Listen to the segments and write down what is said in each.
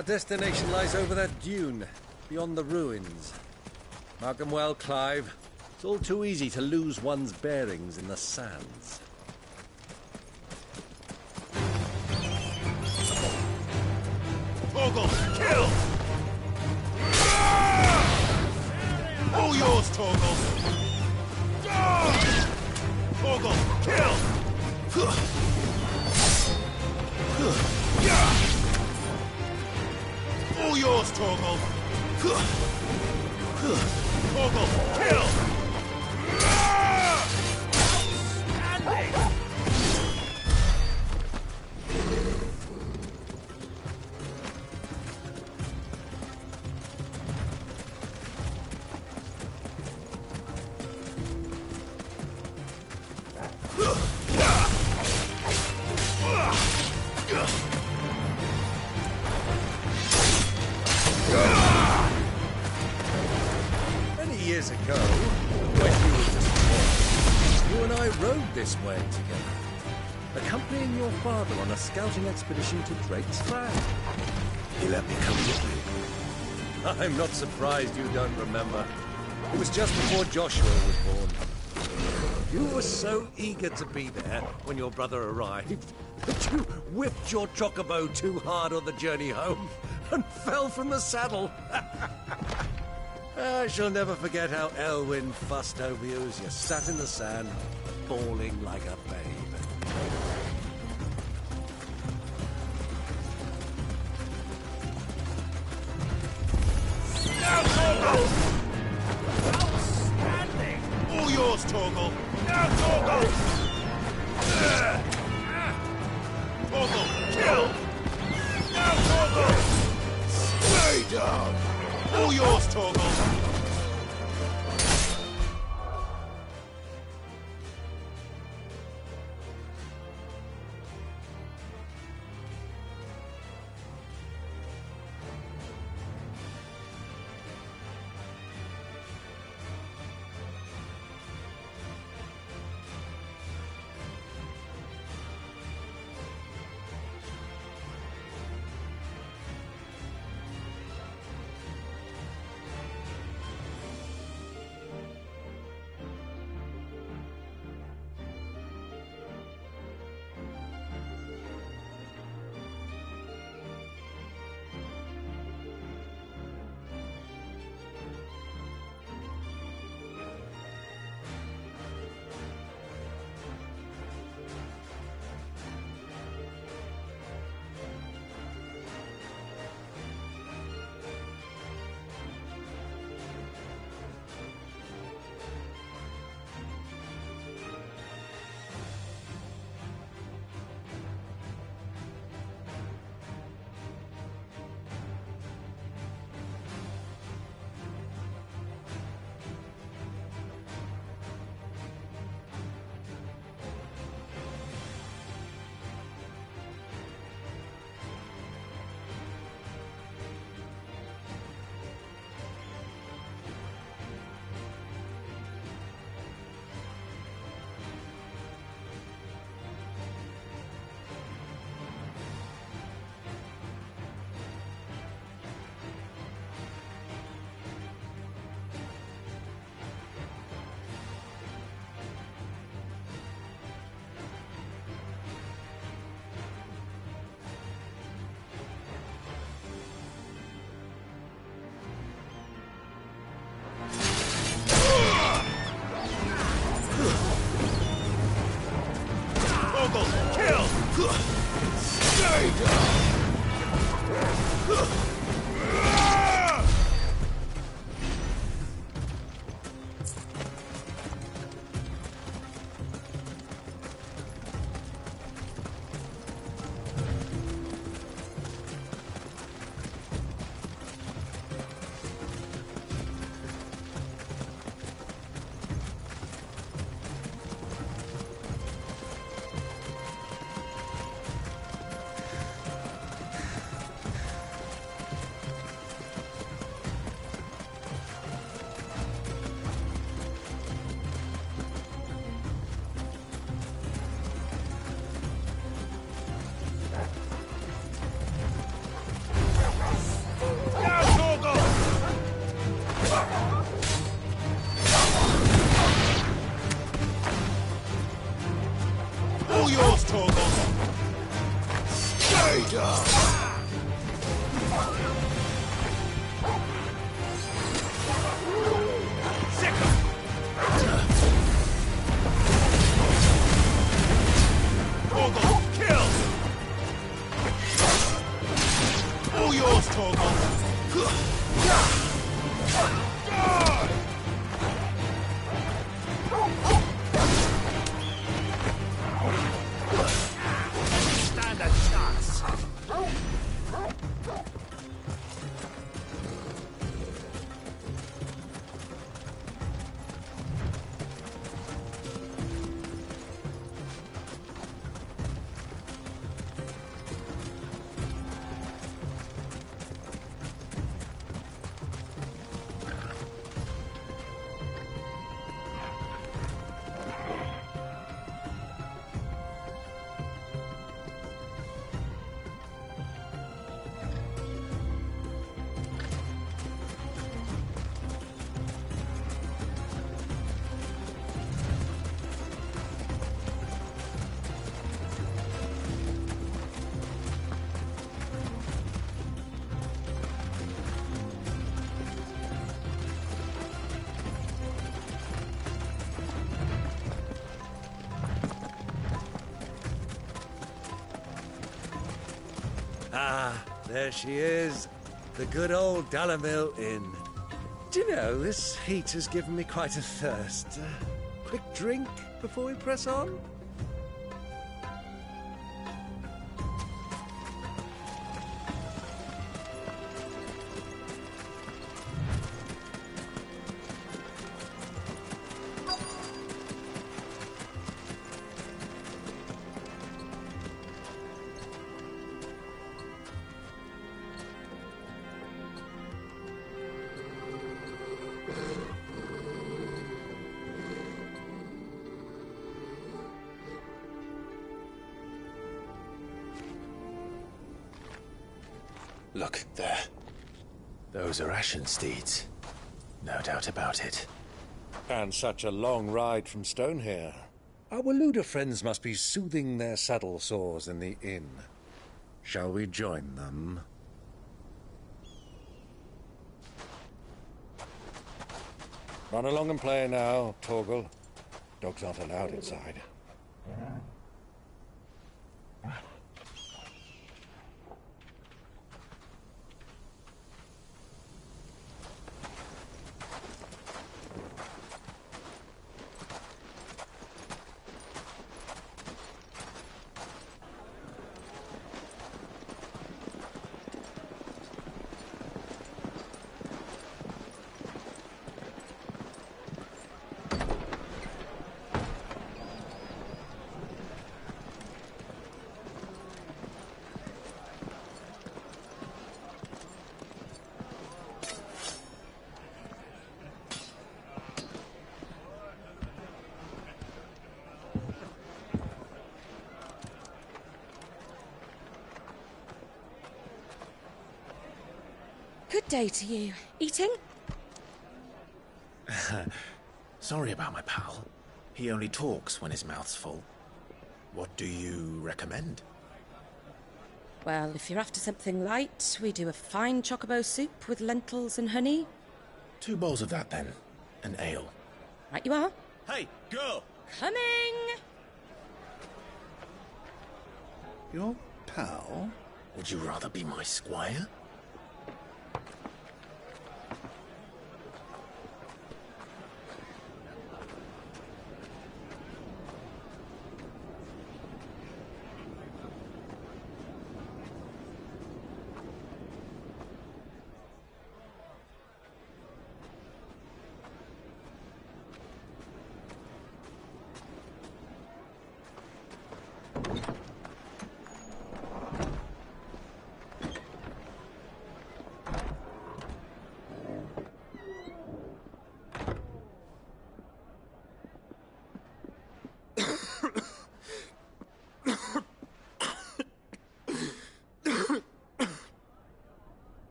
Our destination lies over that dune, beyond the ruins. Mark 'em well, Clive. It's all too easy to lose one's bearings in the sands. Torgal, kill! All yours, Torgal! Torgal, kill! All yours, Torgal! Torgal, kill! Many years ago, when you were just born, you and I rode this way together, accompanying your father on a scouting expedition to Drake's Flag. He let me come with you. I'm not surprised you don't remember. It was just before Joshua was born. You were so eager to be there when your brother arrived that you whipped your chocobo too hard on the journey home and fell from the saddle. I shall never forget how Elwyn fussed over you as you sat in the sand, bawling like a babe. Now, Torgal! Outstanding! All yours, Torgal! Now, Torgal! Torgal, kill! Now, Torgal! Stay down! All yours, Torgal! Stay down! All yours, Torgal. Stay down! Sick Torgal, kill! All yours, Torgal. Stand a chance. Ah, there she is. The good old Dalamil Inn. Do you know, this heat has given me quite a thirst. Quick drink before we press on? Look, there. Those are ashen steeds. No doubt about it. And such a long ride from Stonehere. Our Waluda friends must be soothing their saddle sores in the inn. Shall we join them? Run along and play now, Torgal. Dogs aren't allowed inside. Good day to you. Eating? Sorry about my pal. He only talks when his mouth's full. What do you recommend? Well, if you're after something light, we do a fine chocobo soup with lentils and honey. 2 bowls of that, then. An ale. Right you are. Hey, girl! Coming! Your pal? Would you rather be my squire?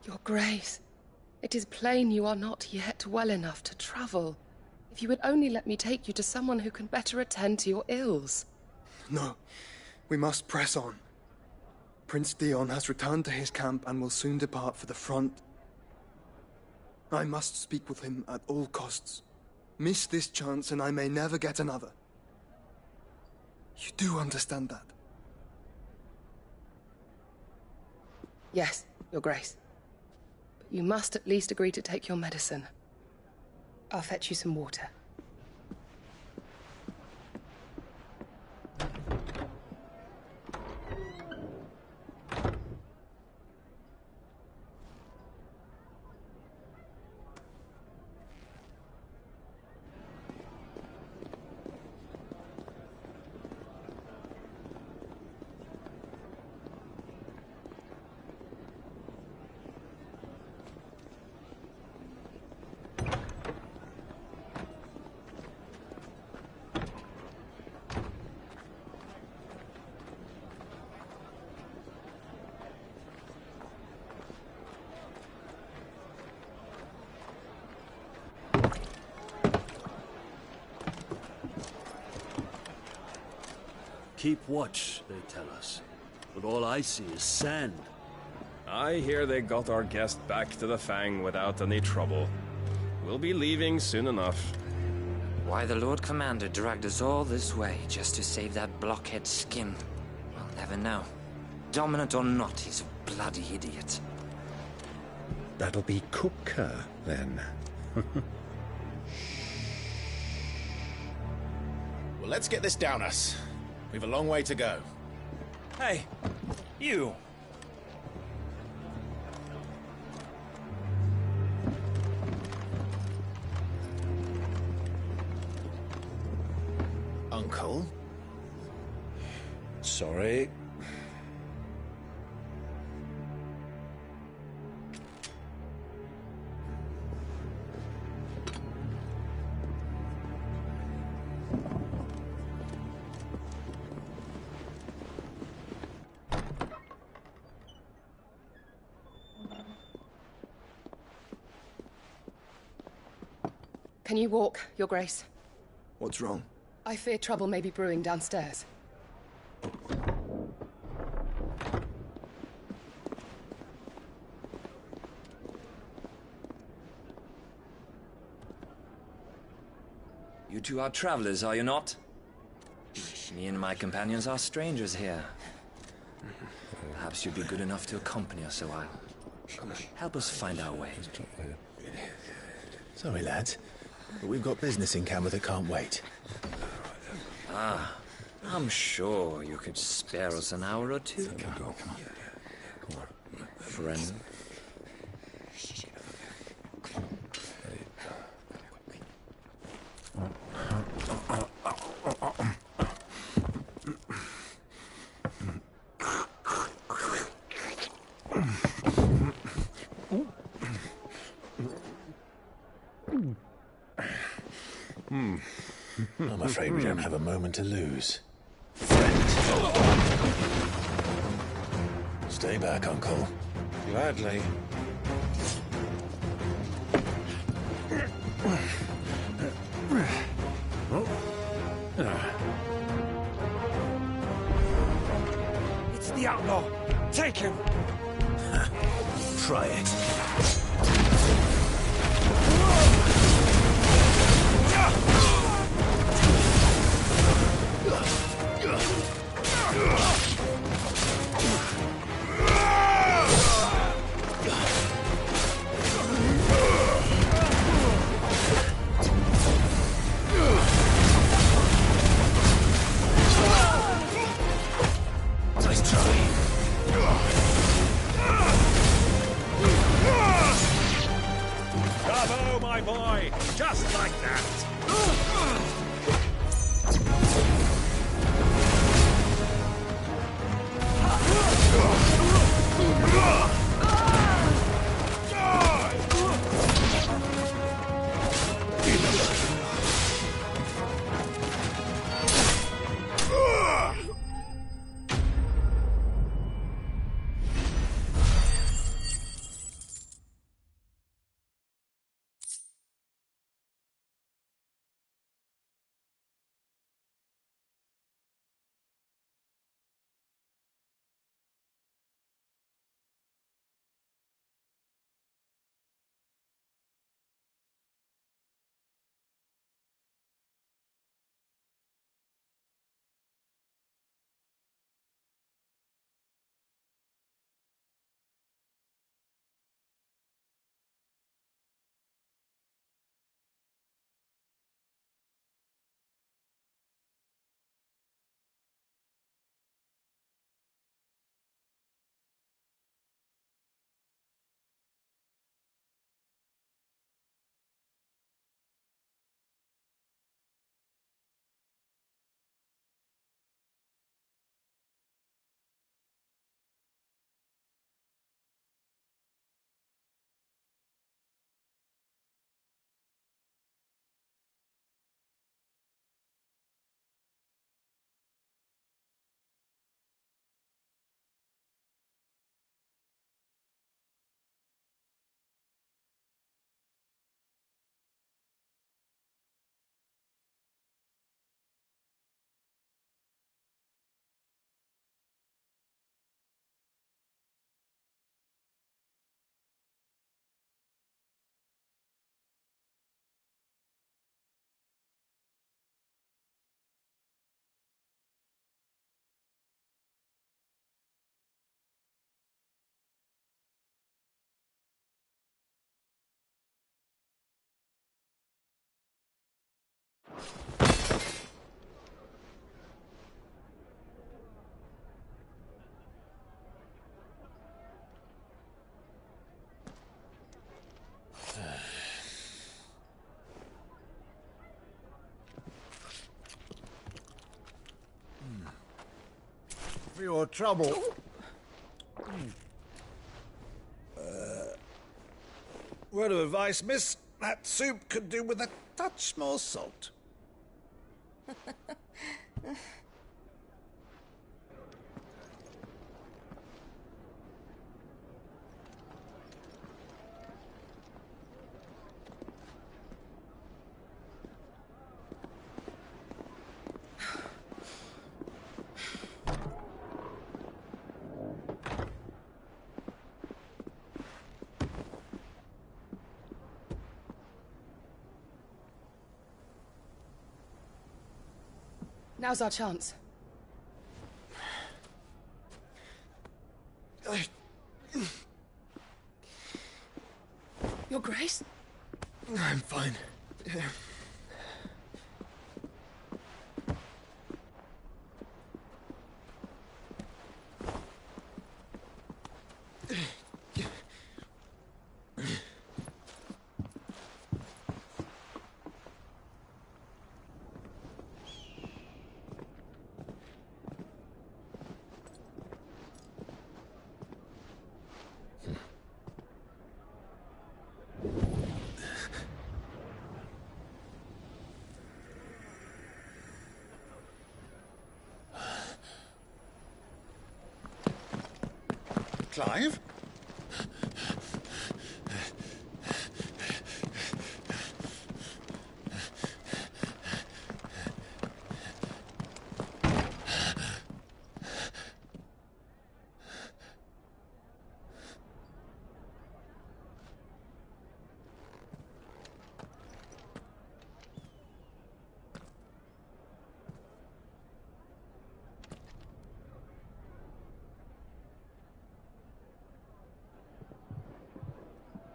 Your Grace, it is plain you are not yet well enough to travel. If you would only let me take you to someone who can better attend to your ills. No, we must press on. Prince Dion has returned to his camp and will soon depart for the front. I must speak with him at all costs. Miss this chance and I may never get another. You do understand that? Yes, Your Grace. But you must at least agree to take your medicine. I'll fetch you some water. Keep watch, they tell us. But all I see is sand. I hear they got our guest back to the Fang without any trouble. We'll be leaving soon enough. Why the Lord Commander dragged us all this way just to save that blockhead's skin, I'll never know. Dominant or not, he's a bloody idiot. That'll be Cooker, then. Well, let's get this down us. We've a long way to go. Hey, you. Uncle? Sorry. Can you walk, Your Grace? What's wrong? I fear trouble may be brewing downstairs. You two are travelers, are you not? Me and my companions are strangers here. Perhaps you'd be good enough to accompany us a while. Help us find our way. Sorry, lads, but we've got business in camera that can't wait. Ah, I'm sure you could spare us an hour or two. Friend. I'm afraid we don't have a moment to lose. Friend. Stay back, Uncle. Gladly. It's the outlaw. Take him. Try it. Nice try. Bravo, my boy. Just like that. for your trouble. Word of advice, miss. That soup could do with a touch more salt. Now's our chance. Your Grace? I'm fine. Clive?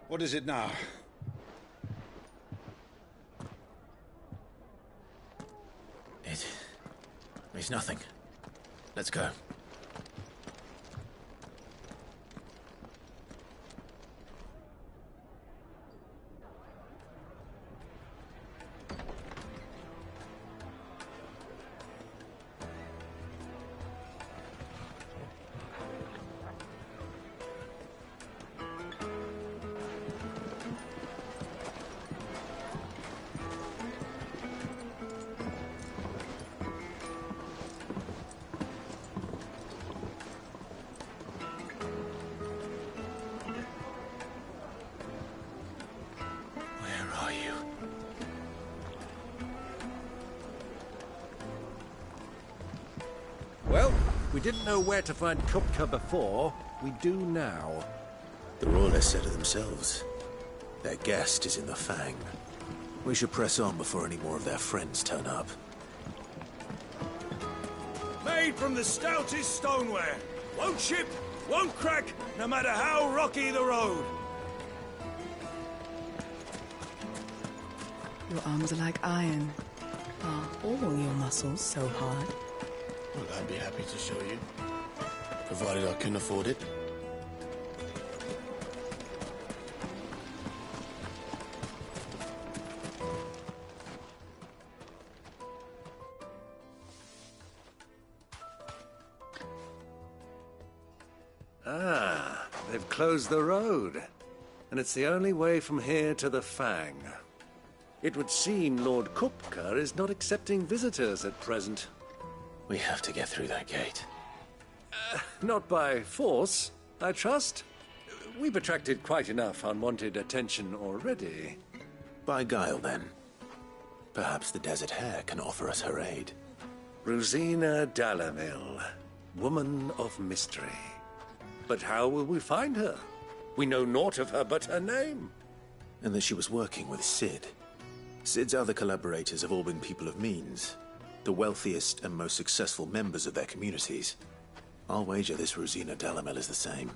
What is it now? It's nothing. Let's go. Well, we didn't know where to find Kupka before. We do now. The Royalists said it themselves. Their guest is in the Fang. We should press on before any more of their friends turn up. Made from the stoutest stoneware. Won't chip, won't crack, no matter how rocky the road. Your arms are like iron. Are all your muscles so hard? Well, I'd be happy to show you, provided I can afford it. Ah, they've closed the road. And it's the only way from here to the Fang. It would seem Lord Kupka is not accepting visitors at present. We have to get through that gate. Not by force, I trust. We've attracted quite enough unwanted attention already. By guile, then. Perhaps the Desert Hare can offer us her aid. Rosina Dalamil, woman of mystery. But how will we find her? We know naught of her but her name. And that she was working with Sid. Sid's other collaborators have all been people of means, the wealthiest and most successful members of their communities. I'll wager this Rosina Dalamel is the same.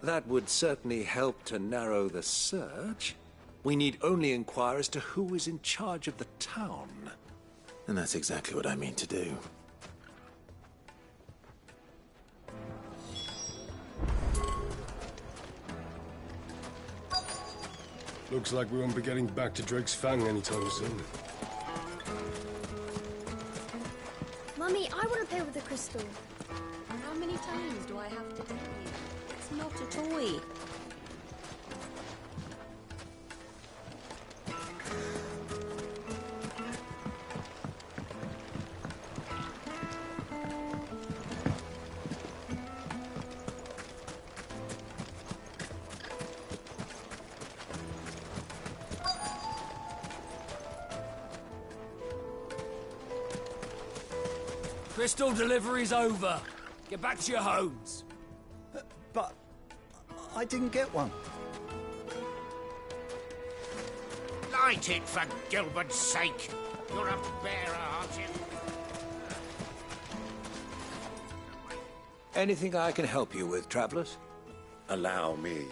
That would certainly help to narrow the search. We need only inquire as to who is in charge of the town. And that's exactly what I mean to do. Looks like we won't be getting back to Drake's Fang anytime soon. Mummy, I want to play with the crystal. many times do I have to tell you? It's not a toy. Crystal delivery's over. Get back to your homes. But I didn't get one. Light it, for Gilbert's sake. You're a bearer, aren't you? Anything I can help you with, travelers? Allow me.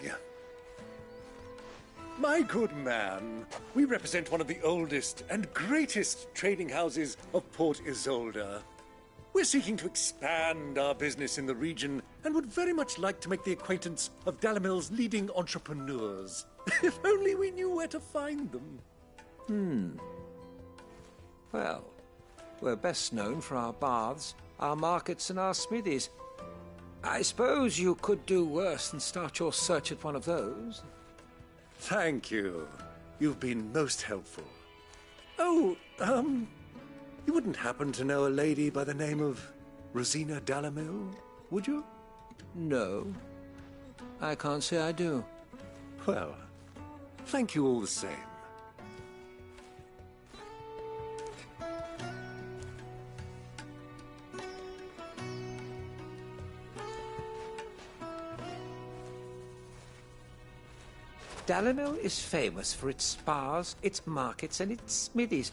My good man, we represent one of the oldest and greatest trading houses of Port Isolde. We're seeking to expand our business in the region and would very much like to make the acquaintance of Dalamil's leading entrepreneurs. If only we knew where to find them. Well, we're best known for our baths, our markets, and our smithies. I suppose you could do worse than start your search at one of those. Thank you. You've been most helpful. Oh, you wouldn't happen to know a lady by the name of Rosina Dalamil, would you? No. I can't say I do. Well, thank you all the same. Dalamil is famous for its spas, its markets, and its smithies.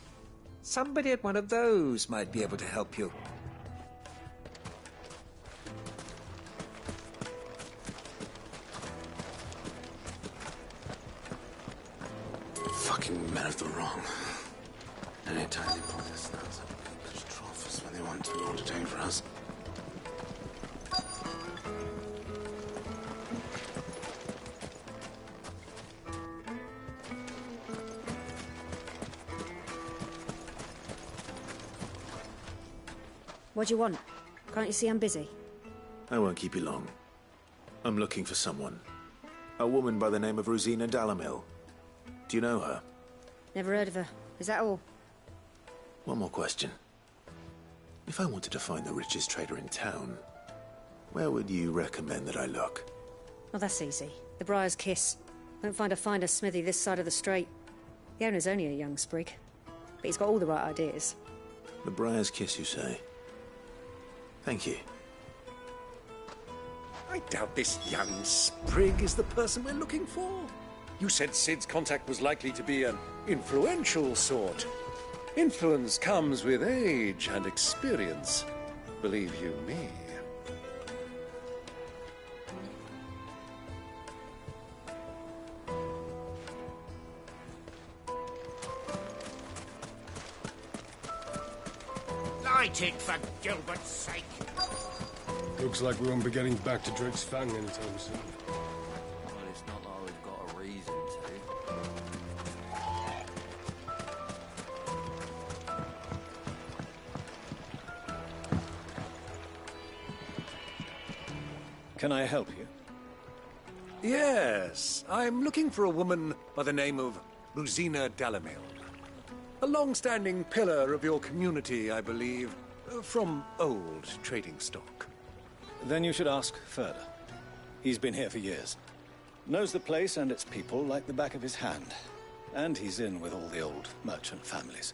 Somebody at one of those might be able to help you. Fucking men of the wrong. Anytime they pull their snouts up Gilbert's trough is when they want to lord it over us. What do you want? Can't you see I'm busy? I won't keep you long. I'm looking for someone. A woman by the name of Rosina Dalamil. Do you know her? Never heard of her. Is that all? One more question. If I wanted to find the richest trader in town, where would you recommend that I look? Oh, that's easy. The Briar's Kiss. Won't find a finer smithy this side of the strait. The owner's only a young sprig, but he's got all the right ideas. The Briar's Kiss, you say? Thank you. I doubt this young sprig is the person we're looking for. You said Sid's contact was likely to be an influential sort. Influence comes with age and experience. Believe you me. Light it, for Gilbert's sake. Looks like we won't be getting back to Drake's Fang anytime soon. Well, it's not like we've got a reason to. Can I help you? Yes, I'm looking for a woman by the name of Rosina Dalamil. A long-standing pillar of your community, I believe, from old trading stock. Then you should ask Ferda. He's been here for years. Knows the place and its people like the back of his hand. And he's in with all the old merchant families.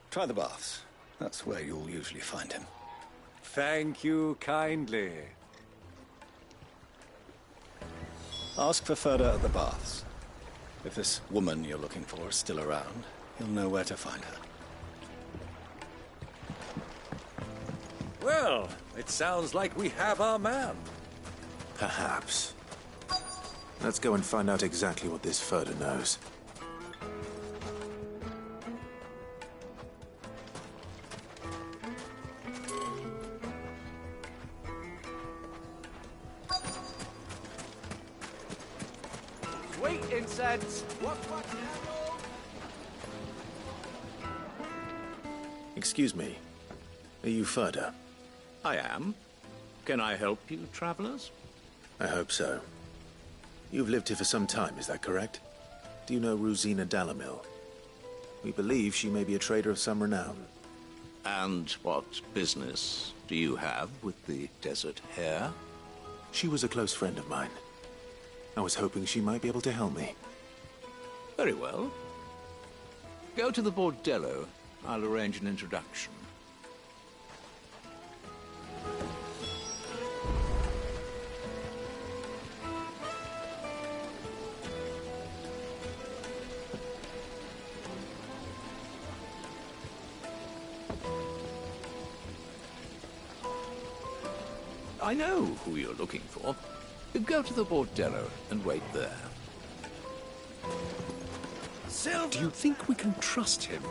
Try the baths. That's where you'll usually find him. Thank you kindly. Ask for Ferda at the baths. If this woman you're looking for is still around, you'll know where to find her. Well, it sounds like we have our man. Perhaps. Let's go and find out exactly what this Ferda knows. Sweet incense! What? Excuse me. Are you Ferda? I am. Can I help you, travelers? I hope so. You've lived here for some time, is that correct? Do you know Rosina Dalamil? We believe she may be a trader of some renown. And what business do you have with the Desert Hare? She was a close friend of mine. I was hoping she might be able to help me. Very well. Go to the bordello. I'll arrange an introduction. I know who you're looking for. Go to the bordello and wait there. Do you think we can trust him?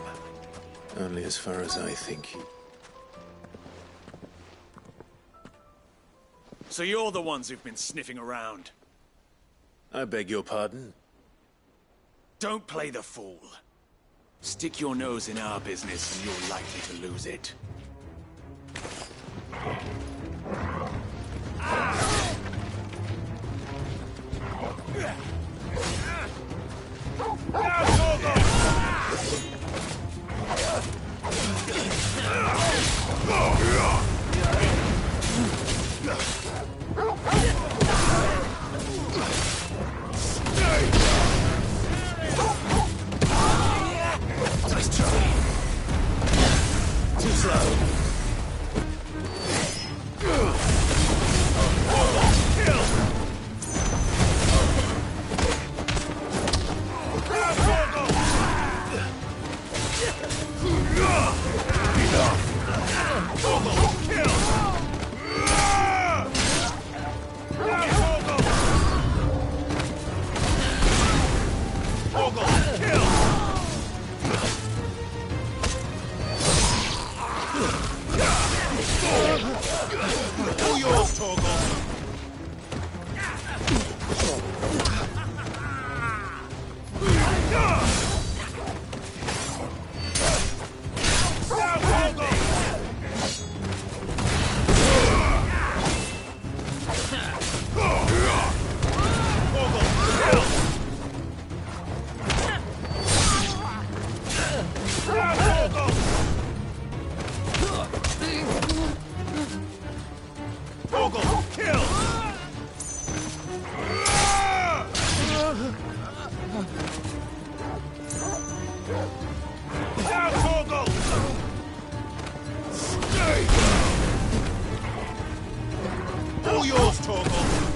Only as far as I think he... So you're the ones who've been sniffing around. I beg your pardon? Don't play the fool. Stick your nose in our business and you're likely to lose it. Nice try. Too slow. All yours, Torgal!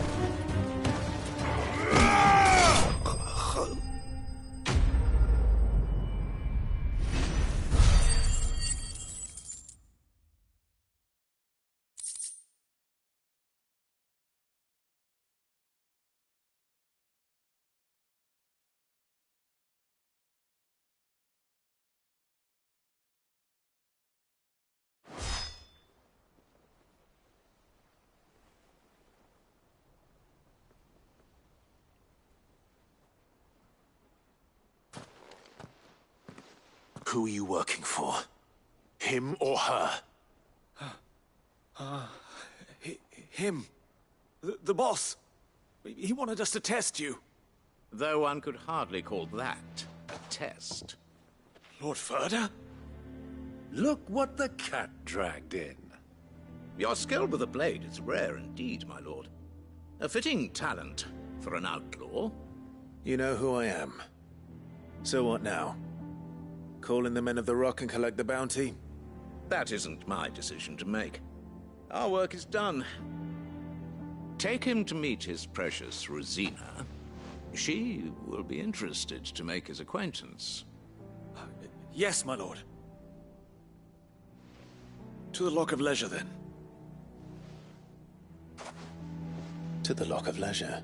Who are you working for? Him or her? Him. The boss. He wanted us to test you. Though one could hardly call that a test. Lord Ferda? Look what the cat dragged in. Your skill with a blade is rare indeed, my lord. A fitting talent for an outlaw. You know who I am. So what now? Call in the Men of the Rock and collect the bounty? That isn't my decision to make. Our work is done. Take him to meet his precious Rosina. She will be interested to make his acquaintance. Yes, my lord. To the Lock of Leisure, then. To the Lock of Leisure.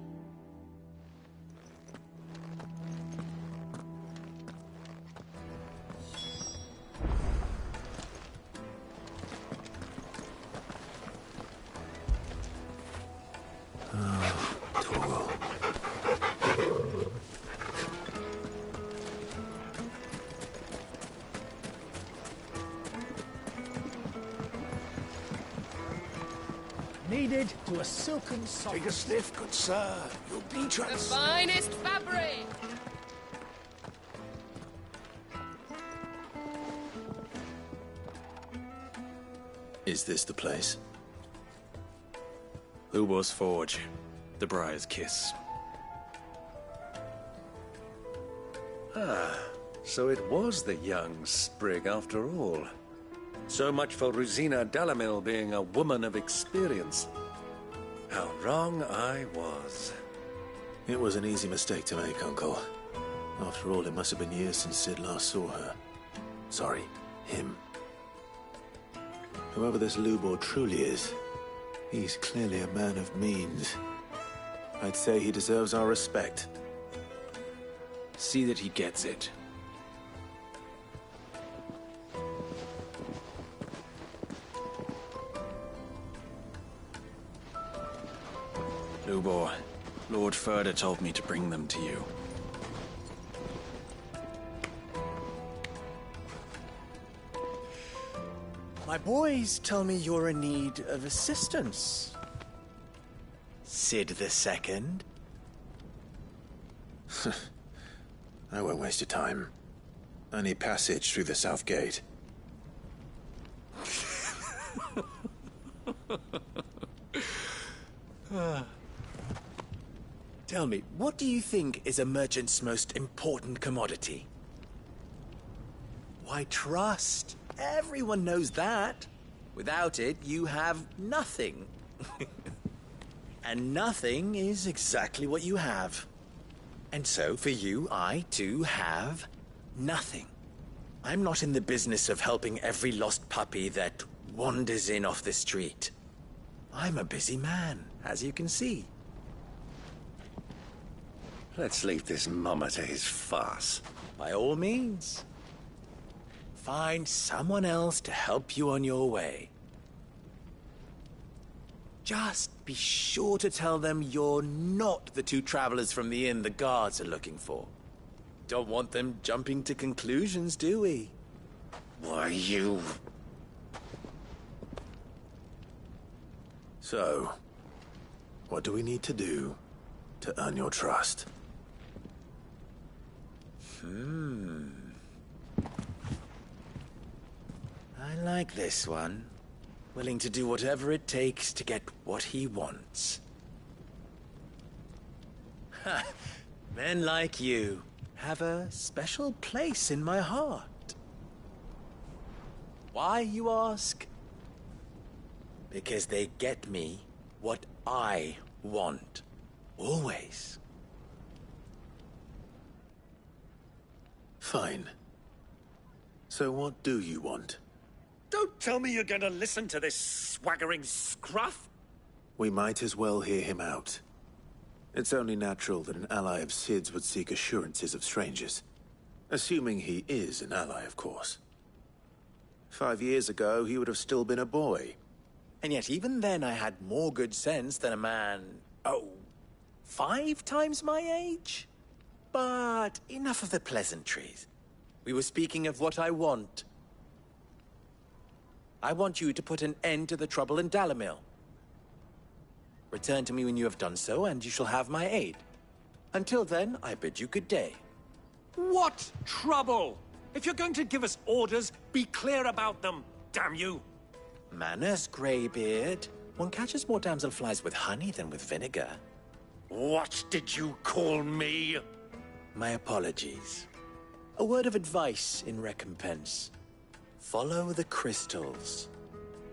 Kneaded to a silken soft. Take a sniff, good sir. You'll be The finest fabric! Is this the place? Lubor's Forge. The Briar's Kiss. Ah, so it was the young sprig after all. So much for Rosina Delamil being a woman of experience. How wrong I was. It was an easy mistake to make, Uncle. After all, it must have been years since Sid last saw her. Sorry, him. Whoever this Lubor truly is, he's clearly a man of means. I'd say he deserves our respect. See that he gets it. Lubor, Lord Furder told me to bring them to you. My boys tell me you're in need of assistance. Sid the Second? I won't waste your time. I need passage through the south gate. Tell me, what do you think is a merchant's most important commodity? Why, trust. Everyone knows that. Without it, you have nothing. And nothing is exactly what you have. And so, for you, I, too, have nothing. I'm not in the business of helping every lost puppy that wanders in off the street. I'm a busy man, as you can see. Let's leave this mummer to his farce. By all means. Find someone else to help you on your way. Just be sure to tell them you're not the two travelers from the inn the guards are looking for. Don't want them jumping to conclusions, do we? Why, you... So, what do we need to do to earn your trust? I like this one. Willing to do whatever it takes to get what he wants. Ha! Men like you have a special place in my heart. Why, you ask? Because they get me what I want. Always. Fine. So what do you want? Don't tell me you're going to listen to this swaggering scruff! We might as well hear him out. It's only natural that an ally of Sid's would seek assurances of strangers. Assuming he is an ally, of course. 5 years ago, he would have still been a boy. And yet even then I had more good sense than a man, 5 times my age? But enough of the pleasantries. We were speaking of what I want. I want you to put an end to the trouble in Dalamil. Return to me when you have done so, and you shall have my aid. Until then, I bid you good day. What trouble? If you're going to give us orders, be clear about them, damn you! Manners, Greybeard. One catches more damselflies with honey than with vinegar. What did you call me? My apologies. A word of advice in recompense. Follow the crystals.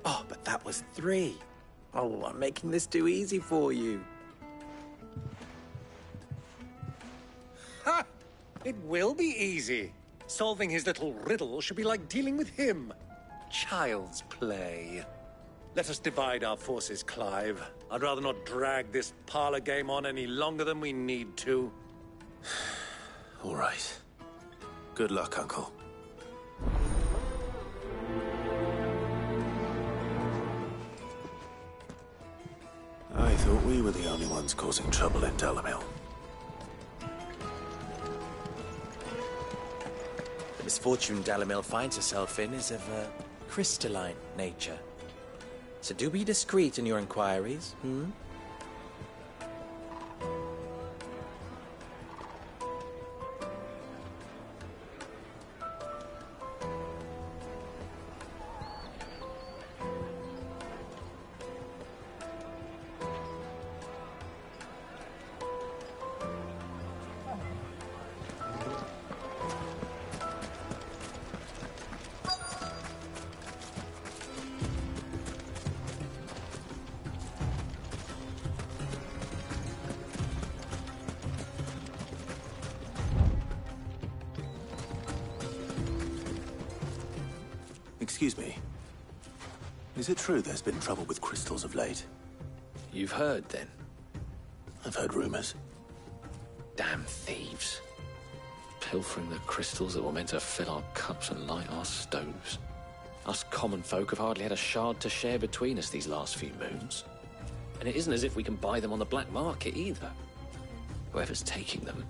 Oh, but that was 3. Oh, I'm making this too easy for you. Ha! It will be easy. Solving his little riddle should be like dealing with him. Child's play. Let us divide our forces, Clive. I'd rather not drag this parlor game on any longer than we need to. All right. Good luck, Uncle. I thought we were the only ones causing trouble in Dalamil. The misfortune Dalamil finds herself in is of a crystalline nature. So do be discreet in your inquiries, Excuse me. Is it true there's been trouble with crystals of late? You've heard, then? I've heard rumors. Damn thieves. Pilfering the crystals that were meant to fill our cups and light our stoves. Us common folk have hardly had a shard to share between us these last few moons. And it isn't as if we can buy them on the black market either. Whoever's taking them,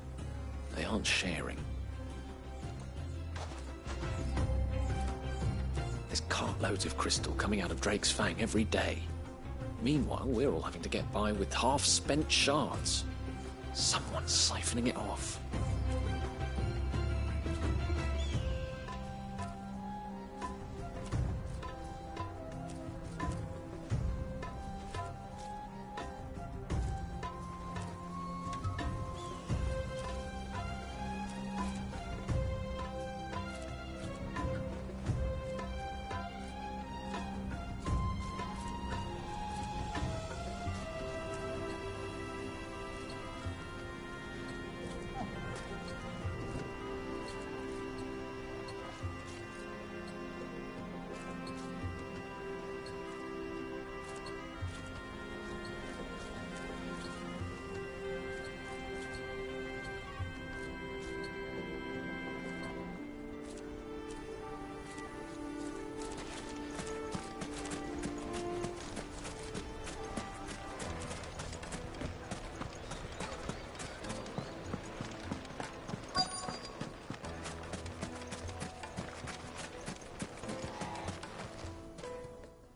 they aren't sharing. There's cartloads of crystal coming out of Drake's Fang every day. Meanwhile, we're all having to get by with half-spent shards. Someone's siphoning it off.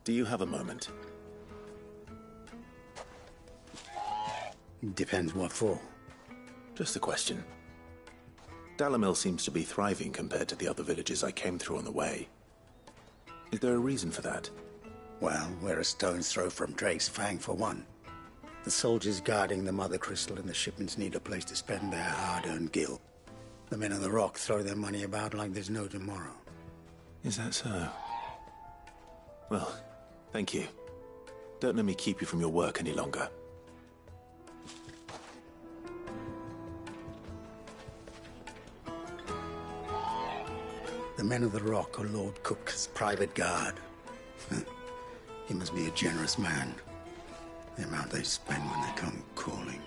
Do you have a moment? Depends what for. Just a question. Dalamil seems to be thriving compared to the other villages I came through on the way. Is there a reason for that? Well, we're a stone's throw from Drake's Fang, for one. The soldiers guarding the Mother Crystal and the shipments need a place to spend their hard-earned gil. The men of the Rock throw their money about like there's no tomorrow. Is that so? Well, thank you. Don't let me keep you from your work any longer. The men of the Rock are Lord Cook's private guard. He must be a generous man. The amount they spend when they come calling.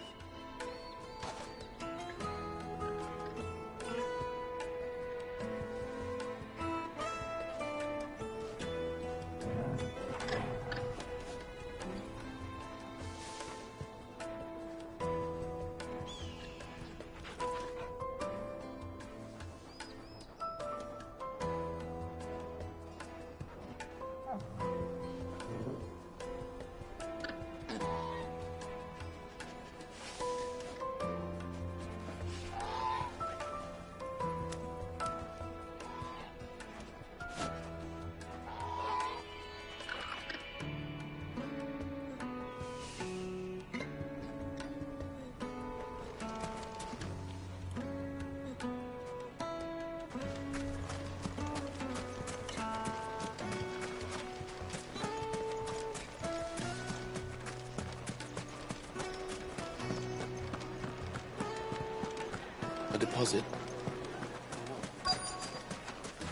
A deposit?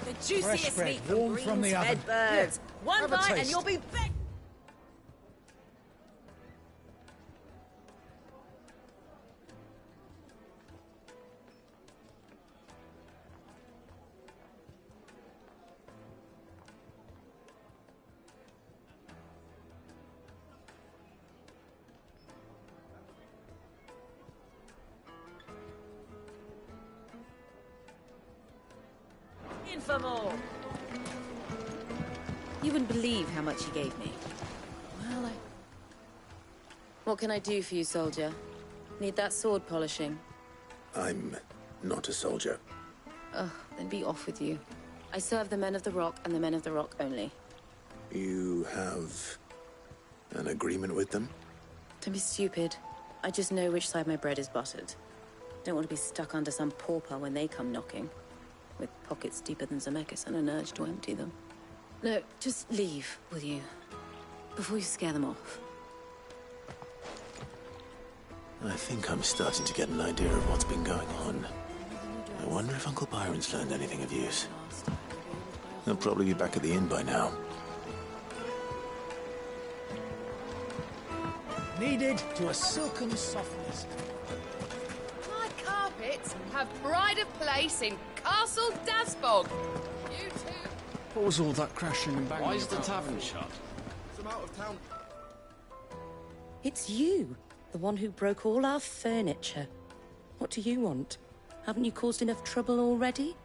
The juiciest meat from Green's fed birds. One bite and you'll be back. In for more. You wouldn't believe how much he gave me. Well, What can I do for you, soldier? Need that sword polishing? I'm not a soldier. Ugh, then be off with you. I serve the men of the Rock and the men of the Rock only. You have an agreement with them? Don't be stupid. I just know which side my bread is buttered. Don't want to be stuck under some pauper when they come knocking. With pockets deeper than Zemeckis and an urge to empty them. No, just leave, will you? Before you scare them off. I think I'm starting to get an idea of what's been going on. I wonder if Uncle Byron's learned anything of use. He'll probably be back at the inn by now. Kneaded to a silken softness. My carpets have pride of place in Castle Dasbog. You too. What was all that crashing and banging? Why is the about? tavern shut? Some out of town. It's you, the one who broke all our furniture. What do you want? Haven't you caused enough trouble already?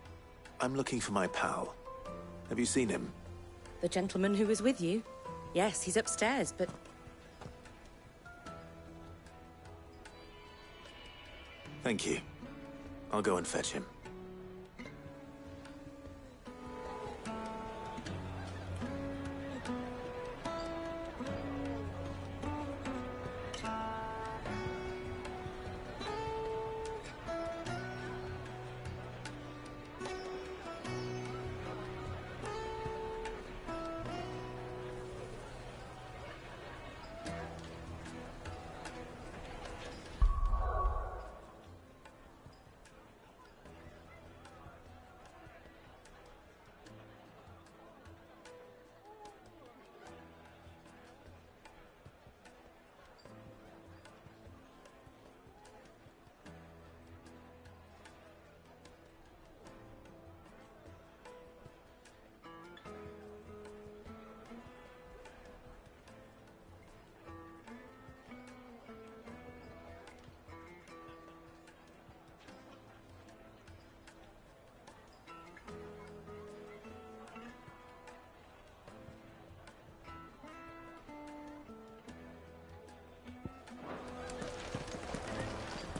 I'm looking for my pal. Have you seen him? The gentleman who was with you? Yes, he's upstairs, but... Thank you. I'll go and fetch him.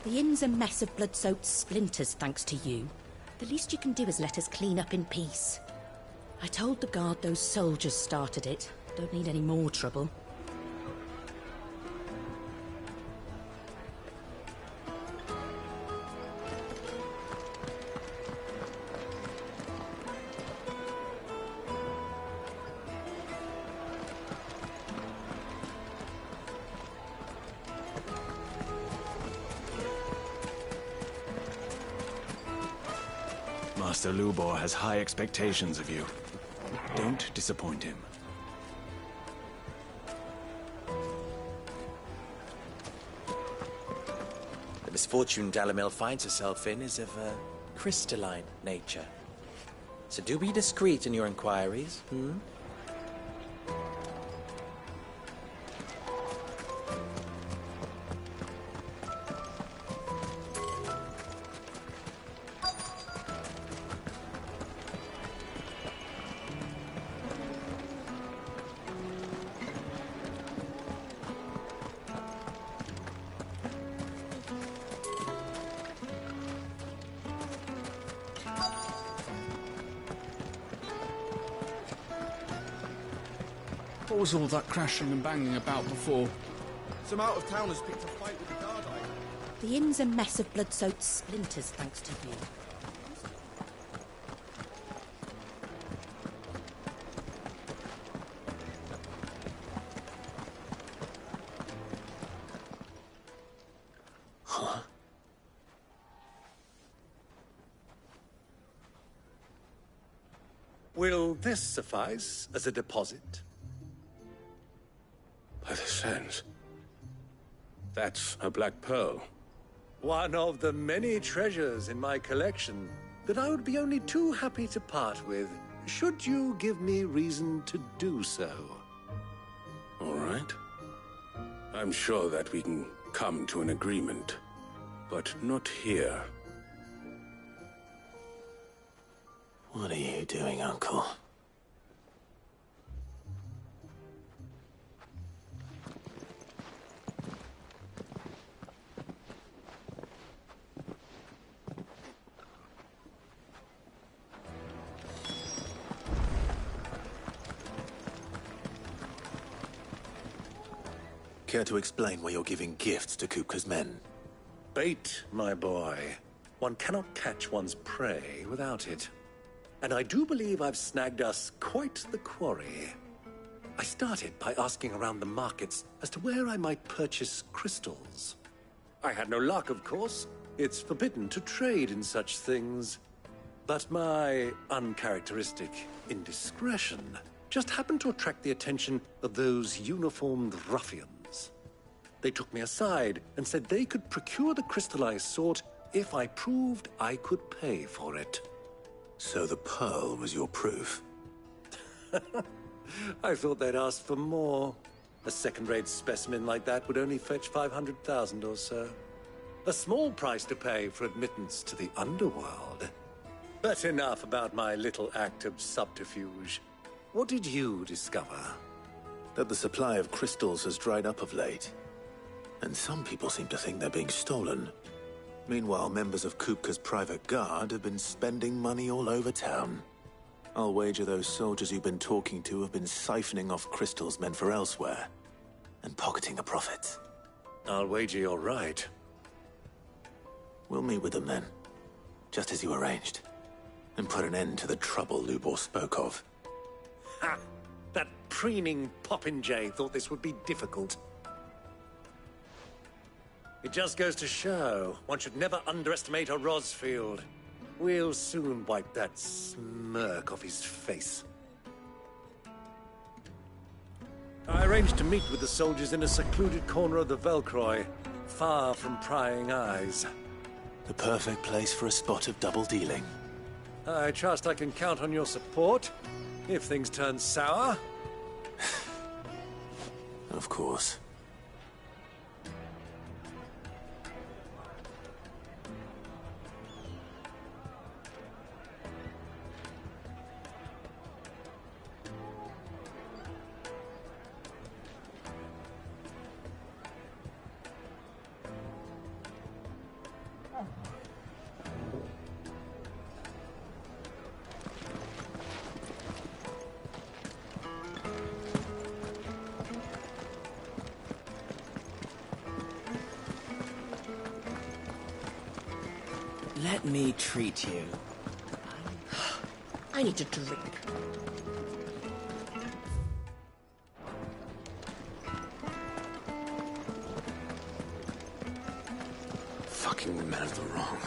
The inn's a mess of blood-soaked splinters, thanks to you. The least you can do is let us clean up in peace. I told the guard those soldiers started it. Don't need any more trouble. Master Lubor has high expectations of you. Don't disappoint him. The misfortune Dalamil finds herself in is of a crystalline nature. So do be discreet in your inquiries, What was all that crashing and banging about before? Some out of towners picked a fight with the guard. The inn's a mess of blood-soaked splinters, thanks to you. Huh? Will this suffice as a deposit? By the sands. That's a black pearl. One of the many treasures in my collection that I would be only too happy to part with, should you give me reason to do so. All right. I'm sure that we can come to an agreement, but not here. What are you doing, Uncle? Care to explain why you're giving gifts to Kupka's men? Bait, my boy. One cannot catch one's prey without it. And I do believe I've snagged us quite the quarry. I started by asking around the markets as to where I might purchase crystals. I had no luck, of course. It's forbidden to trade in such things. But my uncharacteristic indiscretion just happened to attract the attention of those uniformed ruffians. They took me aside and said they could procure the crystal I sought if I proved I could pay for it. So the pearl was your proof? I thought they'd asked for more. A second-rate specimen like that would only fetch 500,000 or so. A small price to pay for admittance to the underworld. But enough about my little act of subterfuge. What did you discover? That the supply of crystals has dried up of late. And some people seem to think they're being stolen. Meanwhile, members of Kupka's private guard have been spending money all over town. I'll wager those soldiers you've been talking to have been siphoning off crystals meant for elsewhere, and pocketing the profits. I'll wager you're right. We'll meet with them then, just as you arranged, and put an end to the trouble Lubor spoke of. Ha! That preening popinjay thought this would be difficult. It just goes to show, one should never underestimate a Rosfield. We'll soon wipe that smirk off his face. I arranged to meet with the soldiers in a secluded corner of the Velcroy, far from prying eyes. The perfect place for a spot of double dealing. I trust I can count on your support, if things turn sour. Of course. Let me treat you. I need a drink. Fucking men of the wrong.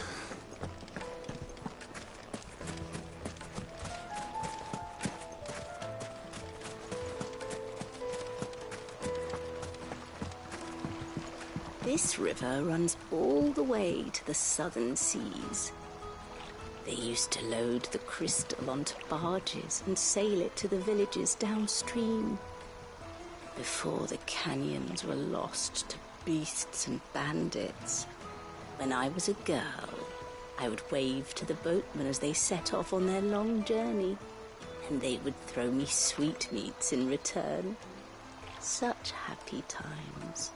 This river runs all the way to the southern seas. They used to load the crystal onto barges and sail it to the villages downstream, before the canyons were lost to beasts and bandits. When I was a girl, I would wave to the boatmen as they set off on their long journey, and they would throw me sweetmeats in return. Such happy times.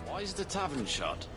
Why is the tavern shut?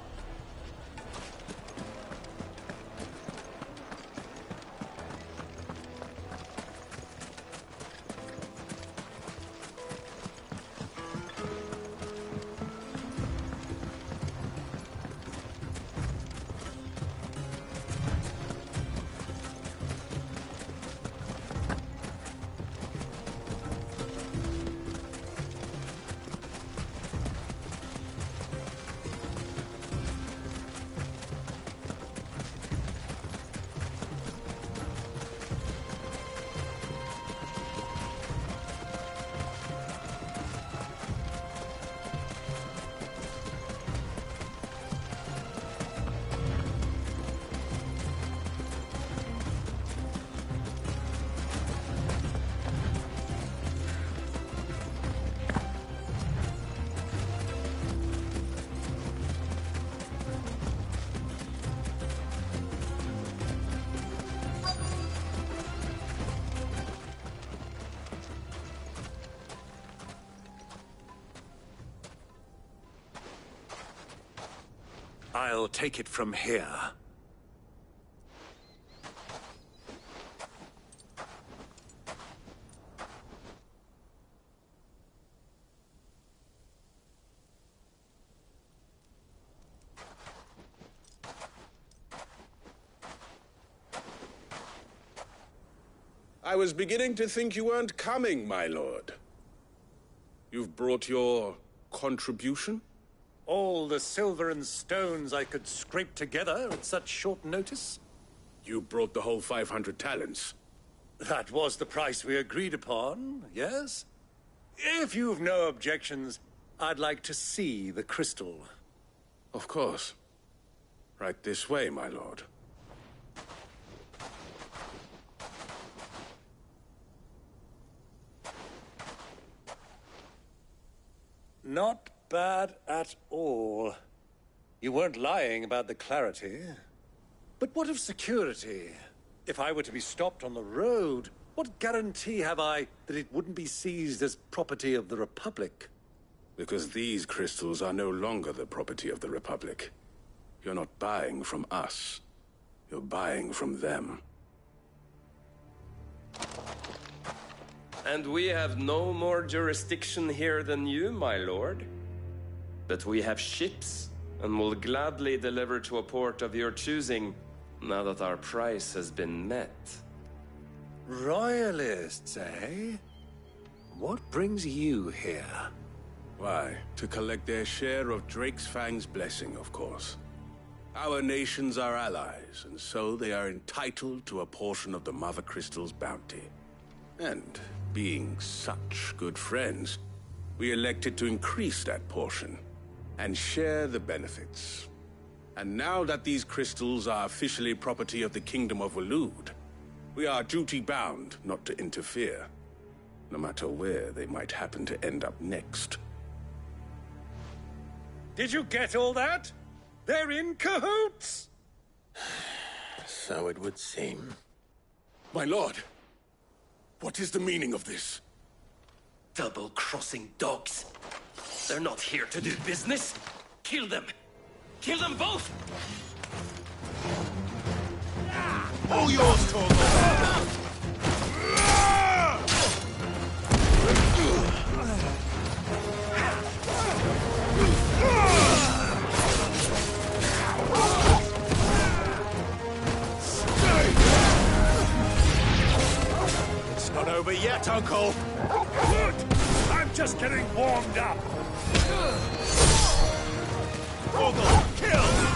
I'll take it from here. I was beginning to think you weren't coming, my lord. You've brought your contribution? All the silver and stones I could scrape together at such short notice? You brought the whole 500 talents. That was the price we agreed upon, yes? If you've no objections, I'd like to see the crystal. Of course. Right this way, my lord. Not bad at all. You weren't lying about the clarity. But what of security? If I were to be stopped on the road, what guarantee have I that it wouldn't be seized as property of the Republic? Because these crystals are no longer the property of the Republic. You're not buying from us. You're buying from them. And we have no more jurisdiction here than you, my lord. But we have ships, and will gladly deliver to a port of your choosing, now that our price has been met. Royalists, eh? What brings you here? Why, to collect their share of Drake's Fang's blessing, of course. Our nations are allies, and so they are entitled to a portion of the Mother Crystal's bounty. And being such good friends, we elected to increase that portion and share the benefits. And now that these crystals are officially property of the Kingdom of Waloed, we are duty-bound not to interfere, no matter where they might happen to end up next. Did you get all that? They're in cahoots! So it would seem. My lord, what is the meaning of this? Double-crossing dogs. They're not here to do business. Kill them! Kill them both! All yours, Torgo! It's not over yet, Uncle! Good! I'm just getting warmed up! Torgo, kill!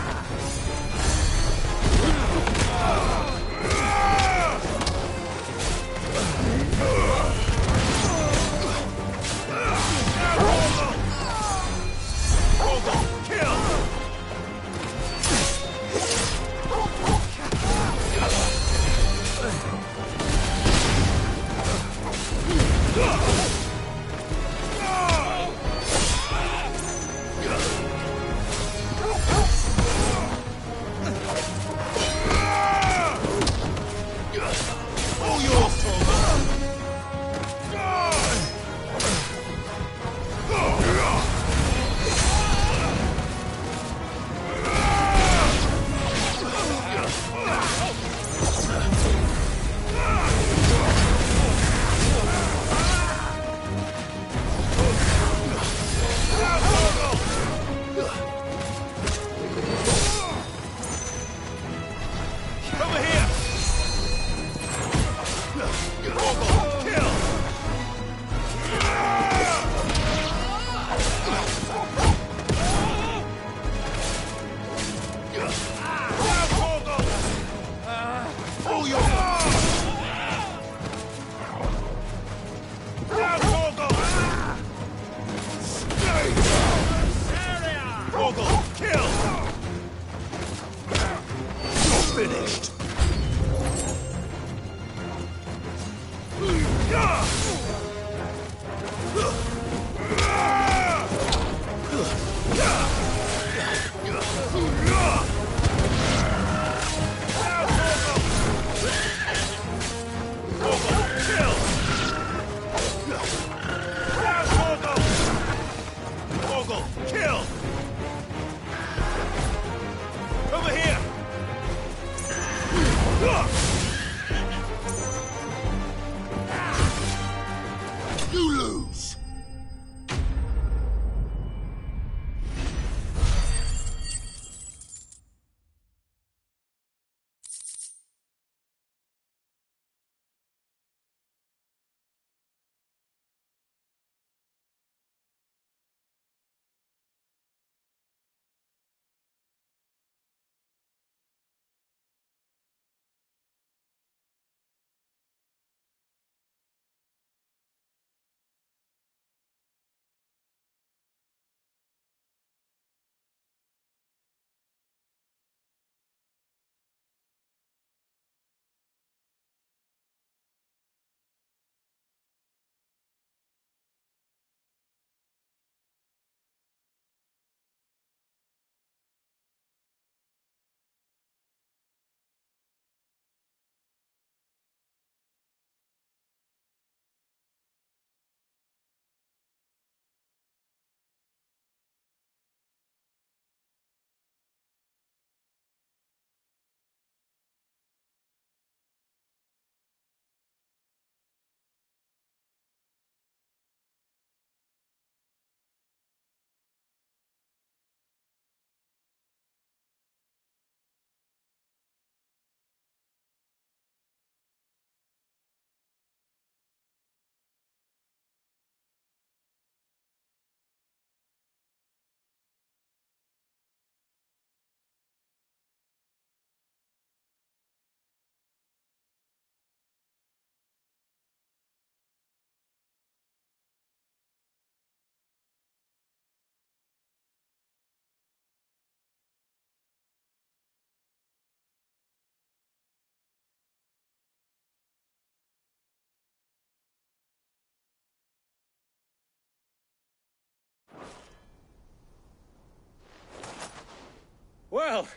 Well,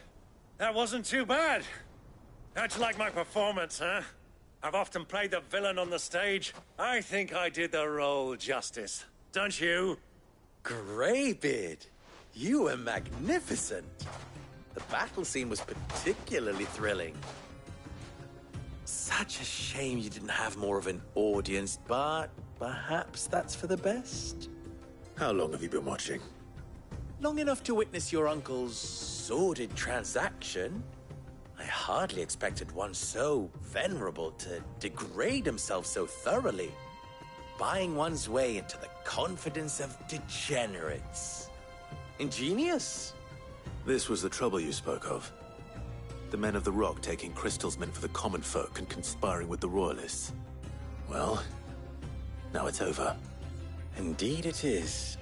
that wasn't too bad. How'd you like my performance, huh? I've often played the villain on the stage. I think I did the role justice. Don't you? Greybeard, you were magnificent. The battle scene was particularly thrilling. Such a shame you didn't have more of an audience, but perhaps that's for the best. How long have you been watching? Long enough to witness your uncle's sordid transaction. I hardly expected one so venerable to degrade himself so thoroughly, buying one's way into the confidence of degenerates. Ingenious. This was the trouble you spoke of. The men of the Rock taking crystals meant for the common folk and conspiring with the Royalists. Well, now it's over. Indeed it is.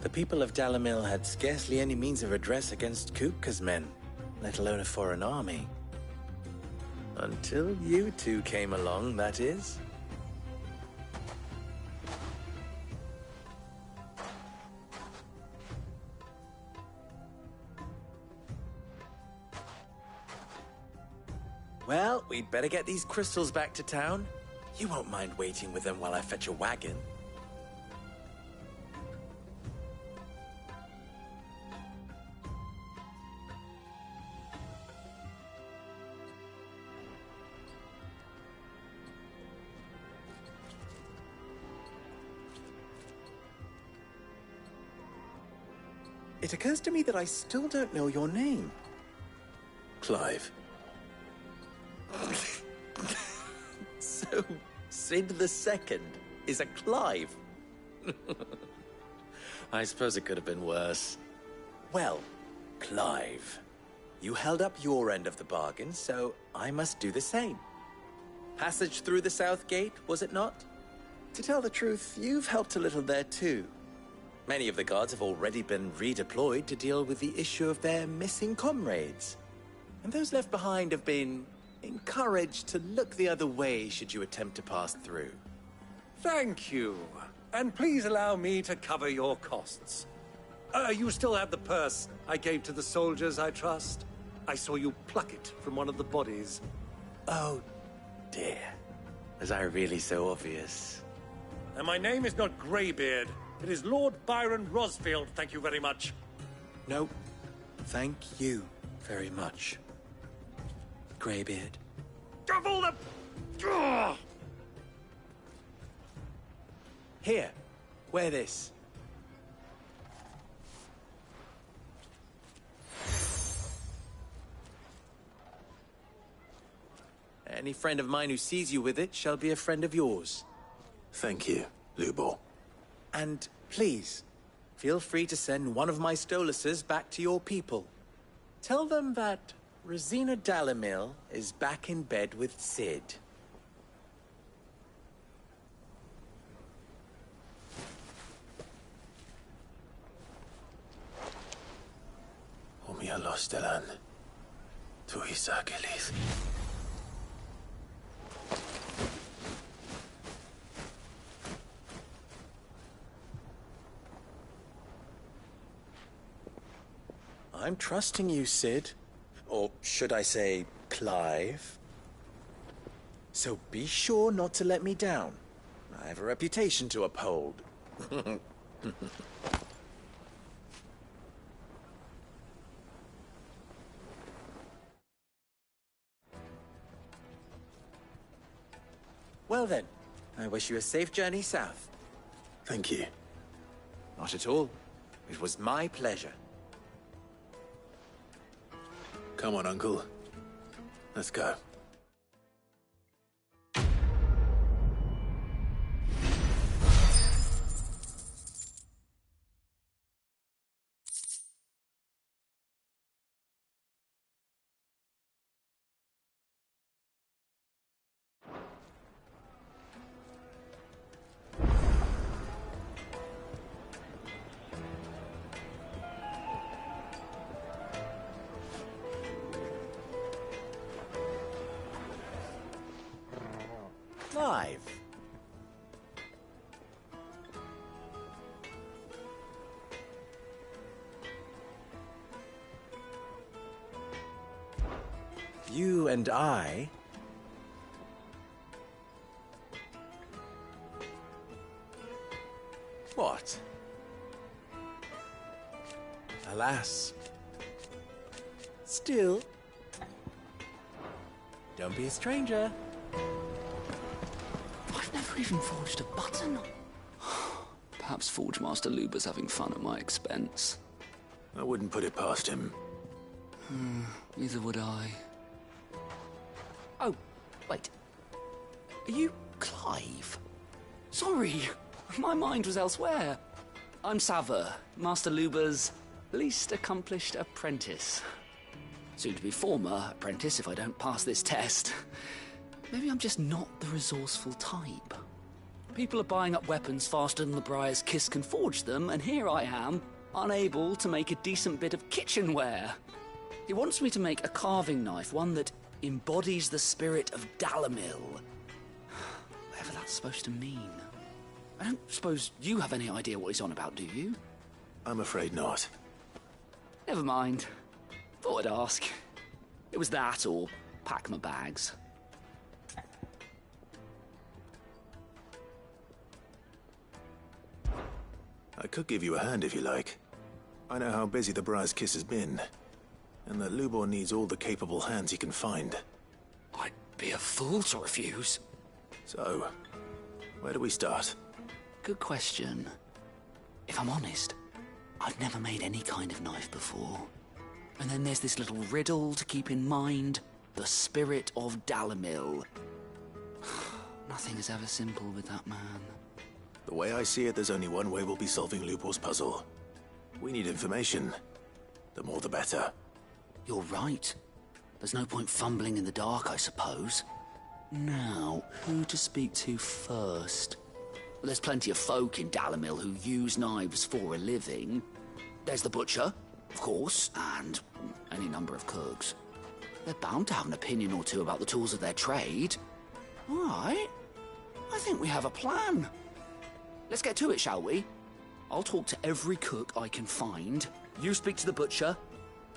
The people of Dalamil had scarcely any means of redress against Kupka's men, let alone a foreign army. Until you two came along, that is. Well, we'd better get these crystals back to town. You won't mind waiting with them while I fetch a wagon. It occurs to me that I still don't know your name. Clive. So, Sid the Second is a Clive? I suppose it could have been worse. Well, Clive, you held up your end of the bargain, so I must do the same. Passage through the South Gate, was it not? To tell the truth, you've helped a little there too. Many of the guards have already been redeployed to deal with the issue of their missing comrades. And those left behind have been encouraged to look the other way should you attempt to pass through. Thank you. And please allow me to cover your costs. You still have the purse I gave to the soldiers, I trust? I saw you pluck it from one of the bodies. Oh, dear. Was I really so obvious? And my name is not Greybeard. It is Lord Byron Rosfield, thank you very much. No, thank you very much, Greybeard. Of all the... Ugh! Here, wear this. Any friend of mine who sees you with it shall be a friend of yours. Thank you, Lubor. And please, feel free to send one of my Stoluses back to your people. Tell them that Rosina Dalamil is back in bed with Sid. Omia Lostelan. Tuisa Achilles. I'm trusting you, Sid. Or should I say, Clive? So be sure not to let me down. I have a reputation to uphold. Well then, I wish you a safe journey south. Thank you. Not at all. It was my pleasure. Come on, Uncle. Let's go. Clive. You and I... What? Alas. Still. Don't be a stranger. I've never even forged a button. Perhaps Forge Master Luber's having fun at my expense. I wouldn't put it past him. Neither would I. Oh, wait. Are you Clive? Sorry, my mind was elsewhere. I'm Sava, Master Luber's least accomplished apprentice. Soon to be former apprentice if I don't pass this test. Maybe I'm just not the resourceful type. People are buying up weapons faster than the Briar's Kiss can forge them, and here I am, unable to make a decent bit of kitchenware. He wants me to make a carving knife, one that embodies the spirit of Dalamil. Whatever that's supposed to mean. I don't suppose you have any idea what he's on about, do you? I'm afraid not. Never mind. Thought I'd ask. It was that or pack my bags. I could give you a hand if you like. I know how busy the Briar's Kiss has been, and that Lubor needs all the capable hands he can find. I'd be a fool to refuse. So, where do we start? Good question. If I'm honest, I've never made any kind of knife before. And then there's this little riddle to keep in mind. The spirit of Dalamil. Nothing is ever simple with that man. The way I see it, there's only one way we'll be solving Lubor's puzzle. We need information. The more the better. You're right. There's no point fumbling in the dark, I suppose. Now, who to speak to first? Well, there's plenty of folk in Dalamil who use knives for a living. There's the butcher, of course, and any number of cooks. They're bound to have an opinion or two about the tools of their trade. All right. I think we have a plan. Let's get to it, shall we? I'll talk to every cook I can find. You speak to the butcher,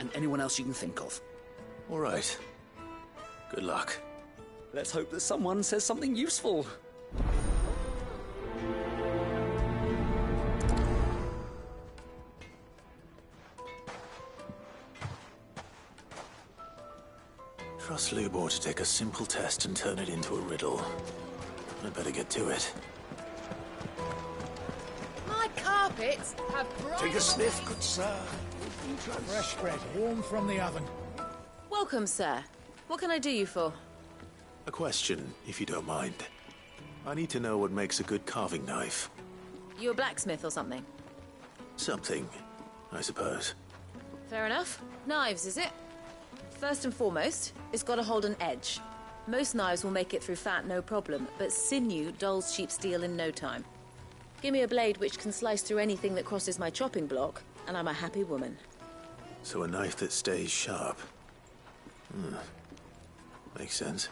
and anyone else you can think of. All right. Good luck. Let's hope that someone says something useful. Trust Lubor to take a simple test and turn it into a riddle. I'd better get to it. My carpets have bright... Take a sniff, good sir. Fresh bread, warm from the oven. Welcome, sir. What can I do you for? A question, if you don't mind. I need to know what makes a good carving knife. You a blacksmith or something? Something, I suppose. Fair enough. Knives, is it? First and foremost, it's got to hold an edge. Most knives will make it through fat, no problem, but sinew dulls cheap steel in no time. Give me a blade which can slice through anything that crosses my chopping block, and I'm a happy woman. So a knife that stays sharp. Makes sense.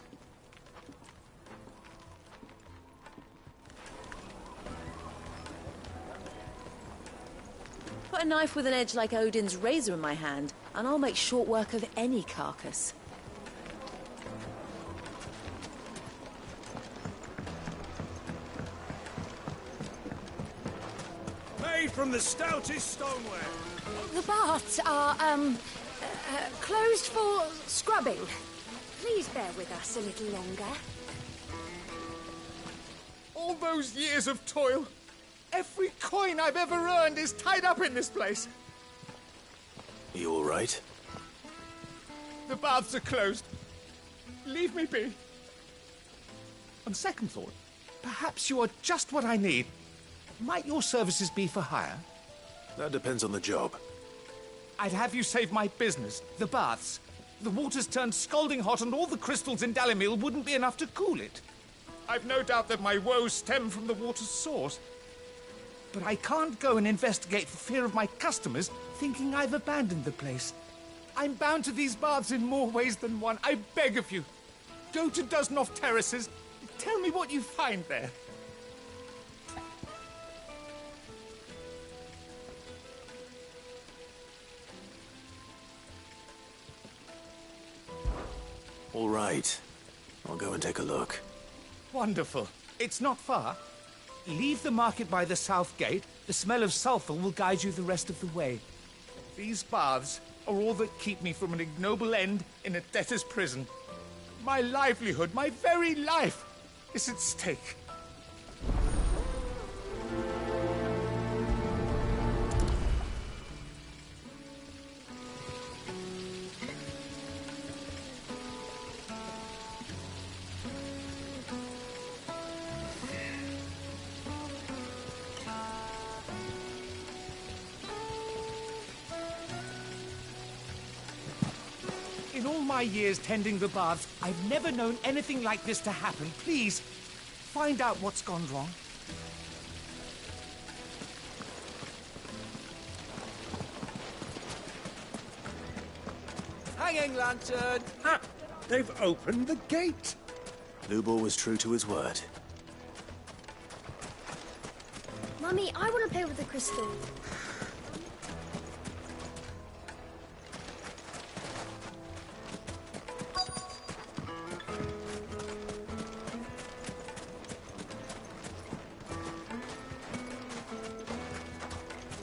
Put a knife with an edge like Odin's razor in my hand, and I'll make short work of any carcass. Made from the stoutest stoneware. The baths are, closed for scrubbing. Please bear with us a little longer. All those years of toil, every coin I've ever earned is tied up in this place. You all right? The baths are closed. Leave me be. On second thought, perhaps you are just what I need. Might your services be for hire? That depends on the job. I'd have you save my business, the baths. The water's turned scalding hot and all the crystals in Dalamil wouldn't be enough to cool it. I've no doubt that my woes stem from the water's source. But I can't go and investigate for fear of my customers thinking I've abandoned the place. I'm bound to these baths in more ways than one. I beg of you. Go to Dusnoff Terraces. Tell me what you find there. All right. I'll go and take a look. Wonderful. It's not far. Leave the market by the south gate. The smell of sulphur will guide you the rest of the way. These baths are all that keep me from an ignoble end in a debtor's prison. My livelihood, my very life, is at stake. In all my years tending the baths, I've never known anything like this to happen. Please, find out what's gone wrong. Hanging lantern! Ha! They've opened the gate! Lubor was true to his word. Mummy, I want to play with the crystal.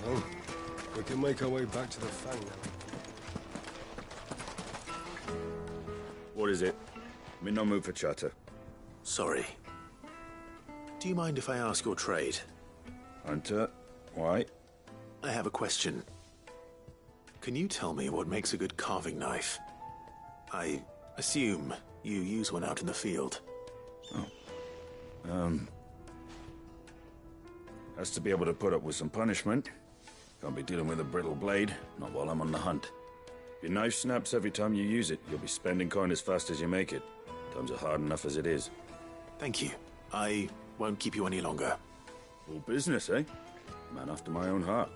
Well, we can make our way back to the Fang now. What is it? I'm in no mood for chatter. Sorry. Do you mind if I ask your trade? Hunter, why? I have a question. Can you tell me what makes a good carving knife? I assume you use one out in the field. Has to be able to put up with some punishment. Can't be dealing with a brittle blade, not while I'm on the hunt. If your knife snaps every time you use it, you'll be spending coin as fast as you make it. Times are hard enough as it is. Thank you. I won't keep you any longer. All business, eh? Man after my own heart.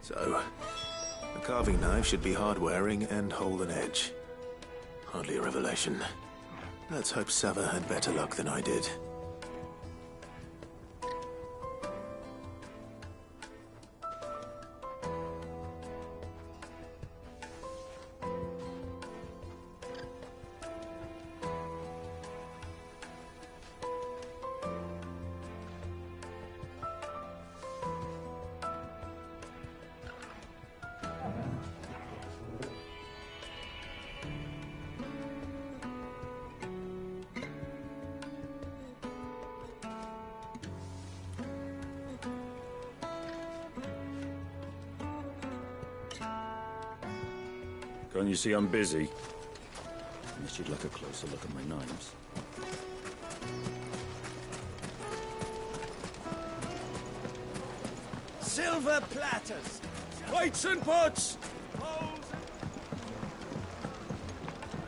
So, a carving knife should be hard-wearing and hold an edge. Hardly a revelation. Let's hope Sava had better luck than I did. Can't you see I'm busy? Unless you'd like a closer look at my knives. Silver platters! Plates and pots!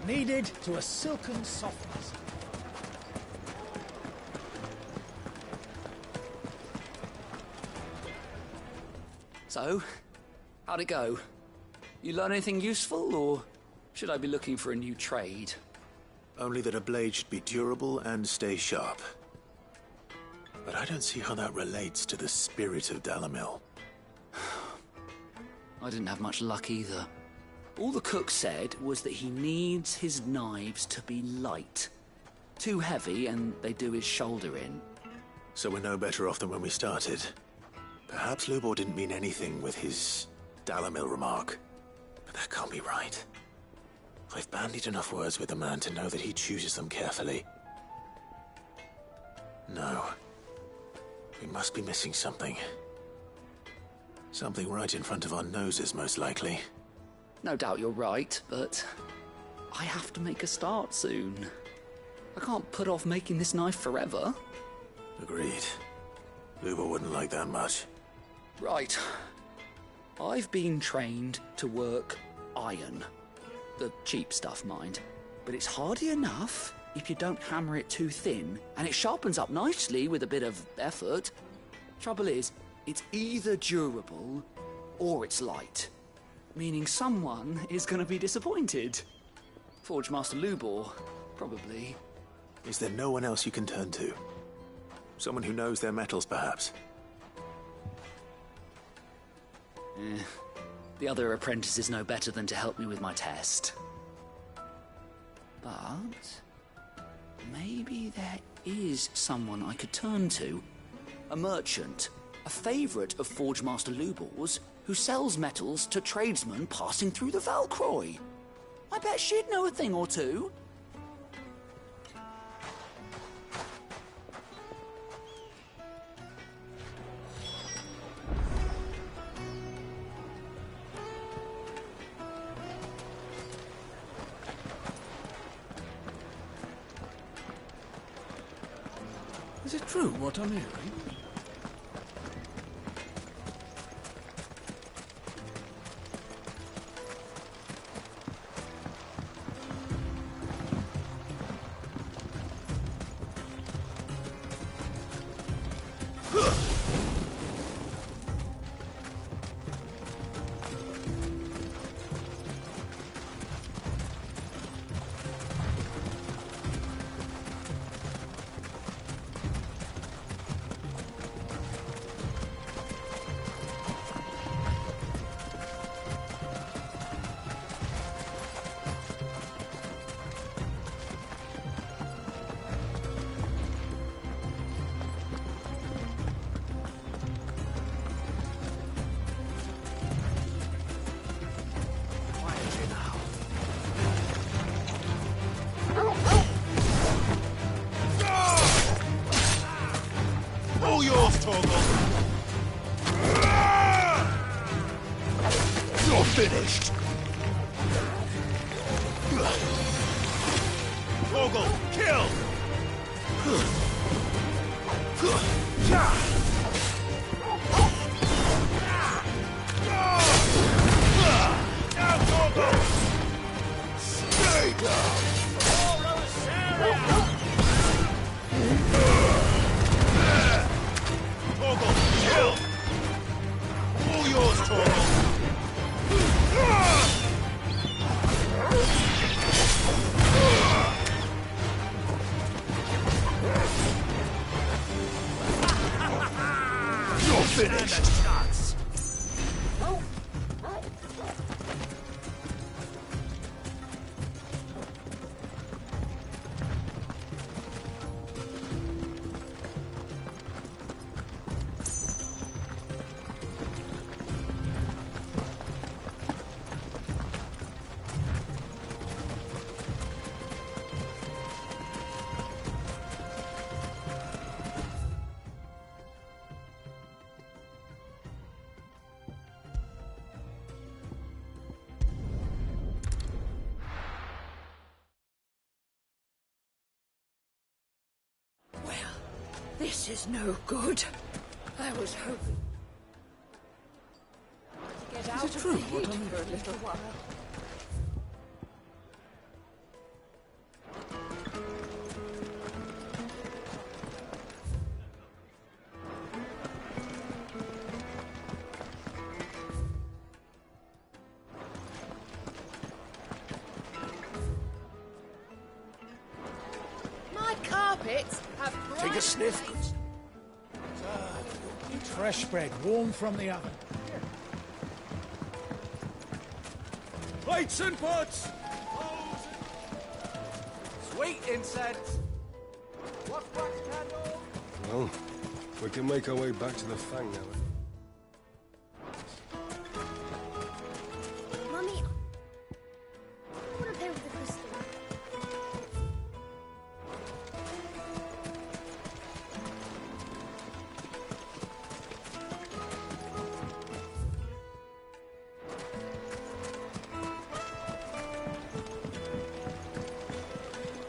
Kneaded to a silken softness. So, how'd it go? You learn anything useful, or should I be looking for a new trade? Only that a blade should be durable and stay sharp. But I don't see how that relates to the spirit of Dalamil. I didn't have much luck either. All the cook said was that he needs his knives to be light. Too heavy and they do his shoulder in. So we're no better off than when we started. Perhaps Lubor didn't mean anything with his Dalamil remark. But that can't be right. I've bandied enough words with the man to know that he chooses them carefully. No. We must be missing something. Something right in front of our noses, most likely. No doubt you're right, but I have to make a start soon. I can't put off making this knife forever. Agreed. Lubor wouldn't like that much. Right. I've been trained to work iron. The cheap stuff, mind. But it's hardy enough if you don't hammer it too thin, and it sharpens up nicely with a bit of effort. Trouble is, it's either durable or it's light. Meaning someone is going to be disappointed. Forge Master Lubor, probably. Is there no one else you can turn to? Someone who knows their metals, perhaps? The other apprentices know better than to help me with my test. But maybe there is someone I could turn to. A merchant, a favourite of Forge Master Lubor's, who sells metals to tradesmen passing through the Valcroy. I bet she'd know a thing or two. Is it true what I'm hearing? All yours, Torgal! You're finished! Torgal, kill! Now, Torgal! Stay down! Torgal, kill! All yours, Torgal! You're finished! This is no good. I was hoping to get out of the heat for a little while. My carpets have Take a sniff, good. Fresh bread, warm from the oven. Plates and pots! Sweet incense. What's wax candle? Well, we can make our way back to the Fang now. Mummy, I want to play with the crystal.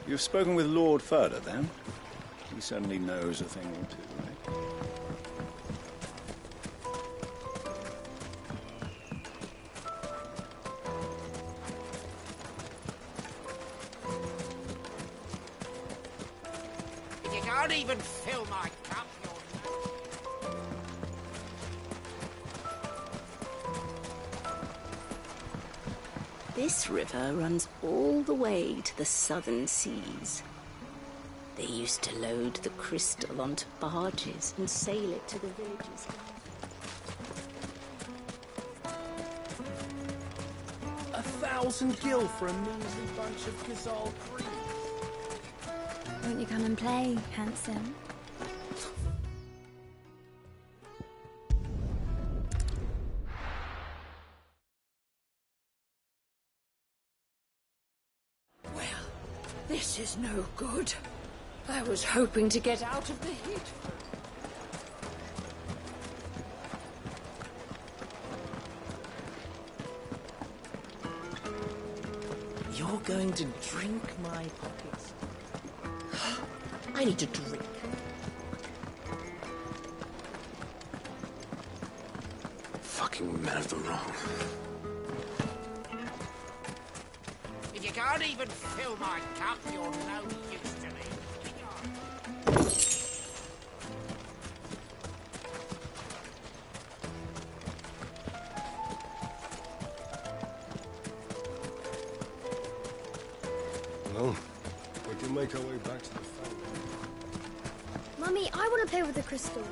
You've spoken with Lord Furder, then? He certainly knows a thing or two, right? If you can't even fill my cup, This river runs all the way to the southern seas. They used to load the crystal onto barges and sail it to the villages. 1,000 gil for a measly bunch of Gazal cream. Won't you come and play, handsome? This is no good. I was hoping to get out of the heat. You're going to drink my pockets. I need to drink. Fucking men of the wrong. If you can't even fill my cup, you're no use to me. Well, we can make our way back to the fountain. Mummy, I want to play with the crystal.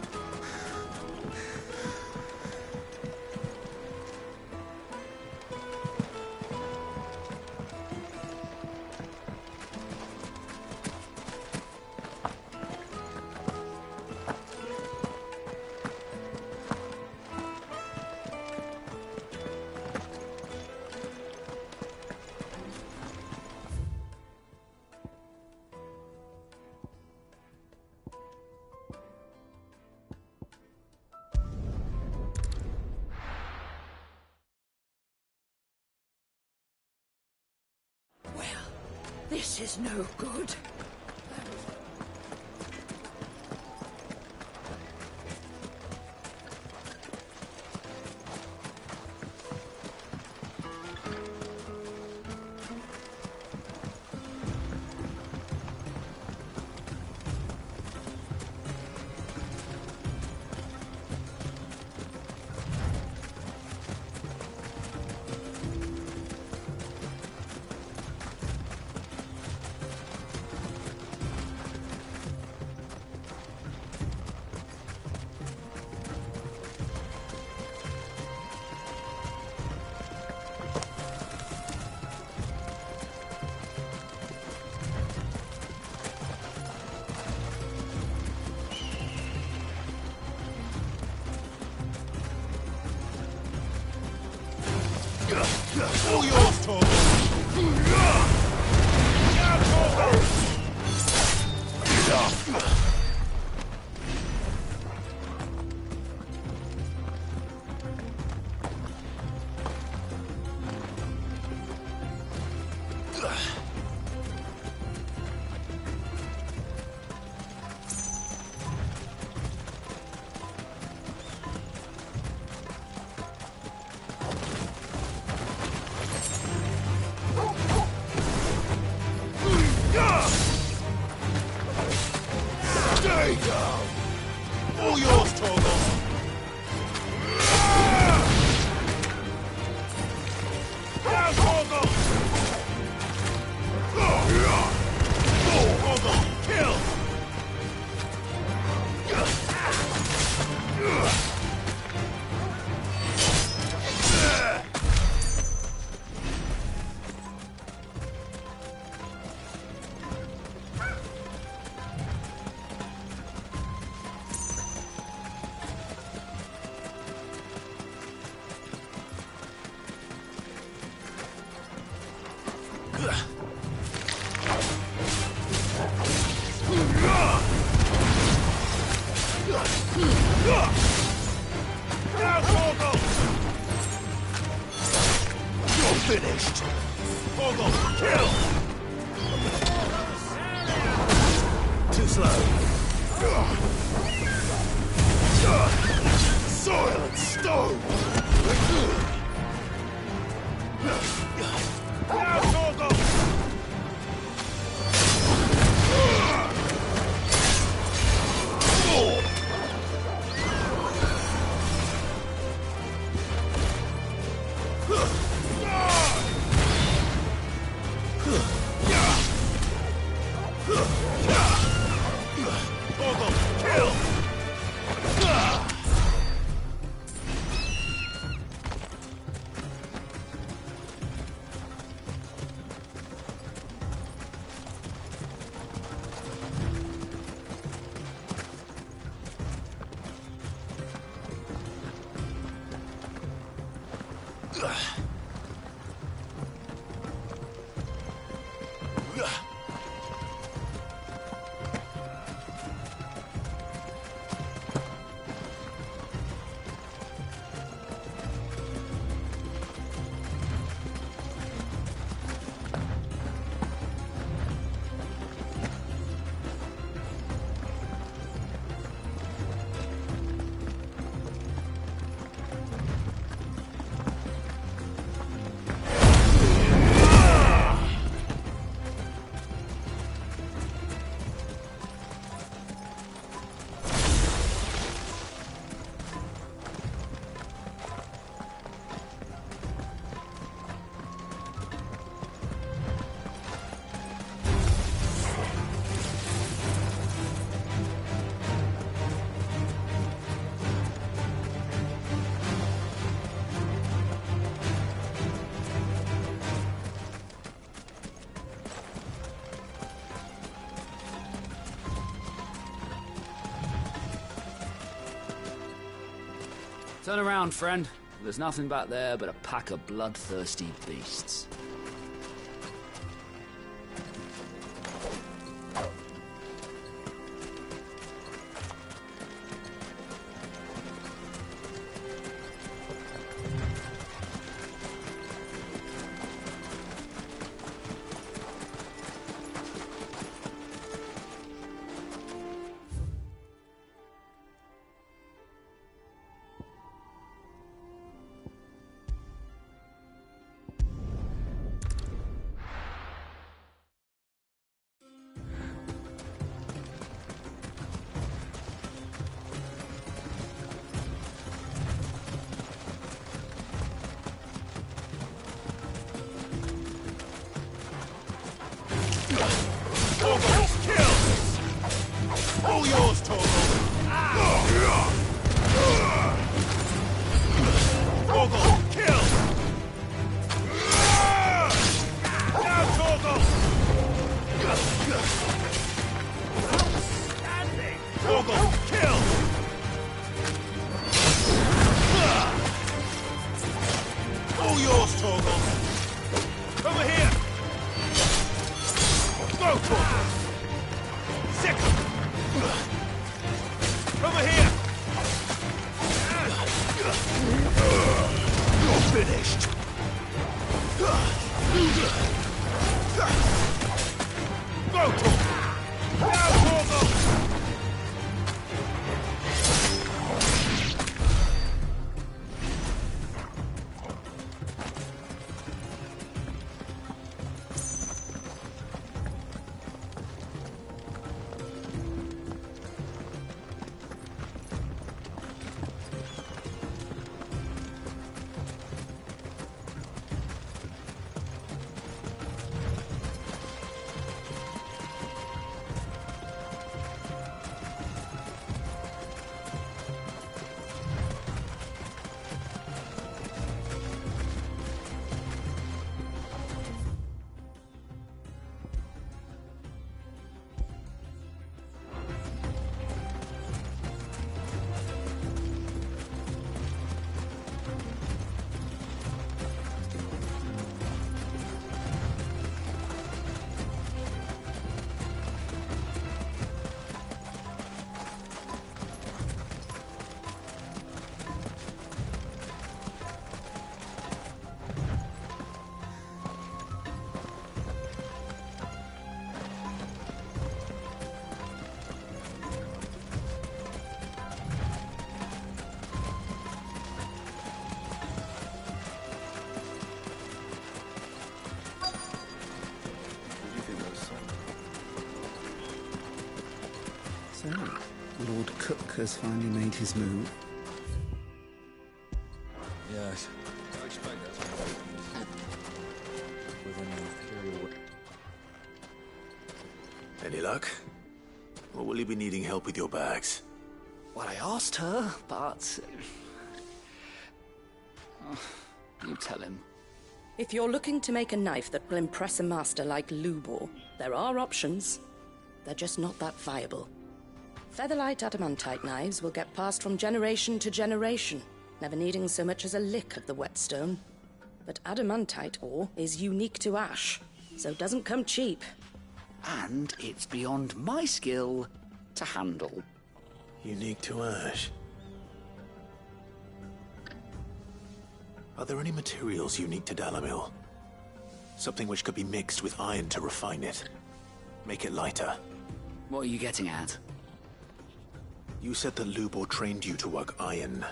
This is no good. All yours, Torgo! Now, Torgo! Stay down! All yours, Torgo! Now, Torgo! Torgo, kill! Now, Torgo! You're finished! Torgo, kill! Too slow. Soil and stone! Now, Torgo! Torgo, kill! Turn around, friend. There's nothing back there but a pack of bloodthirsty beasts. All yours, Torgal! Torgal, kill! Now, Torgal! Outstanding! Torgal, kill! All yours, Torgal! Over here! Go, Torgal! Second! Over here! You're finished! Go, Torgal! Now, Torgal! So, Lord Cook has finally made his move. Yes. I expect that's with an imperial. Any luck? Or will you be needing help with your bags? Well, I asked her, but... you tell him. If you're looking to make a knife that will impress a master like Lubor, there are options. They're just not that viable. Featherlight adamantite knives will get passed from generation to generation, never needing so much as a lick of the whetstone. But adamantite ore is unique to ash, so it doesn't come cheap. And it's beyond my skill to handle. Unique to ash. Are there any materials unique to Dalamil? Something which could be mixed with iron to refine it. Make it lighter. What are you getting at? You said that Lubor trained you to work iron.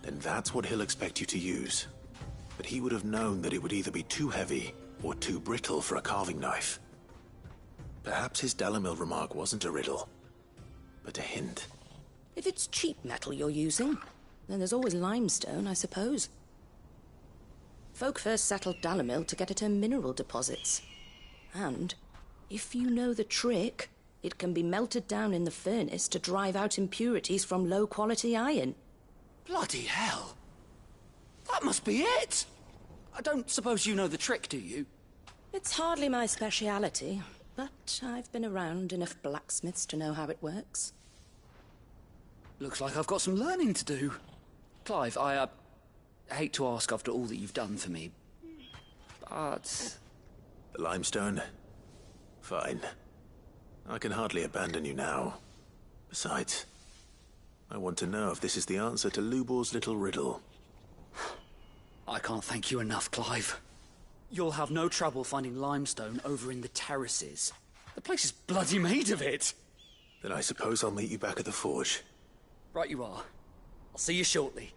Then that's what he'll expect you to use. But he would have known that it would either be too heavy or too brittle for a carving knife. Perhaps his Dalamil remark wasn't a riddle, but a hint. If it's cheap metal you're using, then there's always limestone, I suppose. Folk first settled Dalamil to get at her mineral deposits. And, if you know the trick, it can be melted down in the furnace to drive out impurities from low-quality iron. Bloody hell! That must be it! I don't suppose you know the trick, do you? It's hardly my speciality, but I've been around enough blacksmiths to know how it works. Looks like I've got some learning to do. Clive, I hate to ask after all that you've done for me, but... The limestone? Fine. I can hardly abandon you now. Besides, I want to know if this is the answer to Lubor's little riddle. I can't thank you enough, Clive. You'll have no trouble finding limestone over in the terraces. The place is bloody made of it. Then I suppose I'll meet you back at the forge. Right you are. I'll see you shortly.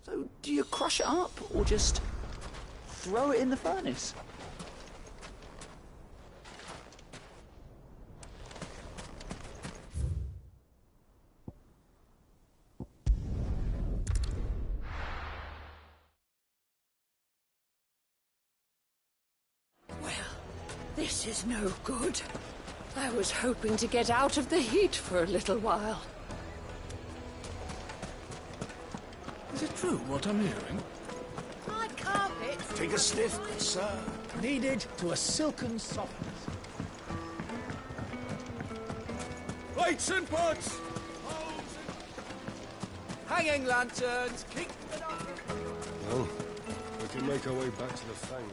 So, do you crush it up, or just throw it in the furnace? Well, this is no good. I was hoping to get out of the heat for a little while. Is it true what I'm hearing? My carpet. Take a sniff, good sir. Kneaded to a silken softness. Plates and pots! Hanging lanterns! Keep it up! Well, we can make our way back to the Fang.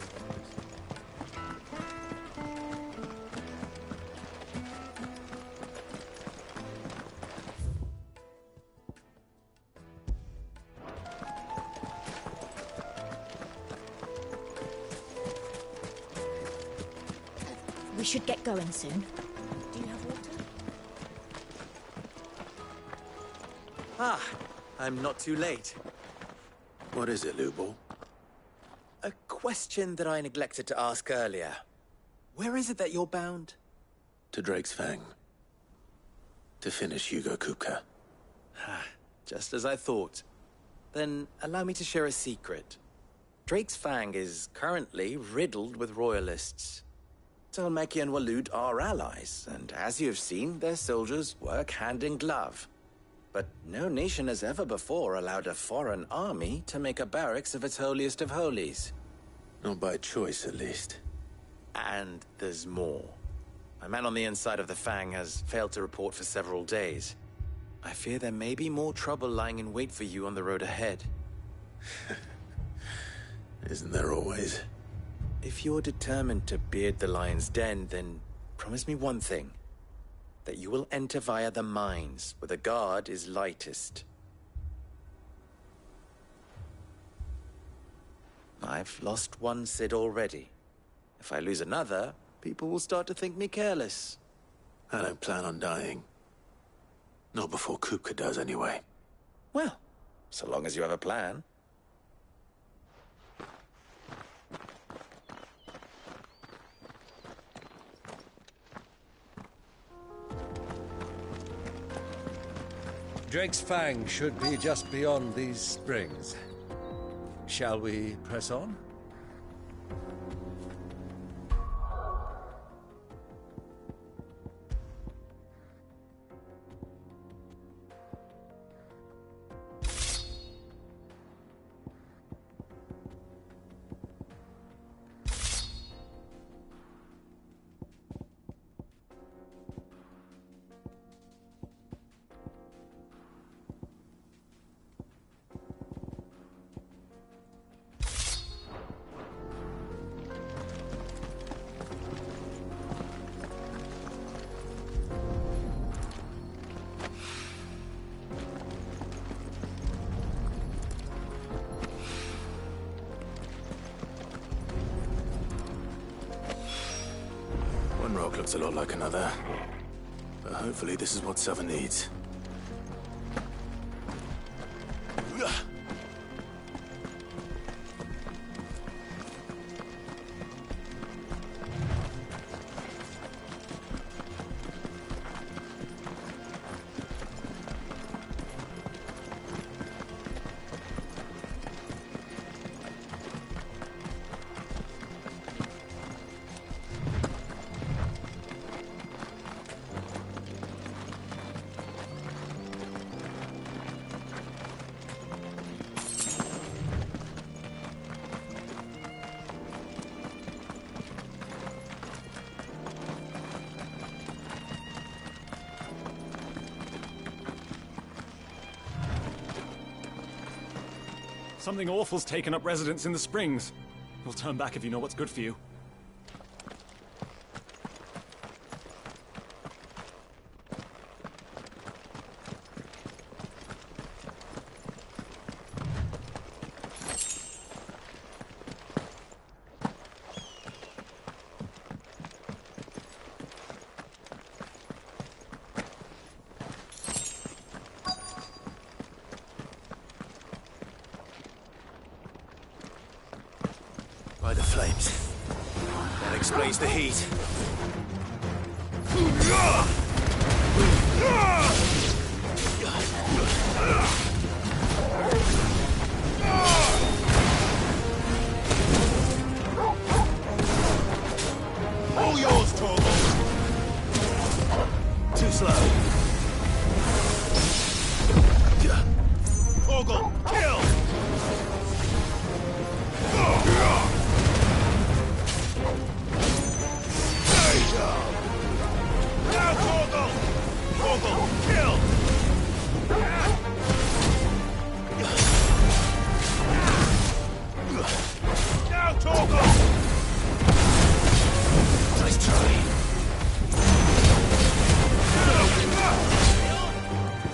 We should get going soon. Do you have water? Ah, I'm not too late. What is it, Lubor? A question that I neglected to ask earlier. Where is it that you're bound? To Drake's Fang. To finish Hugo Kupka. Just as I thought. Then allow me to share a secret. Drake's Fang is currently riddled with royalists. Talmeki and Walud are allies, and as you have seen, their soldiers work hand in glove. But no nation has ever before allowed a foreign army to make a barracks of its holiest of holies. Not by choice, at least. And there's more. My man on the inside of the Fang has failed to report for several days. I fear there may be more trouble lying in wait for you on the road ahead. Isn't there always? If you're determined to beard the lion's den, then promise me one thing. That you will enter via the mines, where the guard is lightest. I've lost one Cid already. If I lose another, people will start to think me careless. I don't plan on dying. Not before Kupka does, anyway. Well, so long as you have a plan. Drake's Fang should be just beyond these springs. Shall we press on? rock looks a lot like another. But hopefully this is what Southern needs. Something awful's taken up residence in the springs. We'll turn back if you know what's good for you. By the flames. That explains the heat. All yours, Torgal. Too slow. Torgal, kill! Now, Torgal! Torgal, kill! Now, Torgal! Nice try.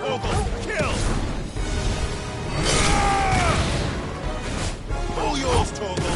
Torgal, kill! All yours, Torgal!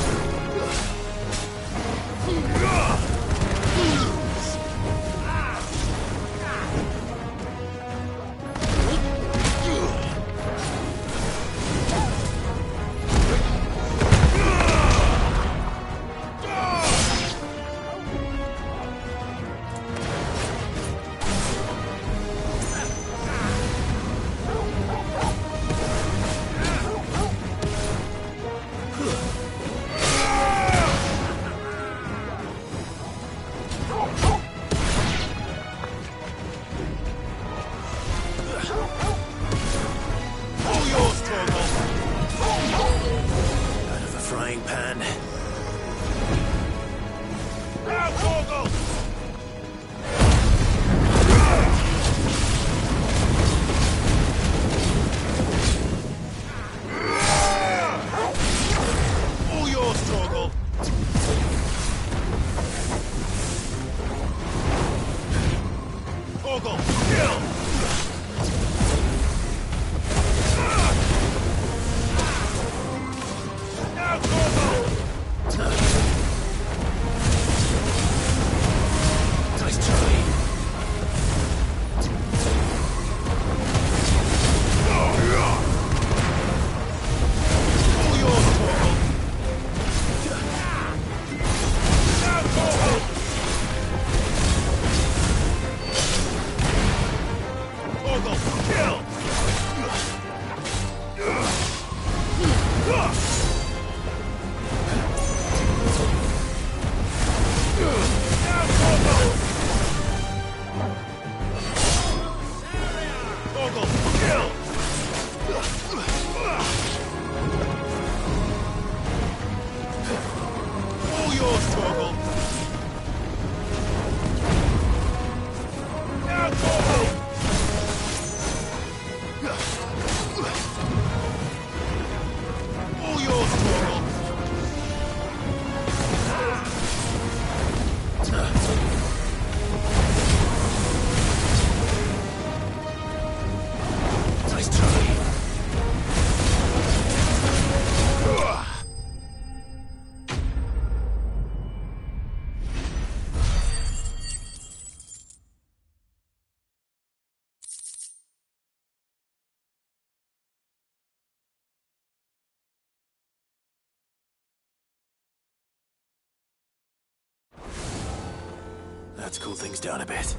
Let's cool things down a bit.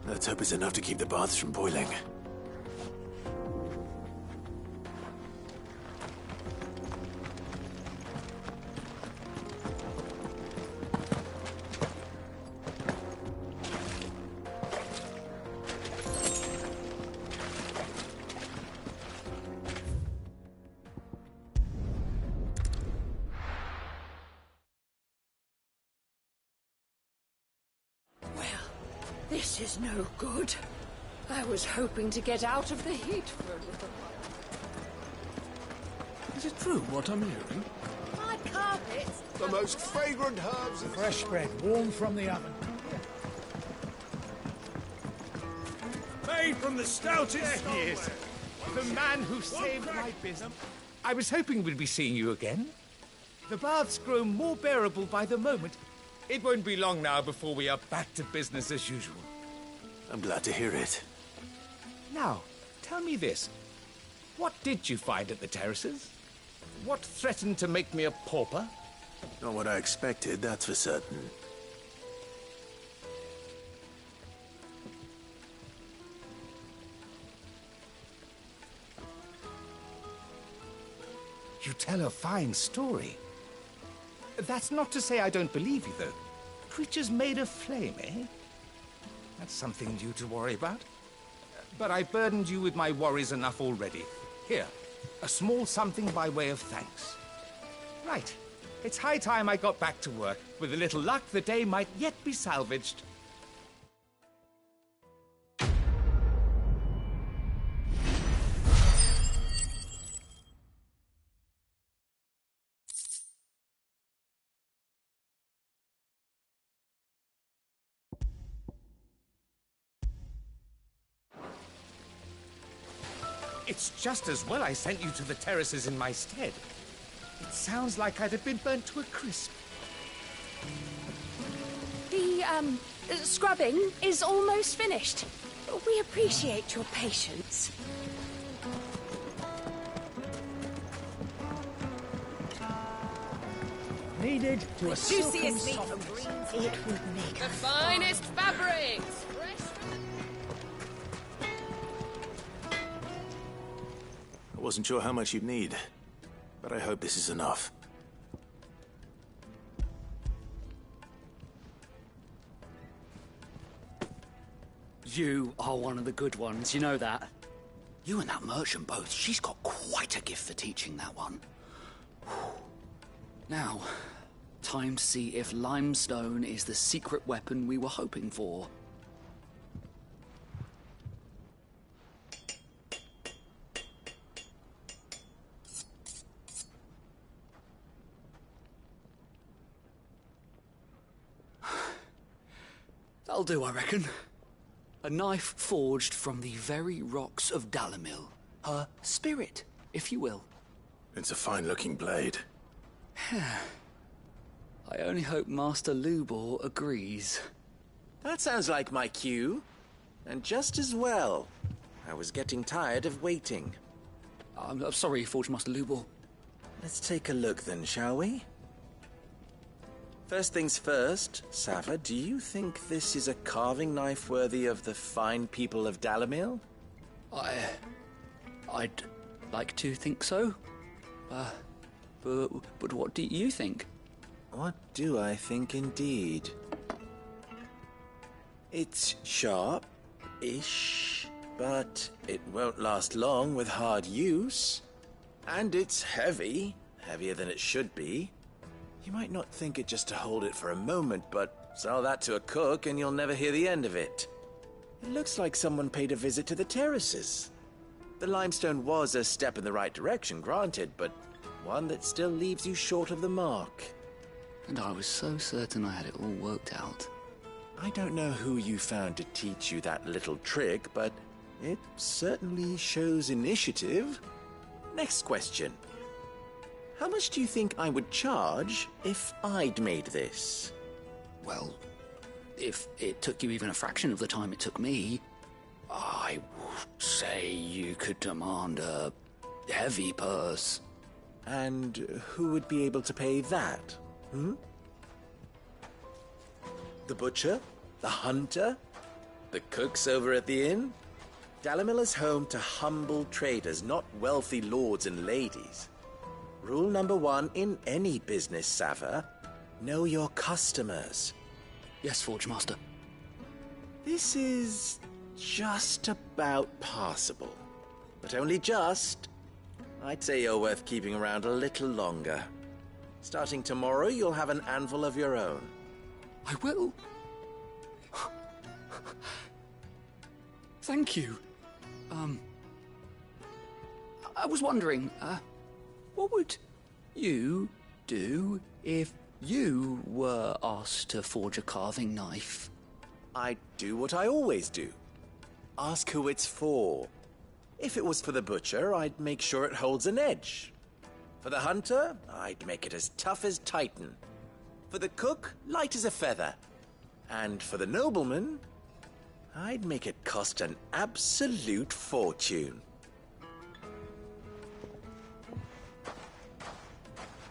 Let's hope it's enough to keep the baths from boiling. This is no good. I was hoping to get out of the heat for a little while. Is it true what I'm hearing? My carpets. The most fragrant herbs and fresh bread, warm from the oven. Made from the stoutest There he is. The man who saved my business. I was hoping we'd be seeing you again. The baths grow more bearable by the moment. It won't be long now before we are back to business as usual. I'm glad to hear it. Now, tell me this. What did you find at the terraces? What threatened to make me a pauper? Not what I expected, that's for certain. You tell a fine story. That's not to say I don't believe you, though. Creatures made of flame, eh? That's something new to worry about. But I burdened you with my worries enough already. Here, a small something by way of thanks. Right. It's high time I got back to work. With a little luck, the day might yet be salvaged. It's just as well I sent you to the terraces in my stead. It sounds like I'd have been burnt to a crisp. The, scrubbing is almost finished. We appreciate your patience. Needed to a Juiciest meat silken from soft. greens. It would make The finest fabrics. Fresh from I wasn't sure how much you'd need, but I hope this is enough. You are one of the good ones, you know that. You and that merchant both, she's got quite a gift for teaching that one. Now, time to see if limestone is the secret weapon we were hoping for. That'll do, I reckon. A knife forged from the very rocks of Dalamil. Her spirit, if you will. It's a fine-looking blade. I only hope Master Lubor agrees. That sounds like my cue. And just as well. I was getting tired of waiting. I'm sorry, Forge Master Lubor. Let's take a look then, shall we? First things first, Sava, do you think this is a carving knife worthy of the fine people of Dalamil? I'd like to think so. But what do you think? What do I think indeed? It's sharp-ish, but it won't last long with hard use. And it's heavy, heavier than it should be. You might not think it just to hold it for a moment, but sell that to a cook and you'll never hear the end of it. It looks like someone paid a visit to the terraces. The limestone was a step in the right direction, granted, but one that still leaves you short of the mark. And I was so certain I had it all worked out. I don't know who you found to teach you that little trick, but it certainly shows initiative. Next question. How much do you think I would charge if I'd made this? Well, if it took you even a fraction of the time it took me, I would say you could demand a heavy purse. And who would be able to pay that? The butcher? The hunter? The cooks over at the inn? Dalimil is home to humble traders, not wealthy lords and ladies. Rule number 1 in any business, Sava: know your customers. Yes, Forge Master. This is just about passable. But only just. I'd say you're worth keeping around a little longer. Starting tomorrow, you'll have an anvil of your own. I will. Thank you. I was wondering, what would you do if you were asked to forge a carving knife? I'd do what I always do. Ask who it's for. If it was for the butcher, I'd make sure it holds an edge. For the hunter, I'd make it as tough as Titan. For the cook, light as a feather. And for the nobleman, I'd make it cost an absolute fortune.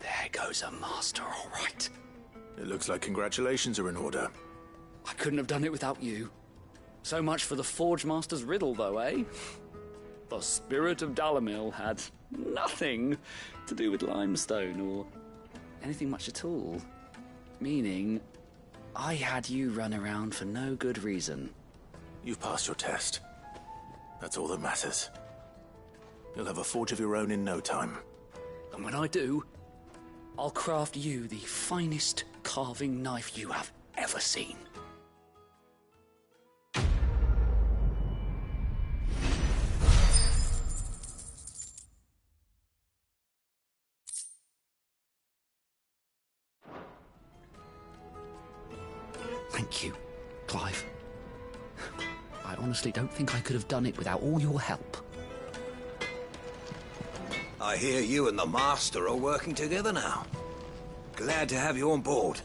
There goes a master, all right. It looks like congratulations are in order. I couldn't have done it without you. So much for the Forge Master's riddle, though, eh? The spirit of Dalimil had nothing to do with limestone or anything much at all. Meaning, I had you run around for no good reason. You've passed your test. That's all that matters. You'll have a forge of your own in no time. And when I do, I'll craft you the finest carving knife you have ever seen. Thank you, Clive. I honestly don't think I could have done it without all your help. I hear you and the Master are working together now. Glad to have you on board.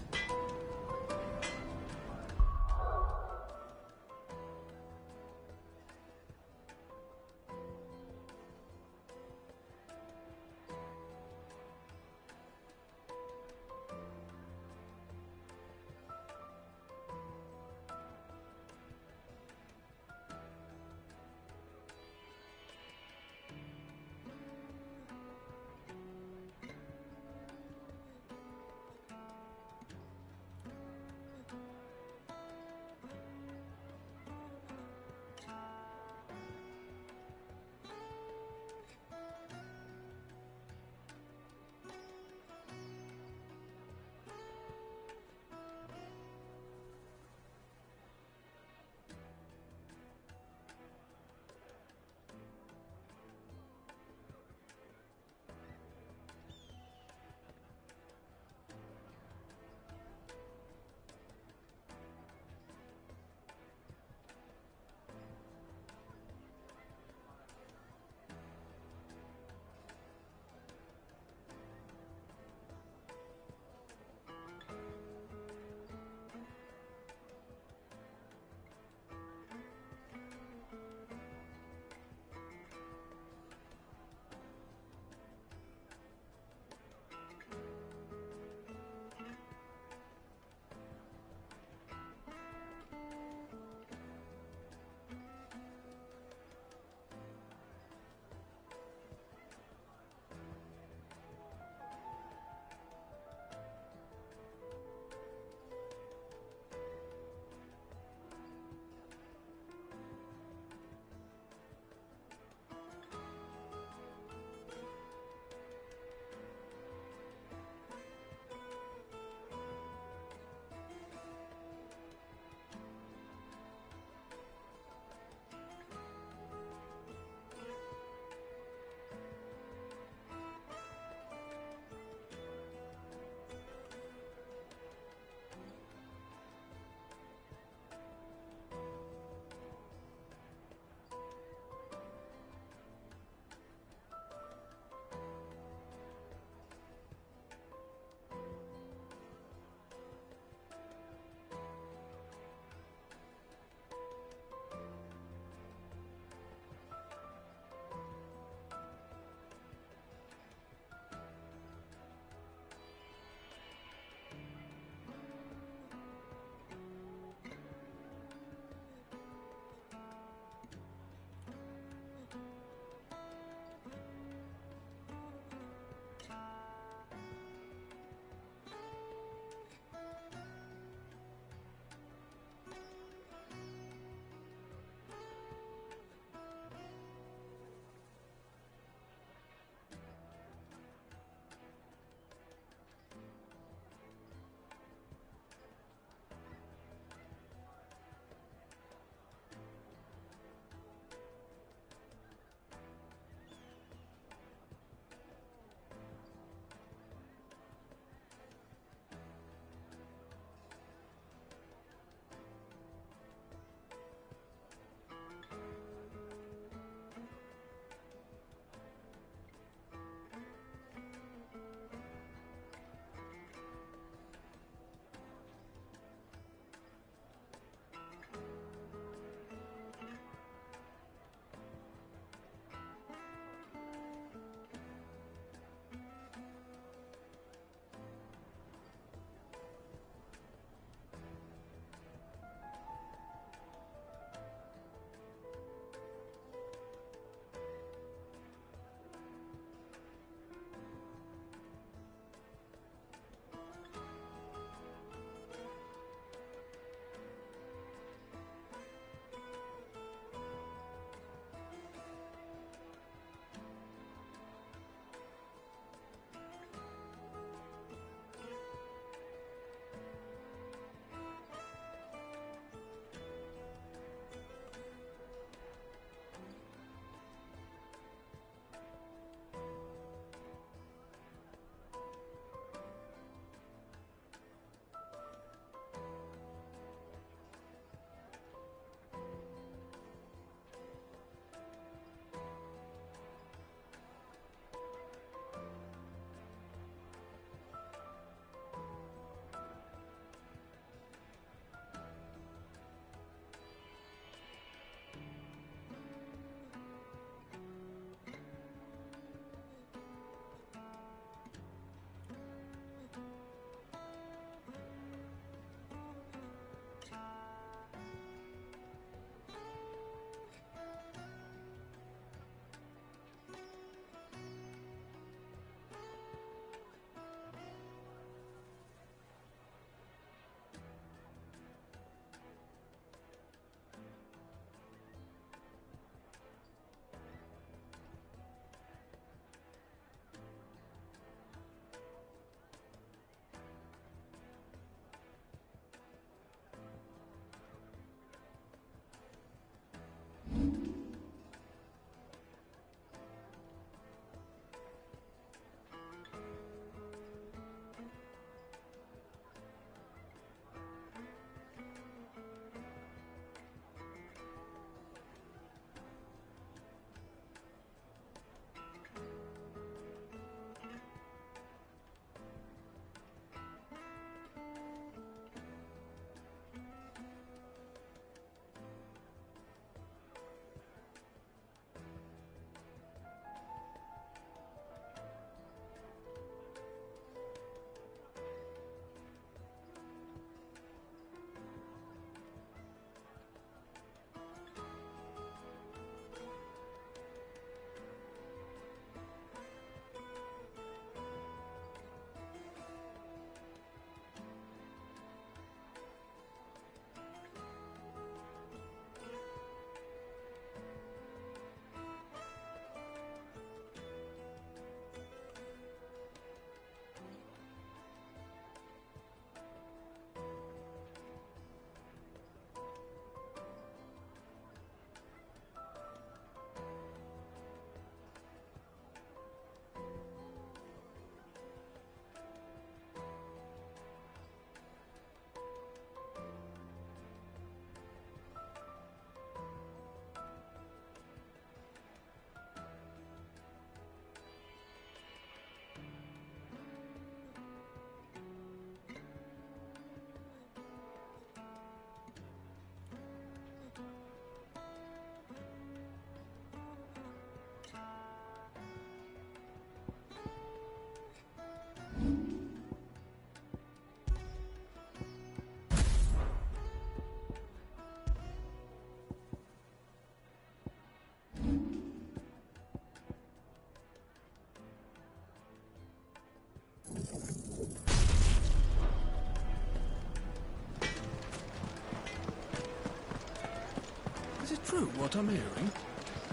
true what I'm hearing?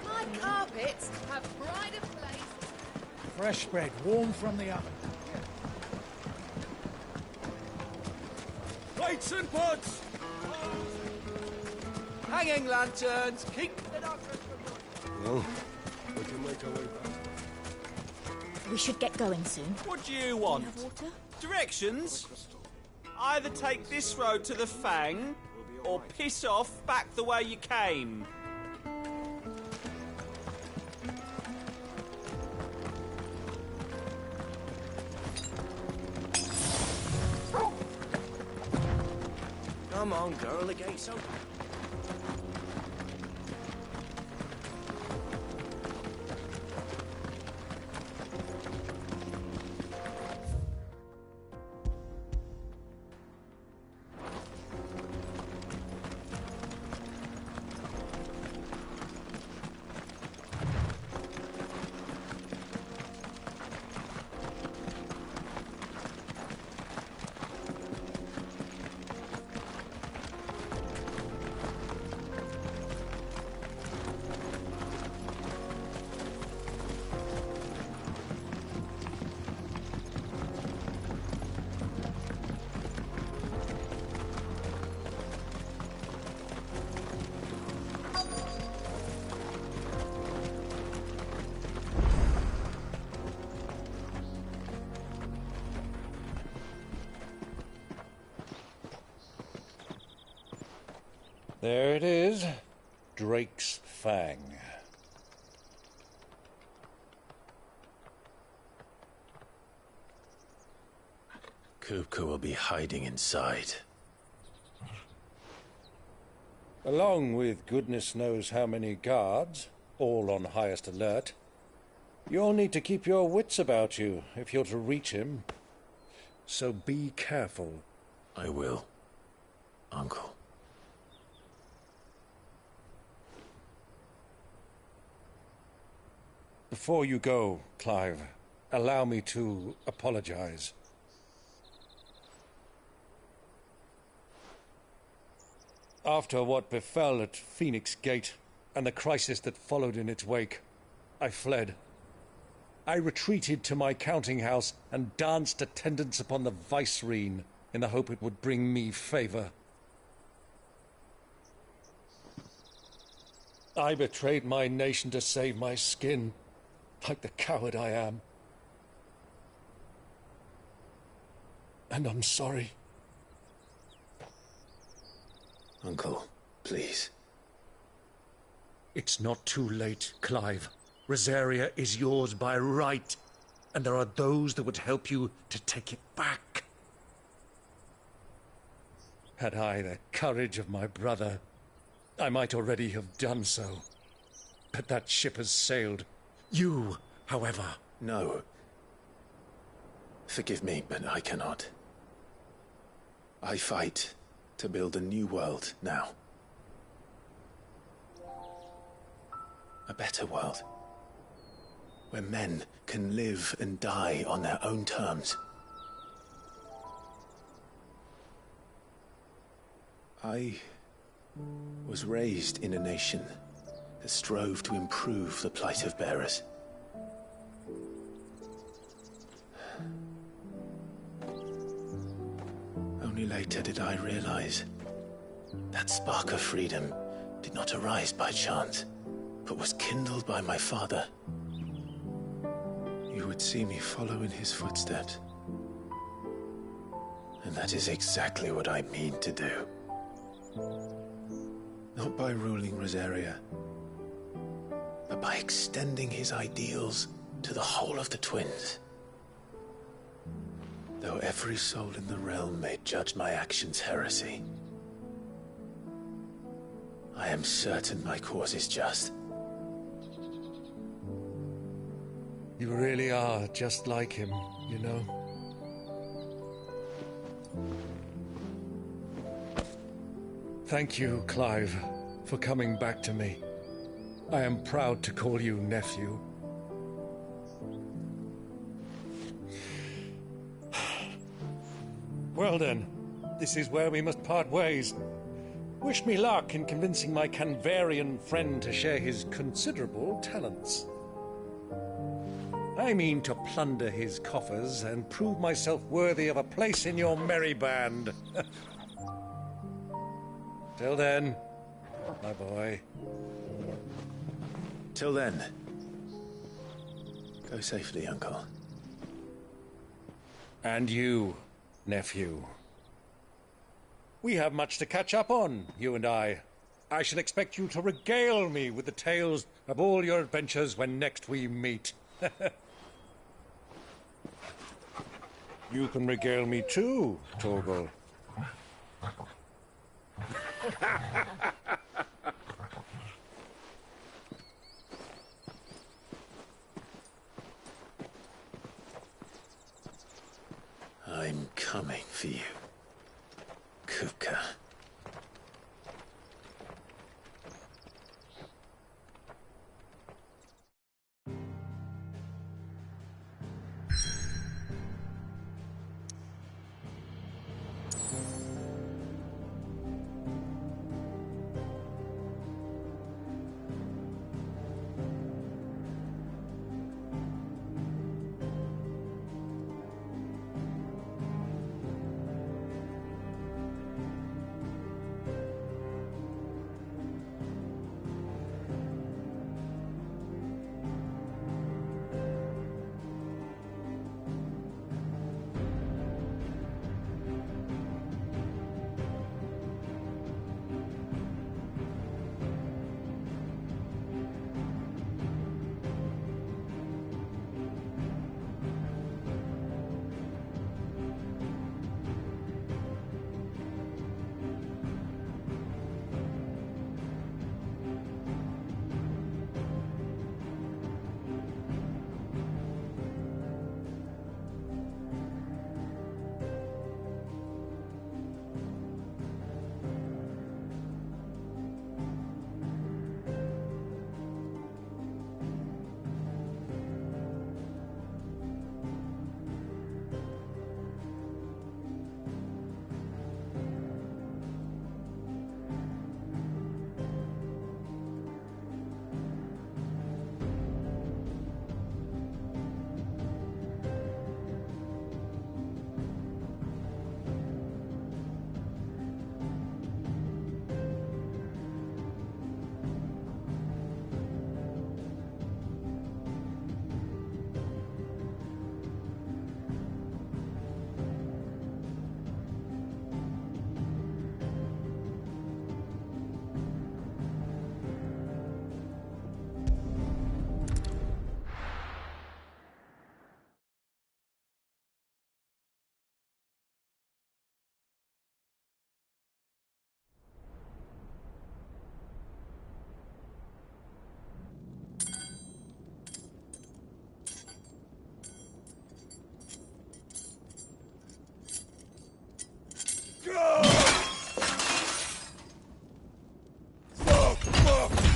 My carpets have pride of place. Fresh bread, warm from the oven. Plates and pots! Hanging lanterns, keep the Well, we can make our way back. We should get going soon. What do you want? Have water? Directions? Either take this road to the Fang, or piss off back the way you came. Come on, girl, the gate's open. There it is. Drake's Fang. Kupka will be hiding inside. Along with goodness knows how many guards, all on highest alert. You'll need to keep your wits about you if you're to reach him. So be careful. I will, Uncle. Before you go, Clive, allow me to apologize. After what befell at Phoenix Gate and the crisis that followed in its wake, I fled. I retreated to my counting house and danced attendance upon the vicereine in the hope it would bring me favor. I betrayed my nation to save my skin, like the coward I am. And I'm sorry. Uncle, please. It's not too late, Clive. Rosaria is yours by right, and there are those that would help you to take it back. Had I the courage of my brother, I might already have done so. But that ship has sailed. You, however... No. Forgive me, but I cannot. I fight to build a new world now. A better world. Where men can live and die on their own terms. I was raised in a nation that strove to improve the plight of bearers. Only later did I realize that spark of freedom did not arise by chance, but was kindled by my father. You would see me follow in his footsteps. And that is exactly what I mean to do. Not by ruling Rosaria, but by extending his ideals to the whole of the twins. Though every soul in the realm may judge my actions heresy, I am certain my cause is just. You really are just like him, you know? Thank you, Clive, for coming back to me. I am proud to call you nephew. Well then, this is where we must part ways. Wish me luck in convincing my Canvarian friend to share his considerable talents. I mean to plunder his coffers and prove myself worthy of a place in your merry band. Till then, my boy. Till then, go safely, Uncle. And you, nephew. We have much to catch up on, you and I. I shall expect you to regale me with the tales of all your adventures when next we meet. You can regale me too, Torgal. I'm coming for you, Kuka.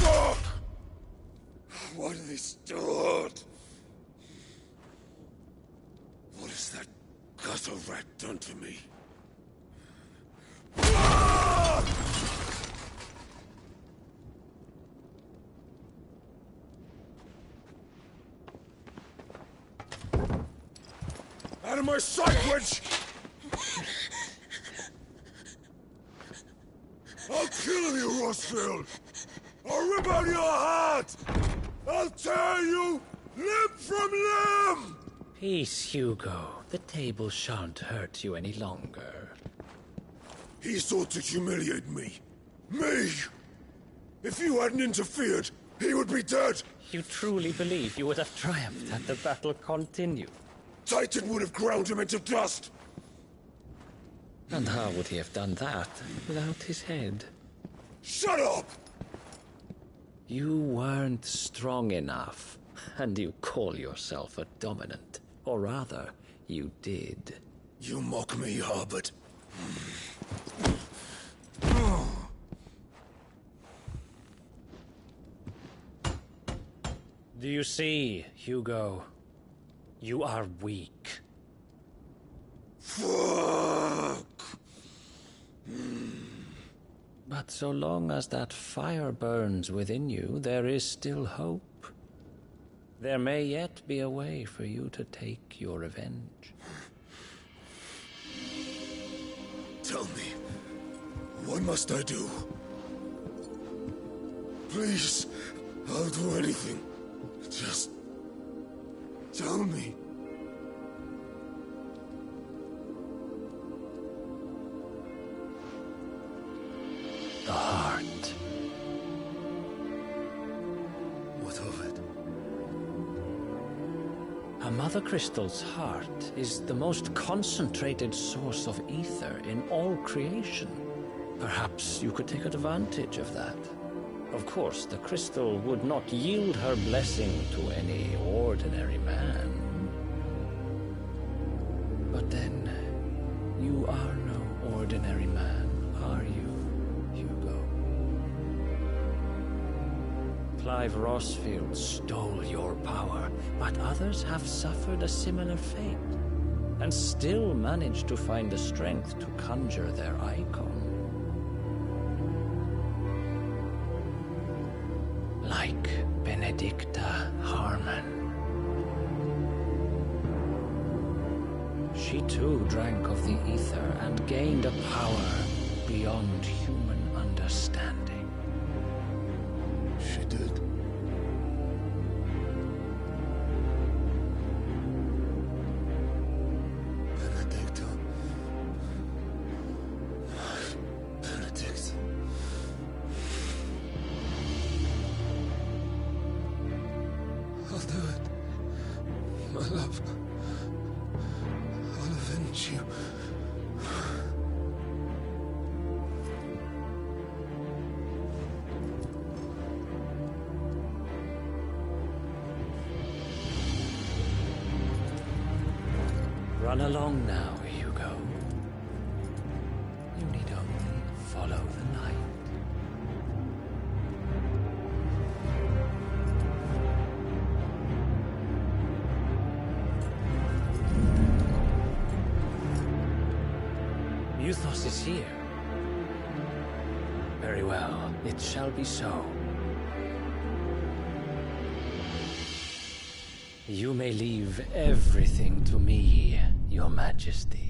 Fuck! What have they stored? What has that gutter rat done to me? Out of my sight, witch! I'll kill you, Rossfield! I'll rip out your heart! I'll tear you limb from limb! Peace, Hugo. The table shan't hurt you any longer. He sought to humiliate me. Me! If you hadn't interfered, he would be dead! You truly believe you would have triumphed had the battle continued? Titan would have ground him into dust! And how would he have done that without his head? Shut up! You weren't strong enough, and you call yourself a dominant. Or rather, you did. You mock me, Harbert. Do you see, Hugo? You are weak. Fuck! But so long as that fire burns within you, there is still hope. There may yet be a way for you to take your revenge. Tell me, what must I do? Please, I'll do anything. Just tell me. The heart. What of it? A Mother Crystal's heart is the most concentrated source of ether in all creation. Perhaps you could take advantage of that. Of course, the crystal would not yield her blessing to any ordinary man. But then, you are no ordinary man, are you, Hugo? Clive Rossfield stole your power, but others have suffered a similar fate, and still managed to find the strength to conjure their icon. Like Benedicta Harmon. She too drank of the ether and gained a power beyond human understanding. She did. Benedicta. Benedict. I'll do it. My love. I'll avenge you. Run along now, Hugo. You need only follow the light. Muthos is here. Very well, it shall be so. You may leave everything to me, Your Majesty.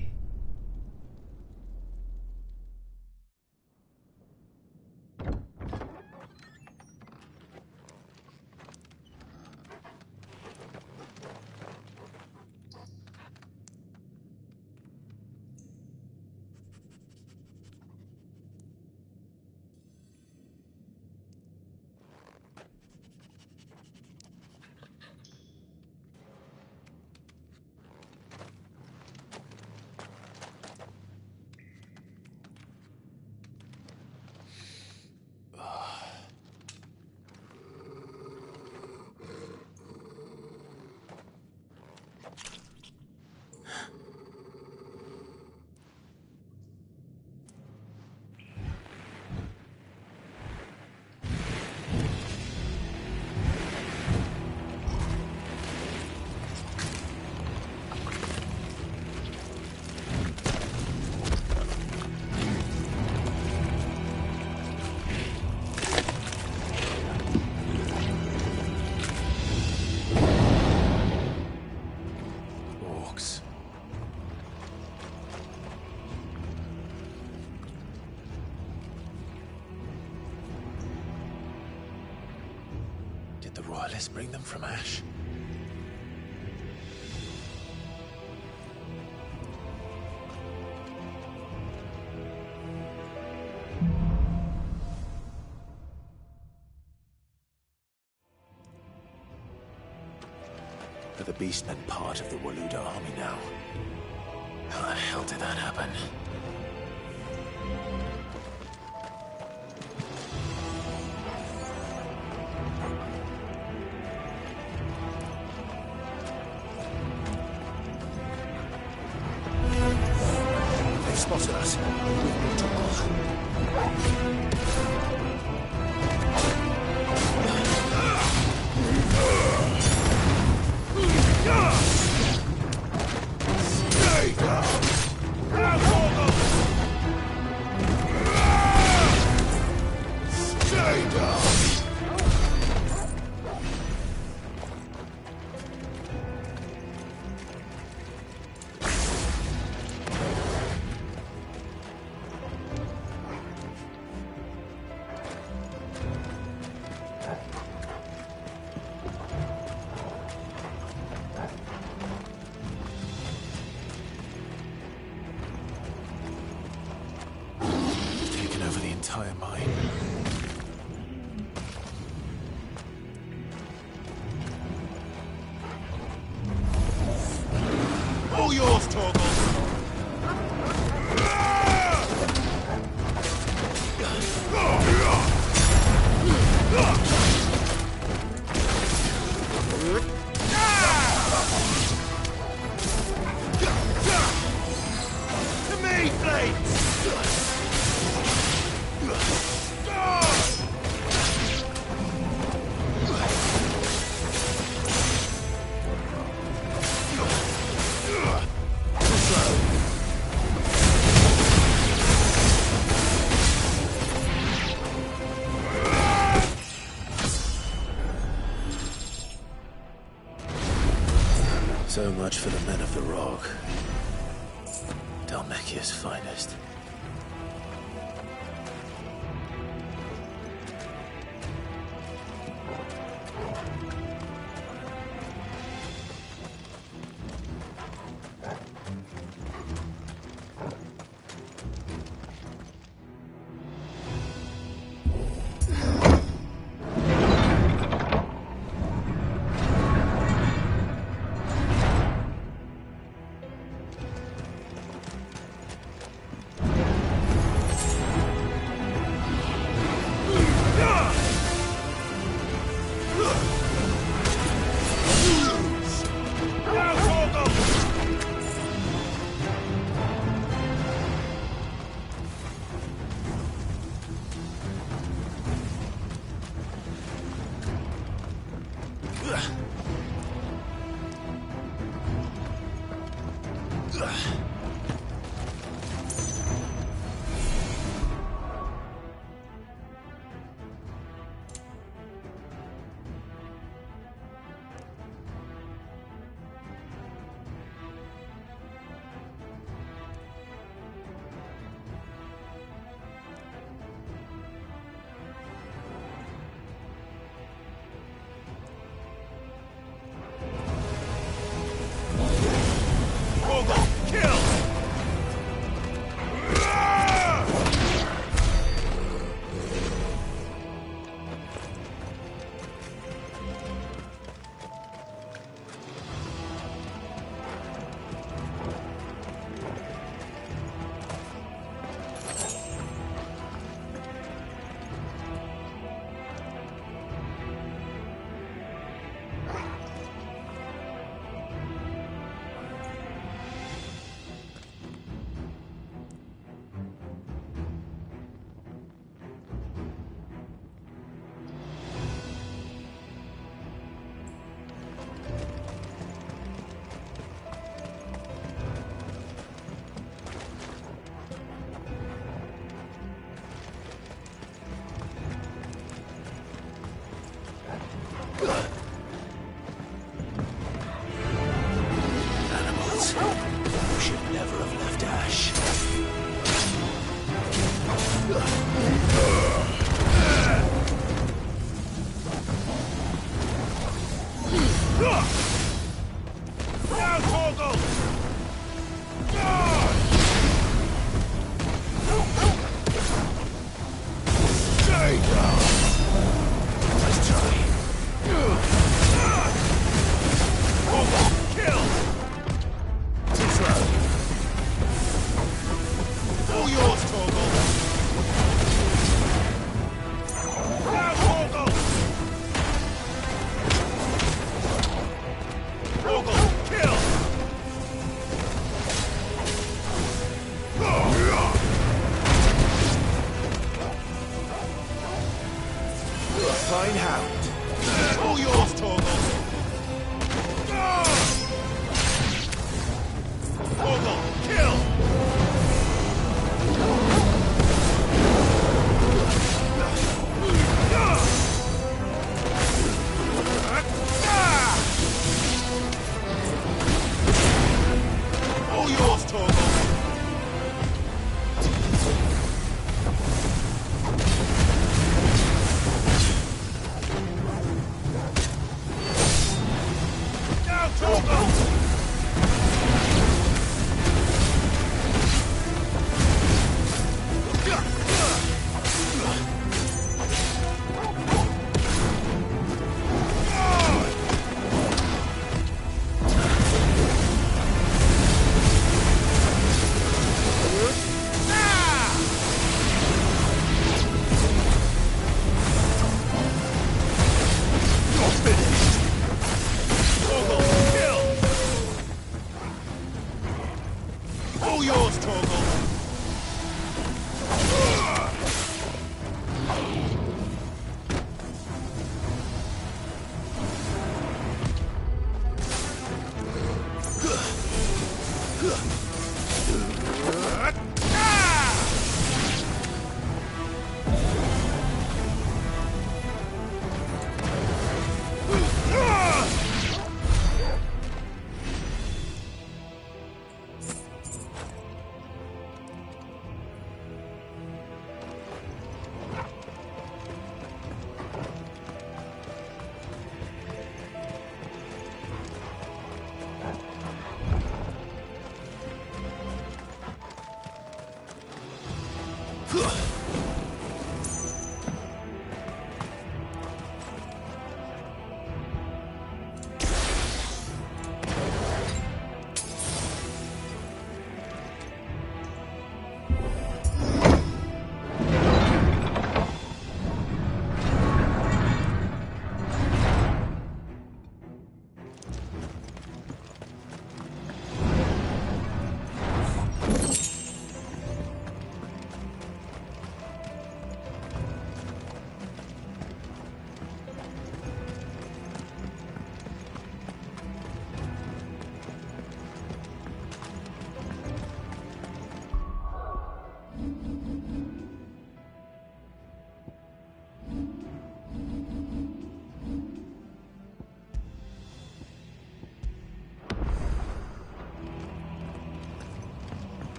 Did the Royalists bring them from Ash? Are the Beastmen part of the Waluda army now? How the hell did that happen? They spotted us. We need to entire mine. All yours, Torgal! To me, blades! So much for the men of the Rock. Dalmekia's finest. Fine hound. All yours, Torgal. Torgal, kill! All yours, Torgal.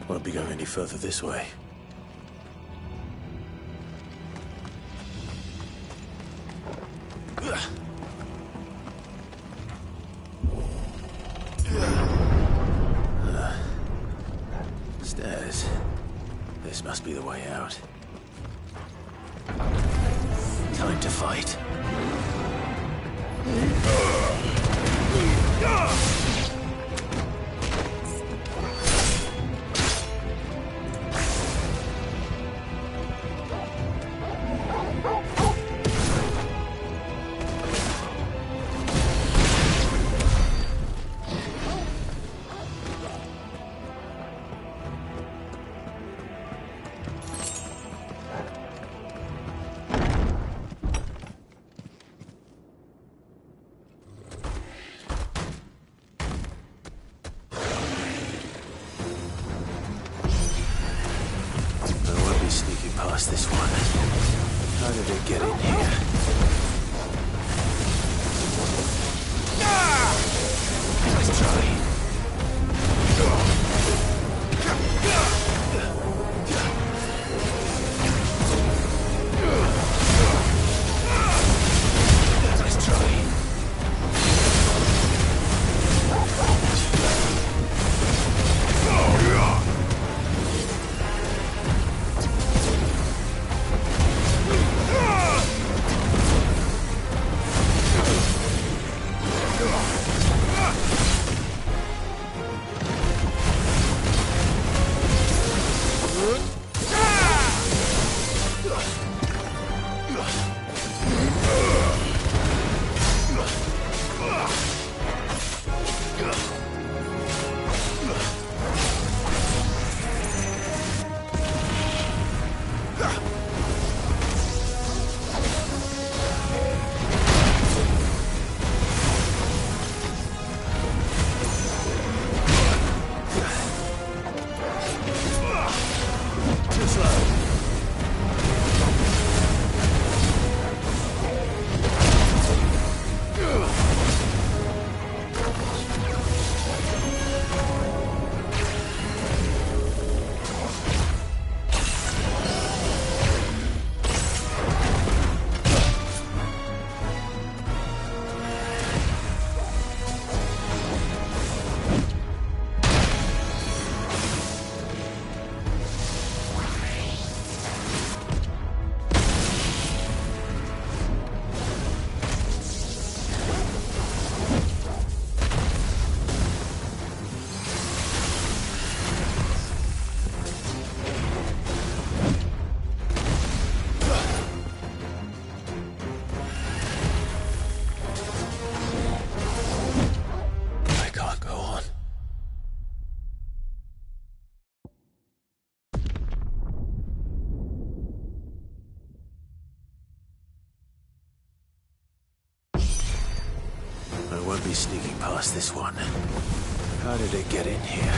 Won't be going any further this way. Stairs. This must be the way out. Time to fight. Past this one. How did it get in here? Let's try. Let's try. I won't be sneaking past this one. How did it get in here?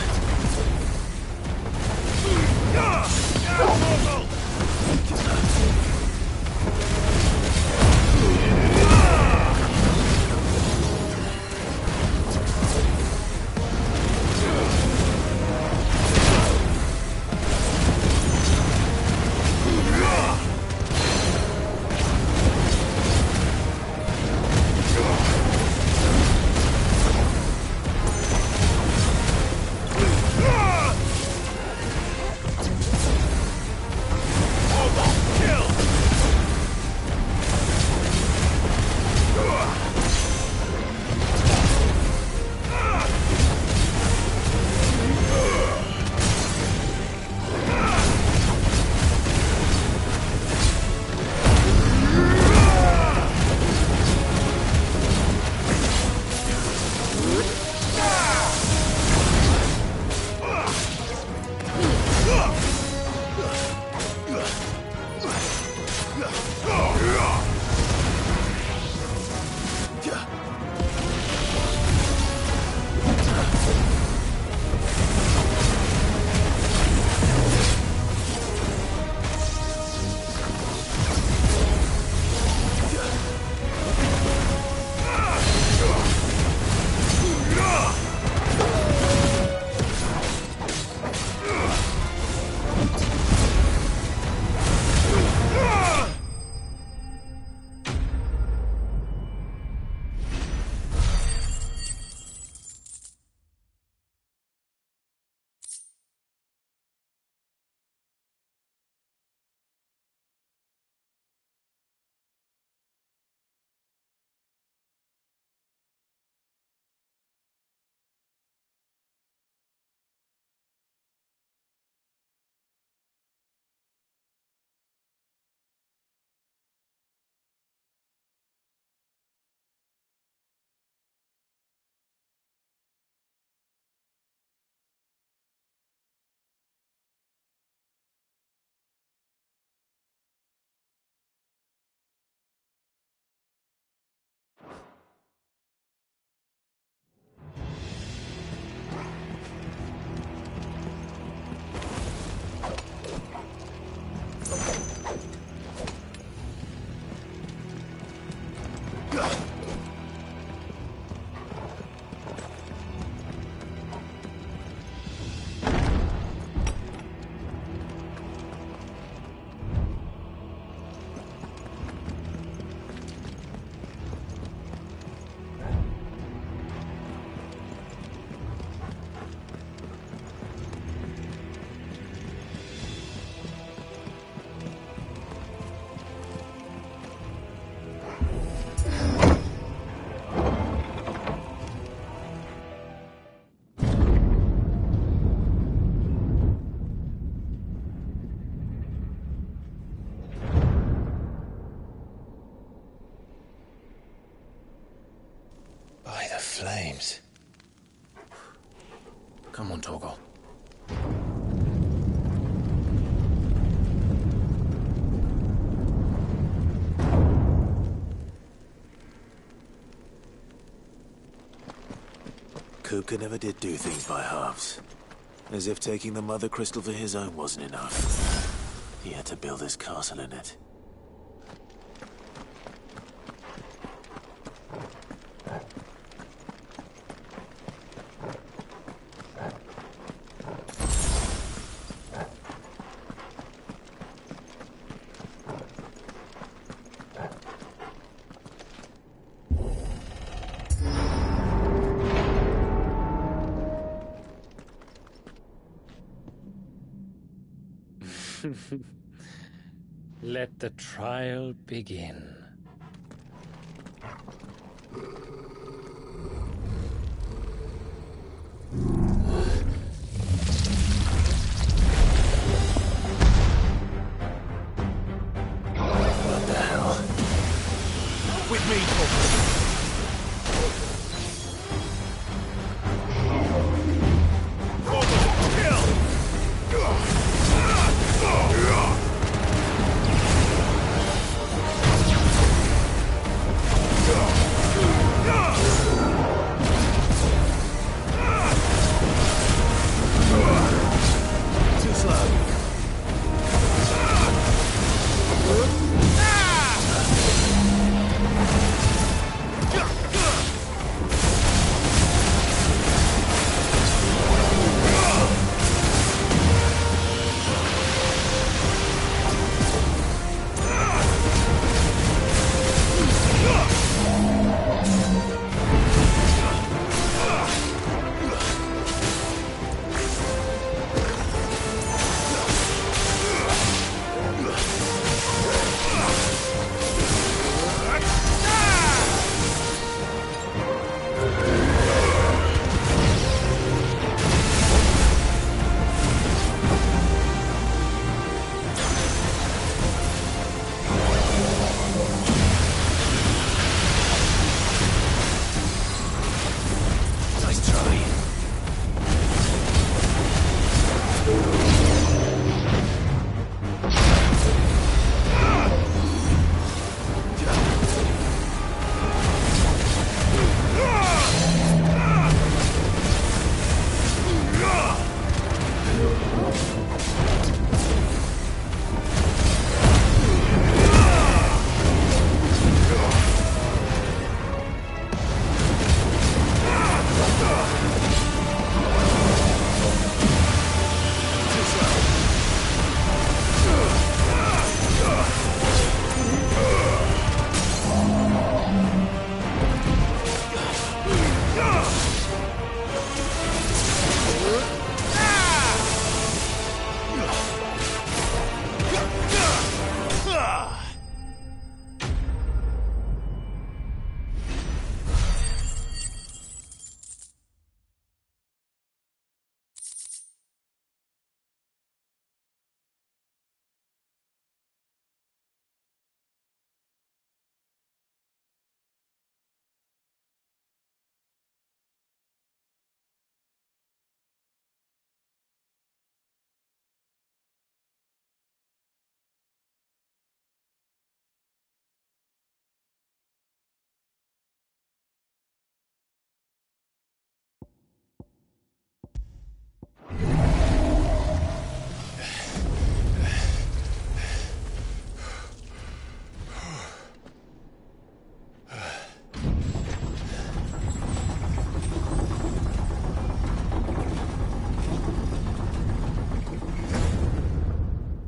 flames. Come on, Torgal. Kupka never did do things by halves. As if taking the Mother Crystal for his own wasn't enough. He had to build his castle in it. Let the trial begin. What the hell? With me, Torgal.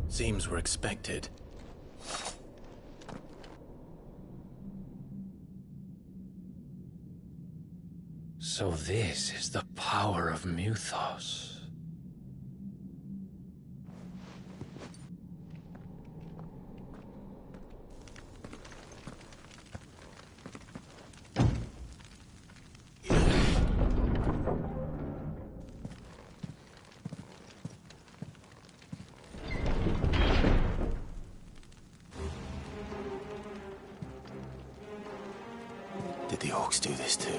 Seems we're expected. So this is the power of Muthos. Did the orcs do this too?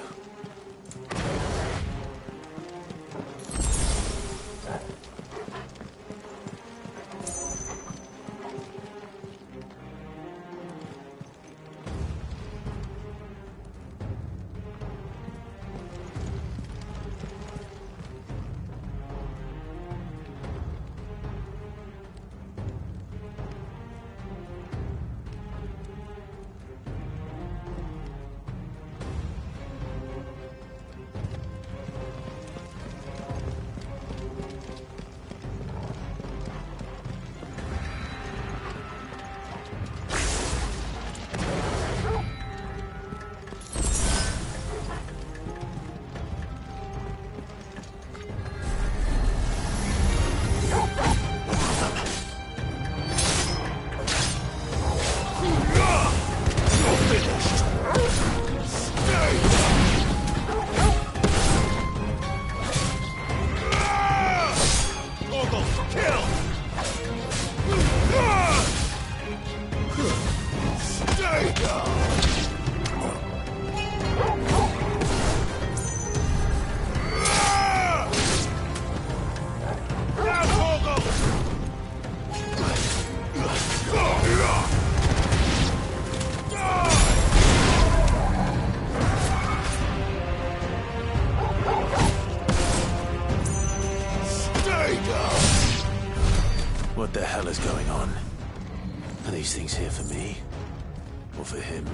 What the hell is going on? Are these things here for me? Or for him?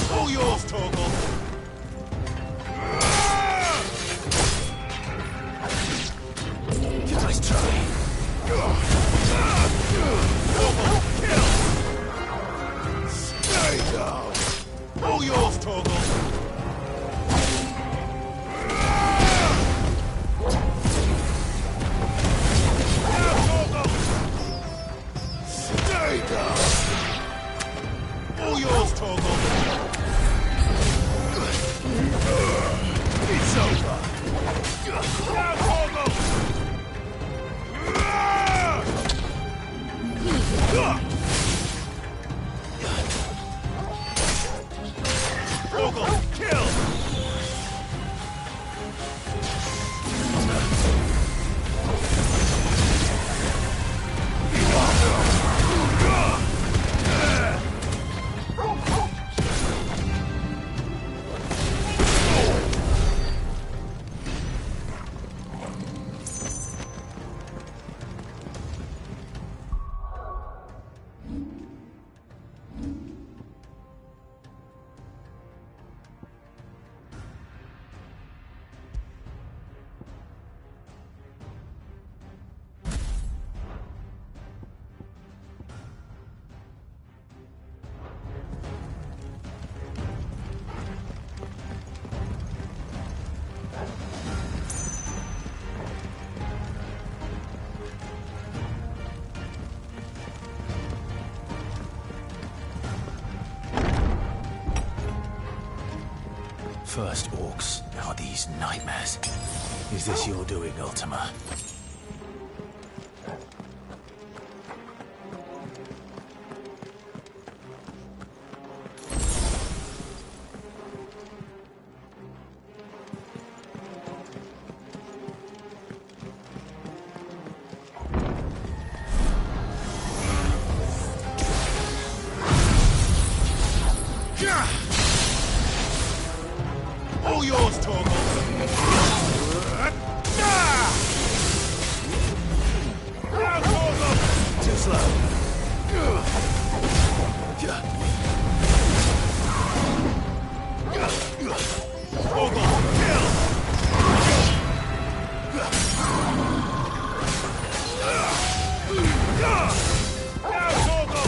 All yours, Torgal. Nice try. Stay down. All yours, Torgal. Stay down. All yours, Torgal. It's over. Now, Torgal. Torgal, kill. First orcs, now these nightmares. Is this your doing, Ultima? All yours, Torgal. Now, Torgal. Too slow. Torgal, kill. Now, Torgal.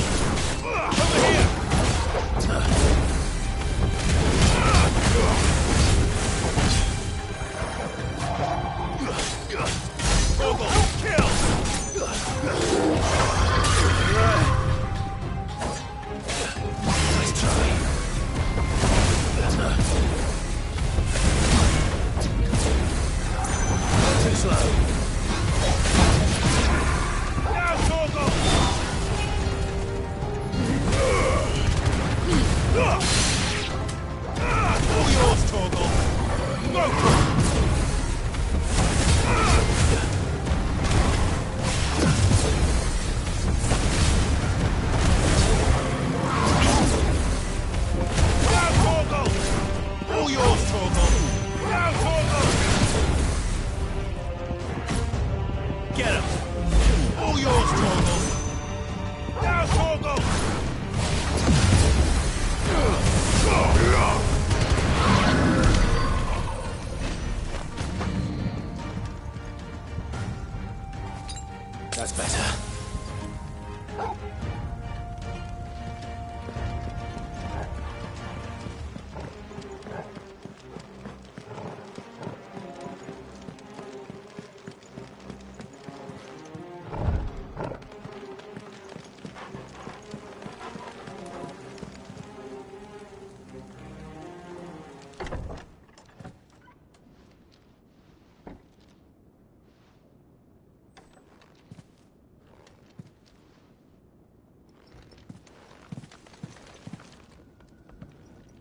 Over here. Torgal, kill. Nice try.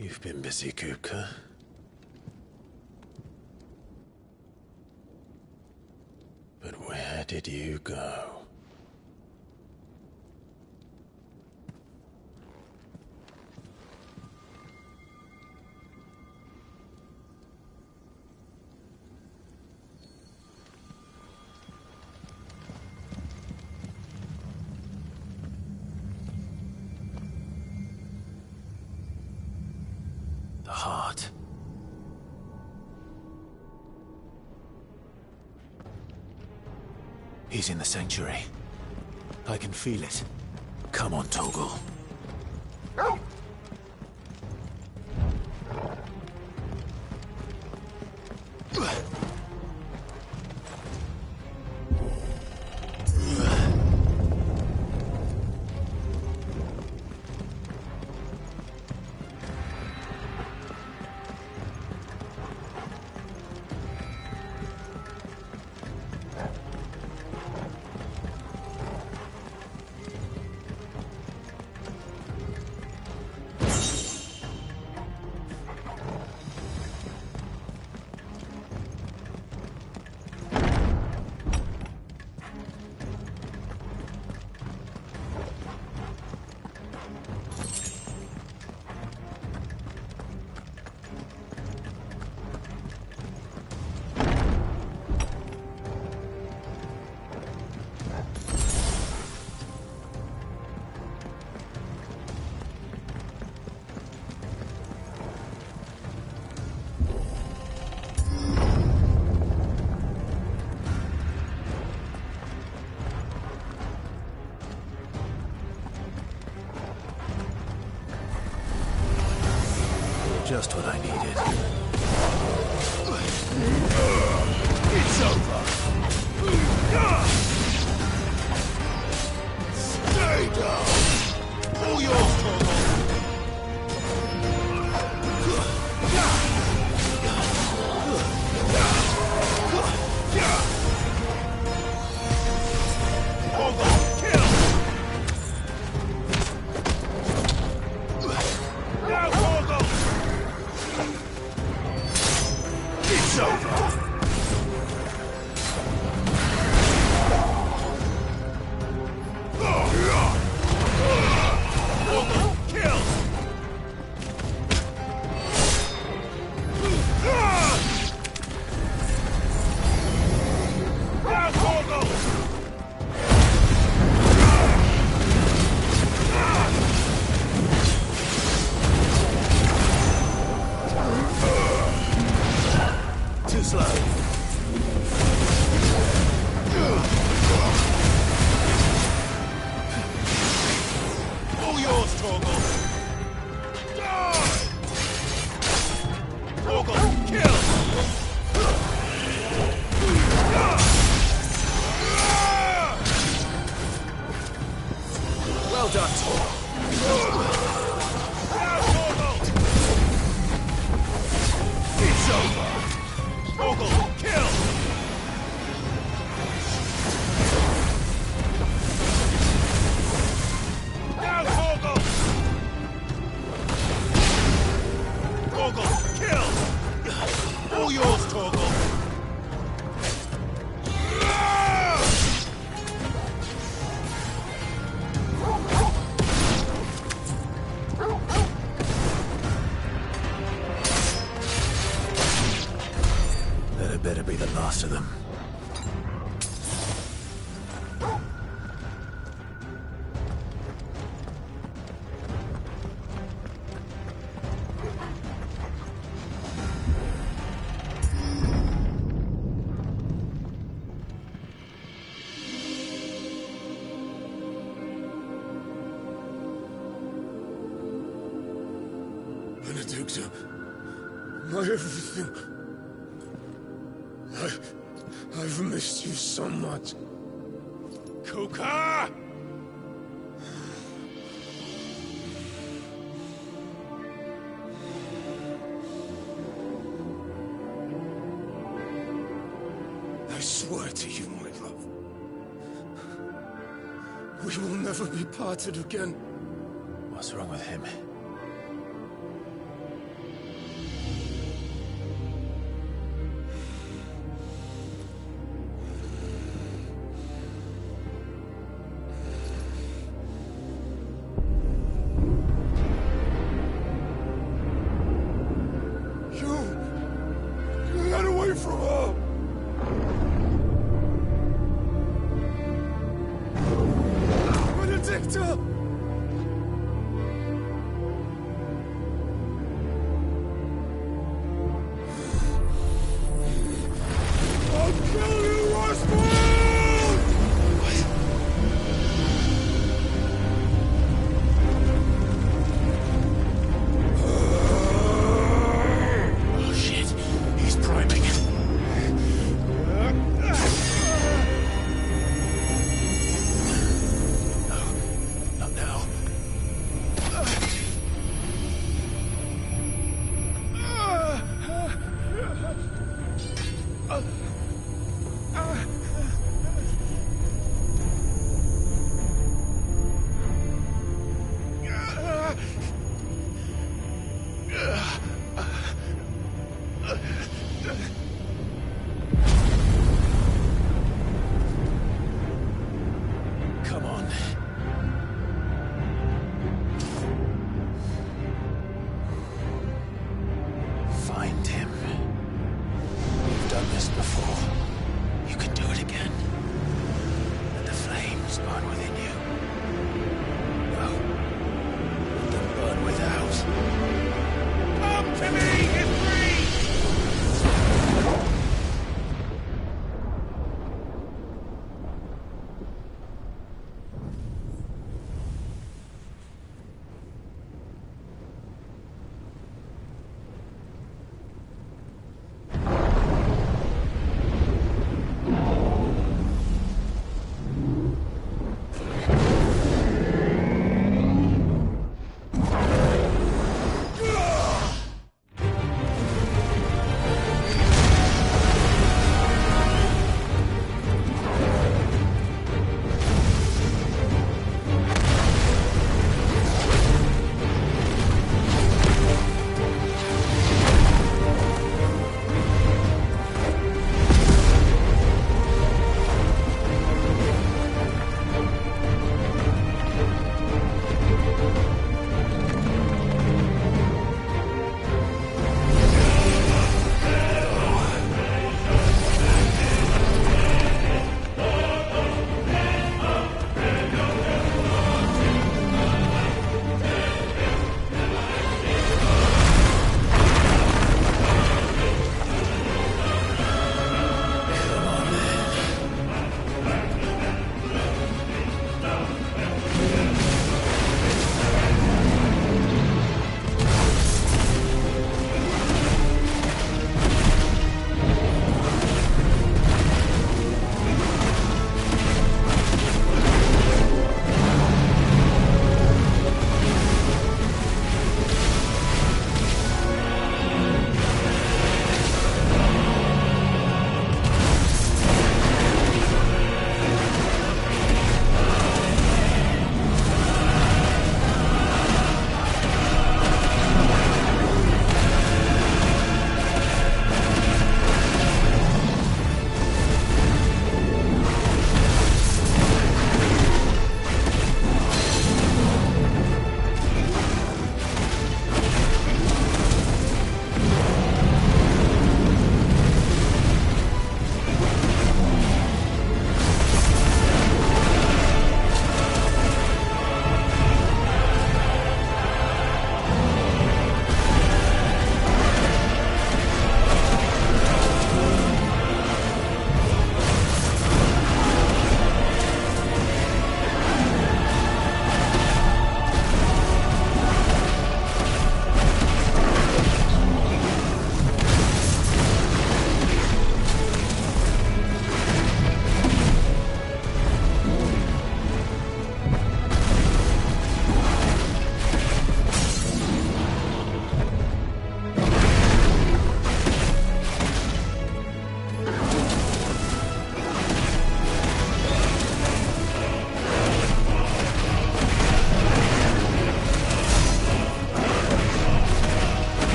You've been busy, Kupka. But where did you go? The heart. He's in the sanctuary. I can feel it. Come on, Toggle. Just what I needed. It's over! Stay down! All yours, Torgal! Torgal, kill! Now, Torgal! It's over! Too slow. All yours, Torgal! Torgal, kill! Well done, Torgal. It's over! Torgal, kill! Now, Torgal! Torgal, kill! All yours, Torgal! That had better be the last of them. Benedicta, my everything. I've missed you so much. Kuka! I swear to you, my love. We will never be parted again. What's wrong with him?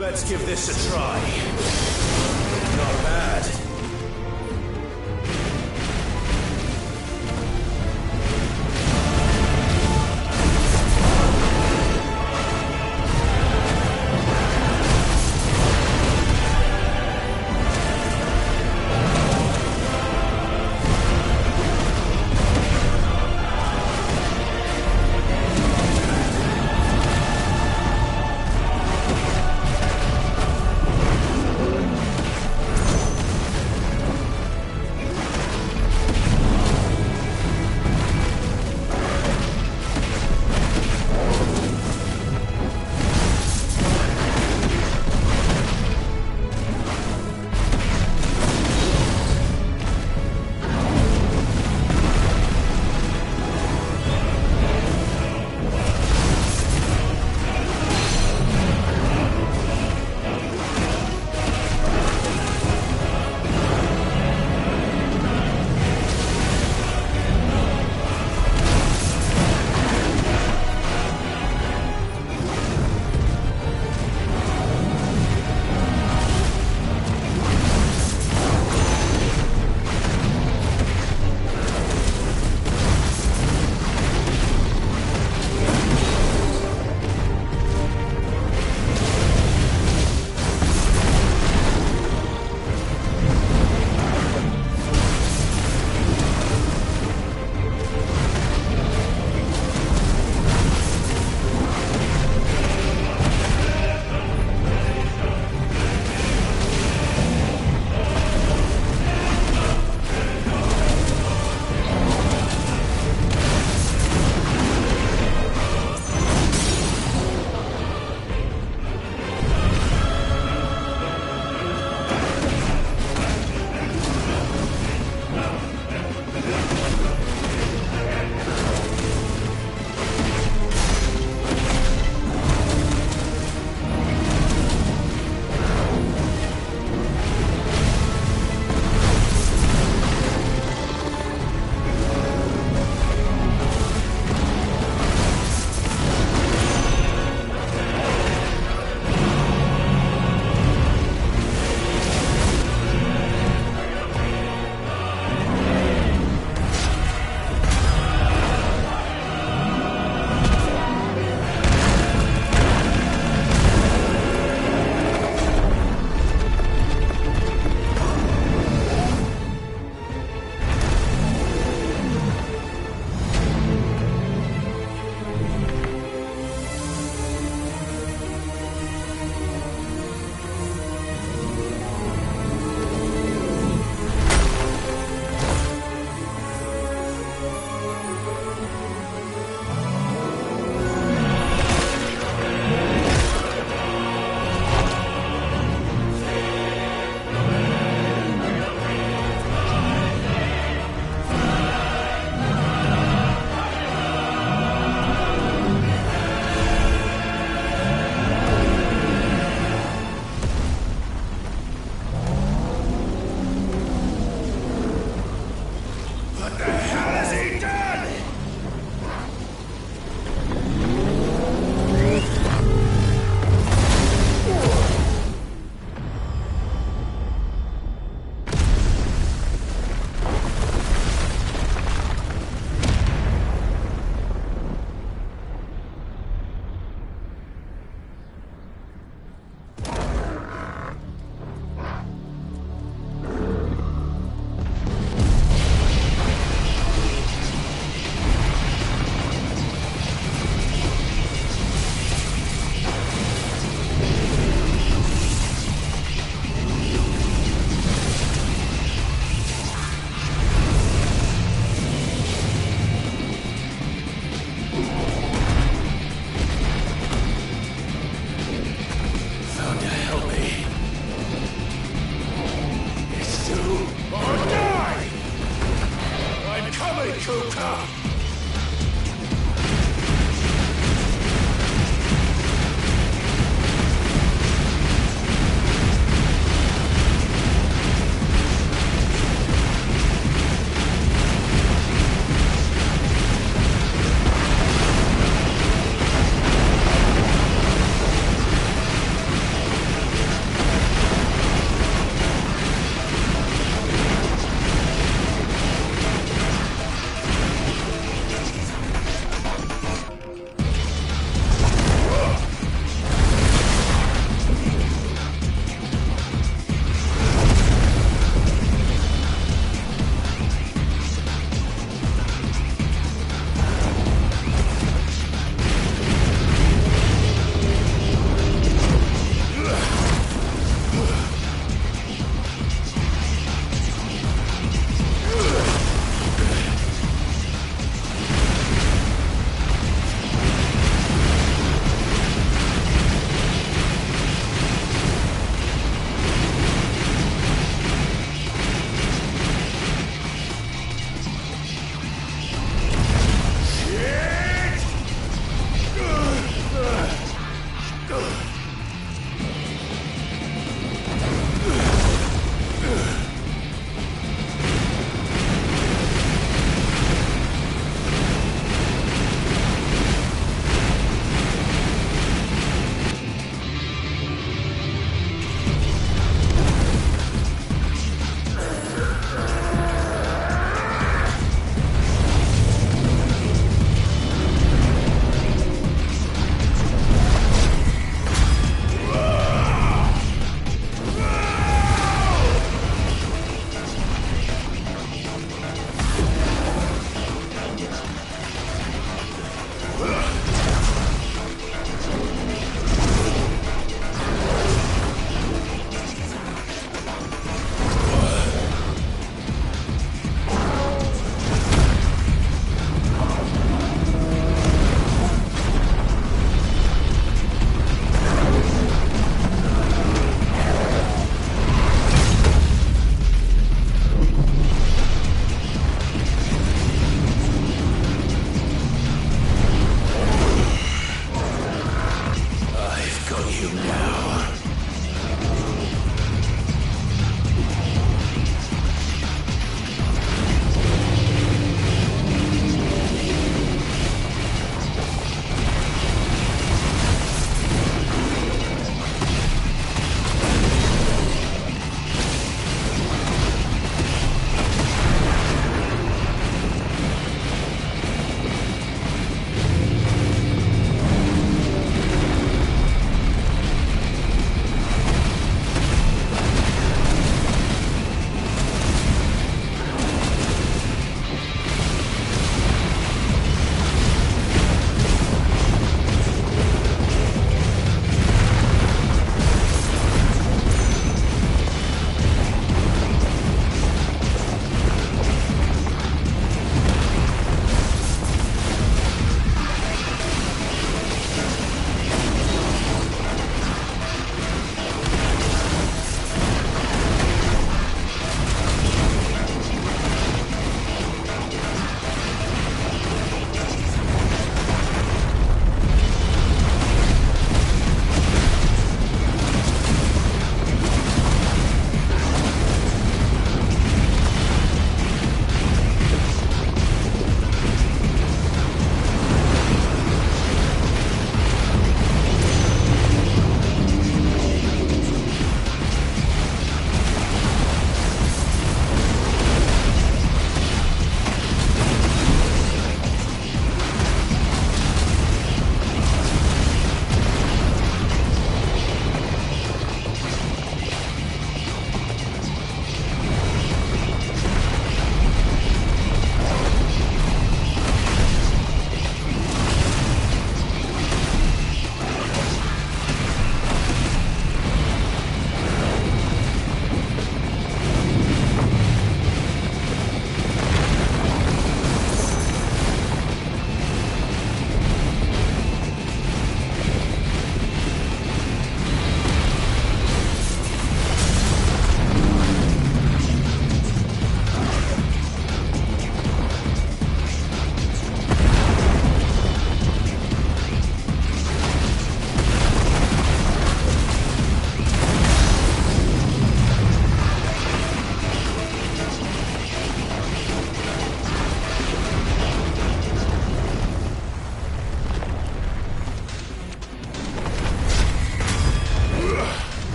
Let's give this a try. Not bad.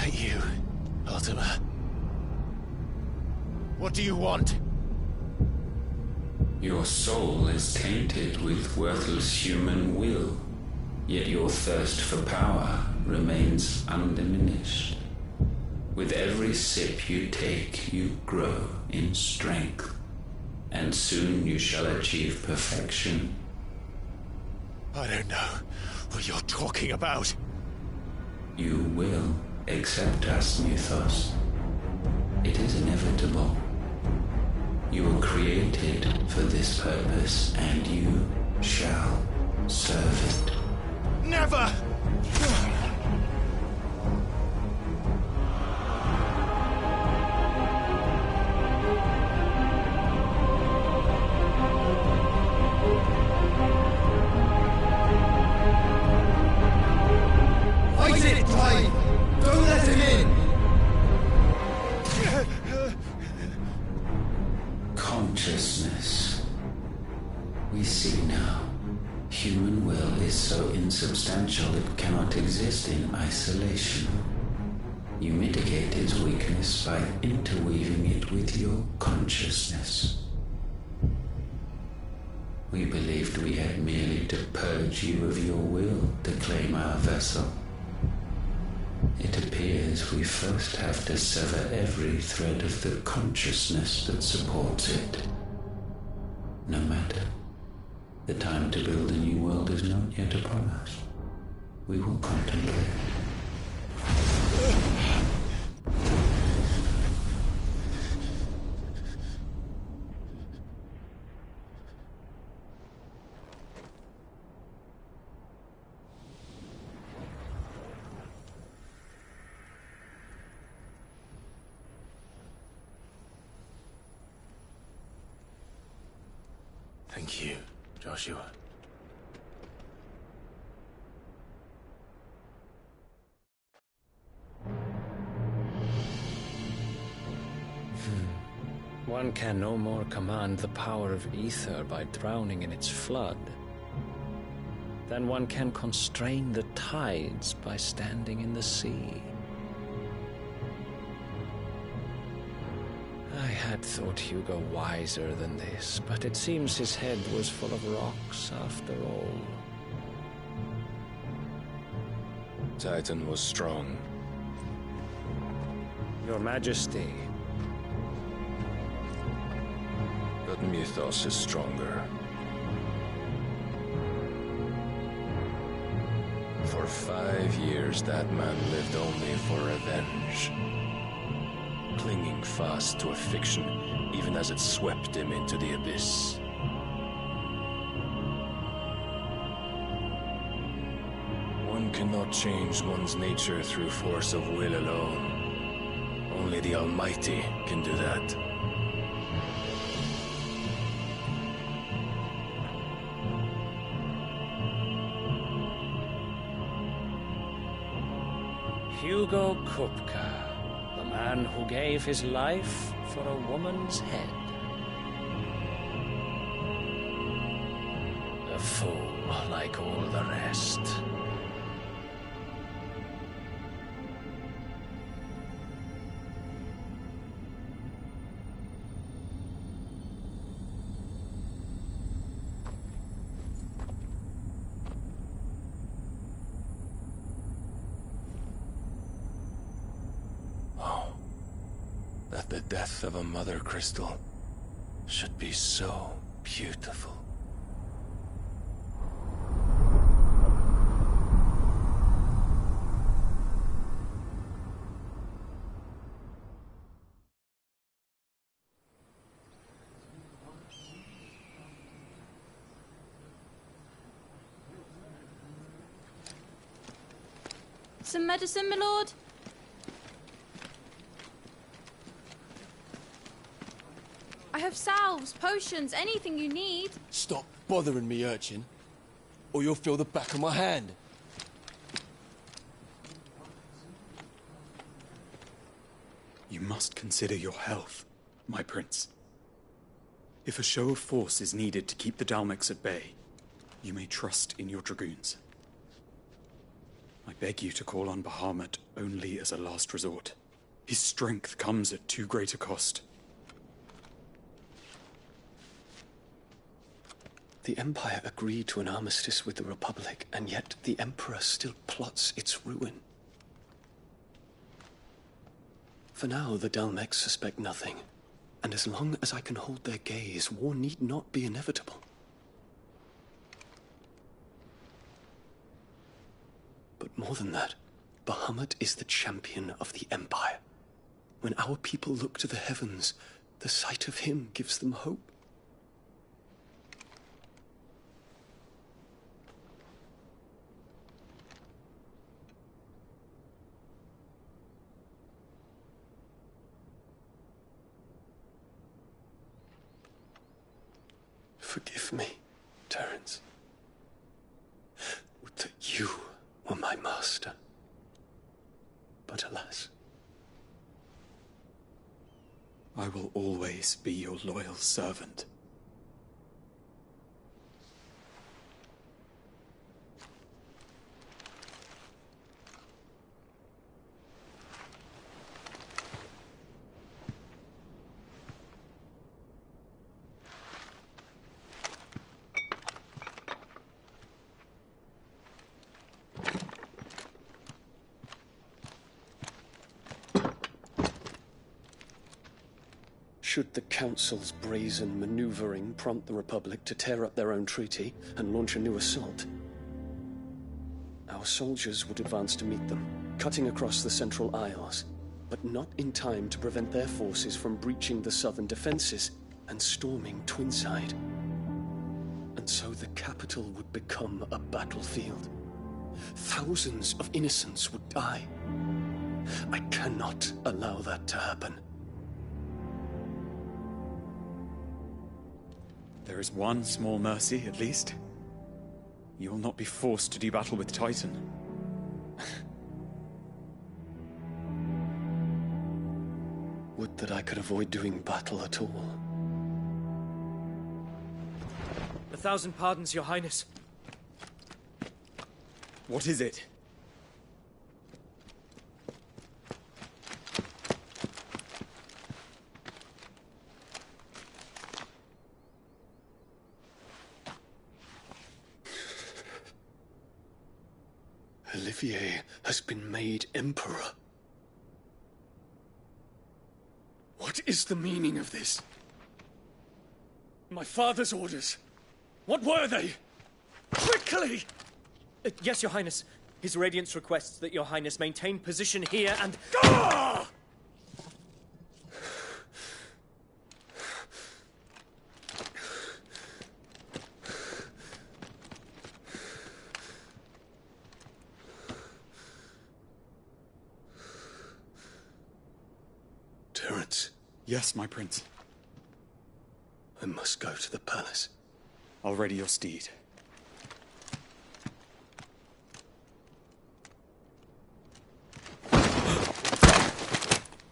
that you, Ultima? What do you want? Your soul is tainted with worthless human will, yet your thirst for power remains undiminished. With every sip you take, you grow in strength, and soon you shall achieve perfection. I don't know what you're talking about. You will accept us, Mythos. It is inevitable. You were created for this purpose, and you shall serve it. Never! Fight it, Clive! Don't let him in! Consciousness. We see now. Human will is so insubstantial it cannot exist in isolation. You mitigate its weakness by interweaving it with your consciousness. We believed we had merely to purge you of your will to claim our vessel. It appears we first have to sever every thread of the consciousness that supports it. No matter. The time to build a new world is not yet upon us. We will contemplate. Thank you, Joshua. One can no more command the power of ether by drowning in its flood than one can constrain the tides by standing in the sea. I had thought Hugo wiser than this, but it seems his head was full of rocks after all. Titan was strong. Your Majesty. But Mythos is stronger. For 5 years, that man lived only for revenge. Clinging fast to a fiction, even as it swept him into the abyss. One cannot change one's nature through force of will alone. Only the Almighty can do that. Hugo Kupka, the man who gave his life for a woman's head. A fool like all the rest. That the death of a mother crystal should be so beautiful. Some medicine, my lord? I have salves, potions, anything you need. Stop bothering me, urchin, or you'll feel the back of my hand. You must consider your health, my prince. If a show of force is needed to keep the Dalmex at bay, you may trust in your dragoons. I beg you to call on Bahamut only as a last resort. His strength comes at too great a cost. The Empire agreed to an armistice with the Republic, and yet the Emperor still plots its ruin. For now, the Dalmex suspect nothing, and as long as I can hold their gaze, war need not be inevitable. But more than that, Bahamut is the champion of the Empire. When our people look to the heavens, the sight of him gives them hope. Forgive me, Terence. Would that you were my master. But alas. I will always be your loyal servant. Should the Council's brazen maneuvering prompt the Republic to tear up their own treaty and launch a new assault, our soldiers would advance to meet them, cutting across the Central Isles, but not in time to prevent their forces from breaching the southern defenses and storming Twinside. And so the capital would become a battlefield. Thousands of innocents would die. I cannot allow that to happen. There is one small mercy, at least. You will not be forced to do battle with Titan. Would that I could avoid doing battle at all. 1,000 pardons, Your Highness. What is it? Olivier has been made Emperor. What is the meaning of this? My father's orders. What were they? Quickly! Yes, Your Highness. His Radiance requests that Your Highness maintain position here and... Ah! Terence. Yes, my prince. I must go to the palace. I'll ready your steed.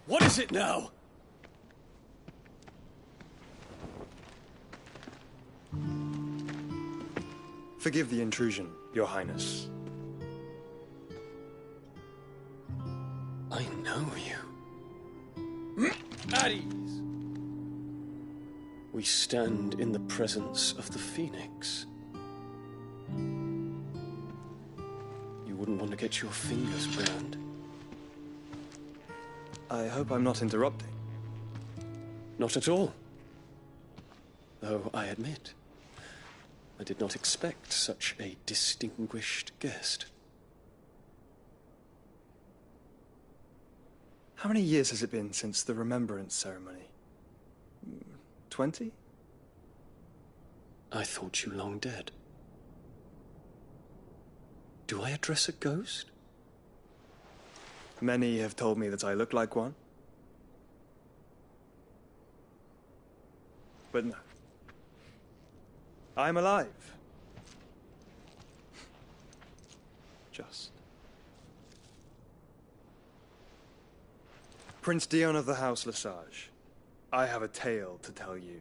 What is it now? Forgive the intrusion, Your Highness. I know you. At ease. We stand in the presence of the Phoenix. You wouldn't want to get your fingers burned. I hope I'm not interrupting. Not at all. Though I admit, I did not expect such a distinguished guest. How many years has it been since the Remembrance ceremony? 20? I thought you long dead. Do I address a ghost? Many have told me that I look like one. But no. I'm alive. Just. Prince Dion of the House Lesage, I have a tale to tell you.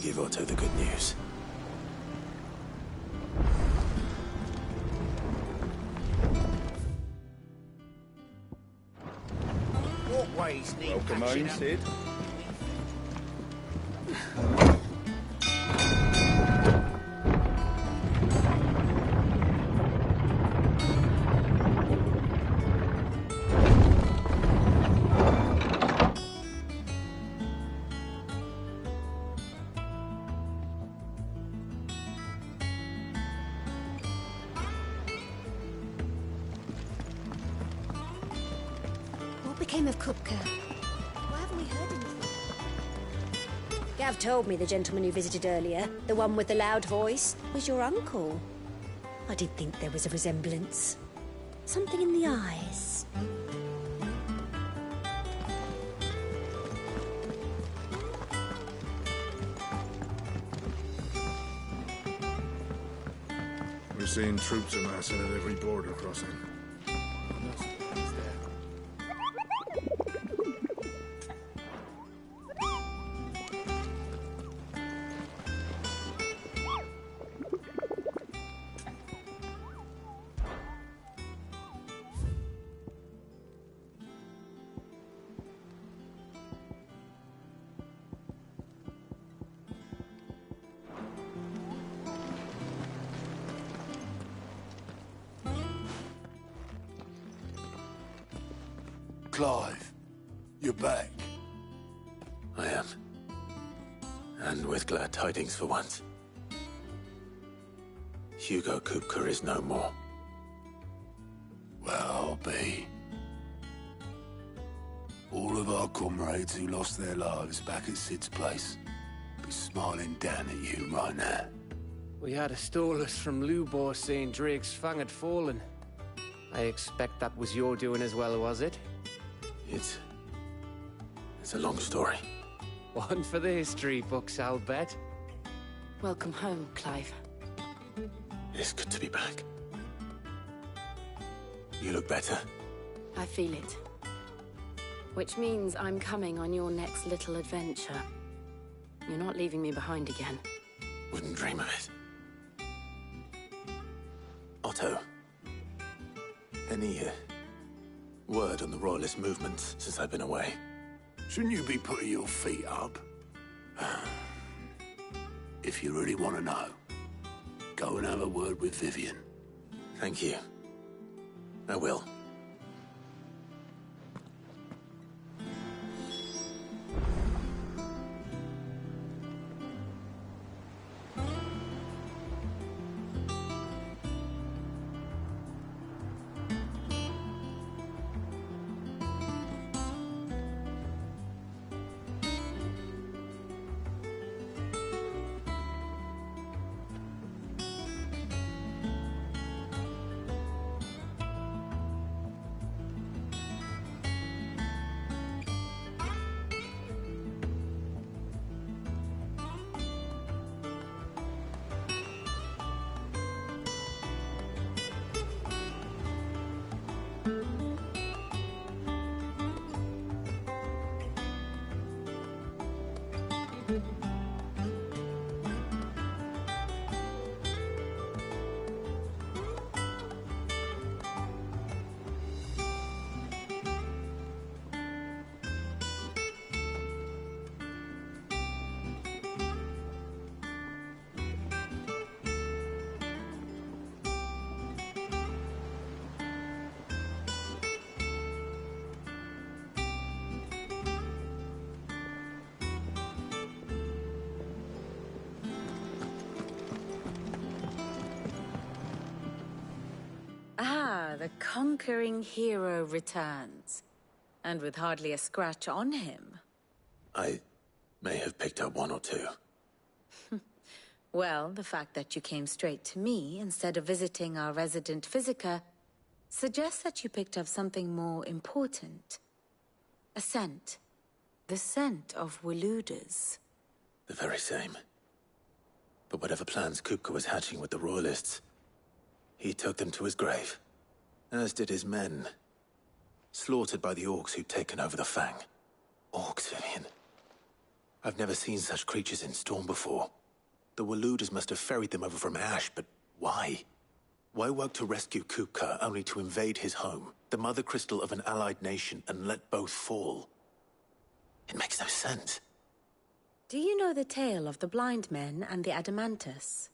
give Otto the good news. Walkways need Welcome patching home, up. Sid. What became of Kupka? Why haven't we heard anything? Gav told me the gentleman you visited earlier, the one with the loud voice, was your uncle. I did think there was a resemblance. Something in the eyes. We're seeing troops amassing at every border crossing. Clive, you're back. I am. And with glad tidings for once. Hugo Kupka is no more. Well, I'll be. All of our comrades who lost their lives back at Sid's place be smiling down at you right now. We had a stolus from Lubor saying Drake's fang had fallen. I expect that was your doing as well, was it? It's a long story. One for the history books, I'll bet. Welcome home, Clive. It's good to be back. You look better. I feel it. Which means I'm coming on your next little adventure. You're not leaving me behind again. Wouldn't dream of it. Otto. Any word on the Royalist movement since I've been away? Shouldn't you be putting your feet up? If you really want to know, go and have a word with Vivian. Thank you. I will. The conquering hero returns. And with hardly a scratch on him. I may have picked up one or two. Well, the fact that you came straight to me instead of visiting our resident physiker suggests that you picked up something more important. A scent. The scent of Waludas. The very same. But whatever plans Kupka was hatching with the Royalists, he took them to his grave. As did his men. Slaughtered by the orcs who'd taken over the Fang. Orcs, Vivian. I've never seen such creatures in storm before. The Waluders must have ferried them over from Ash, but why? Why work to rescue Kupka only to invade his home, the mother crystal of an allied nation, and let both fall? It makes no sense. Do you know the tale of the blind men and the Adamantus?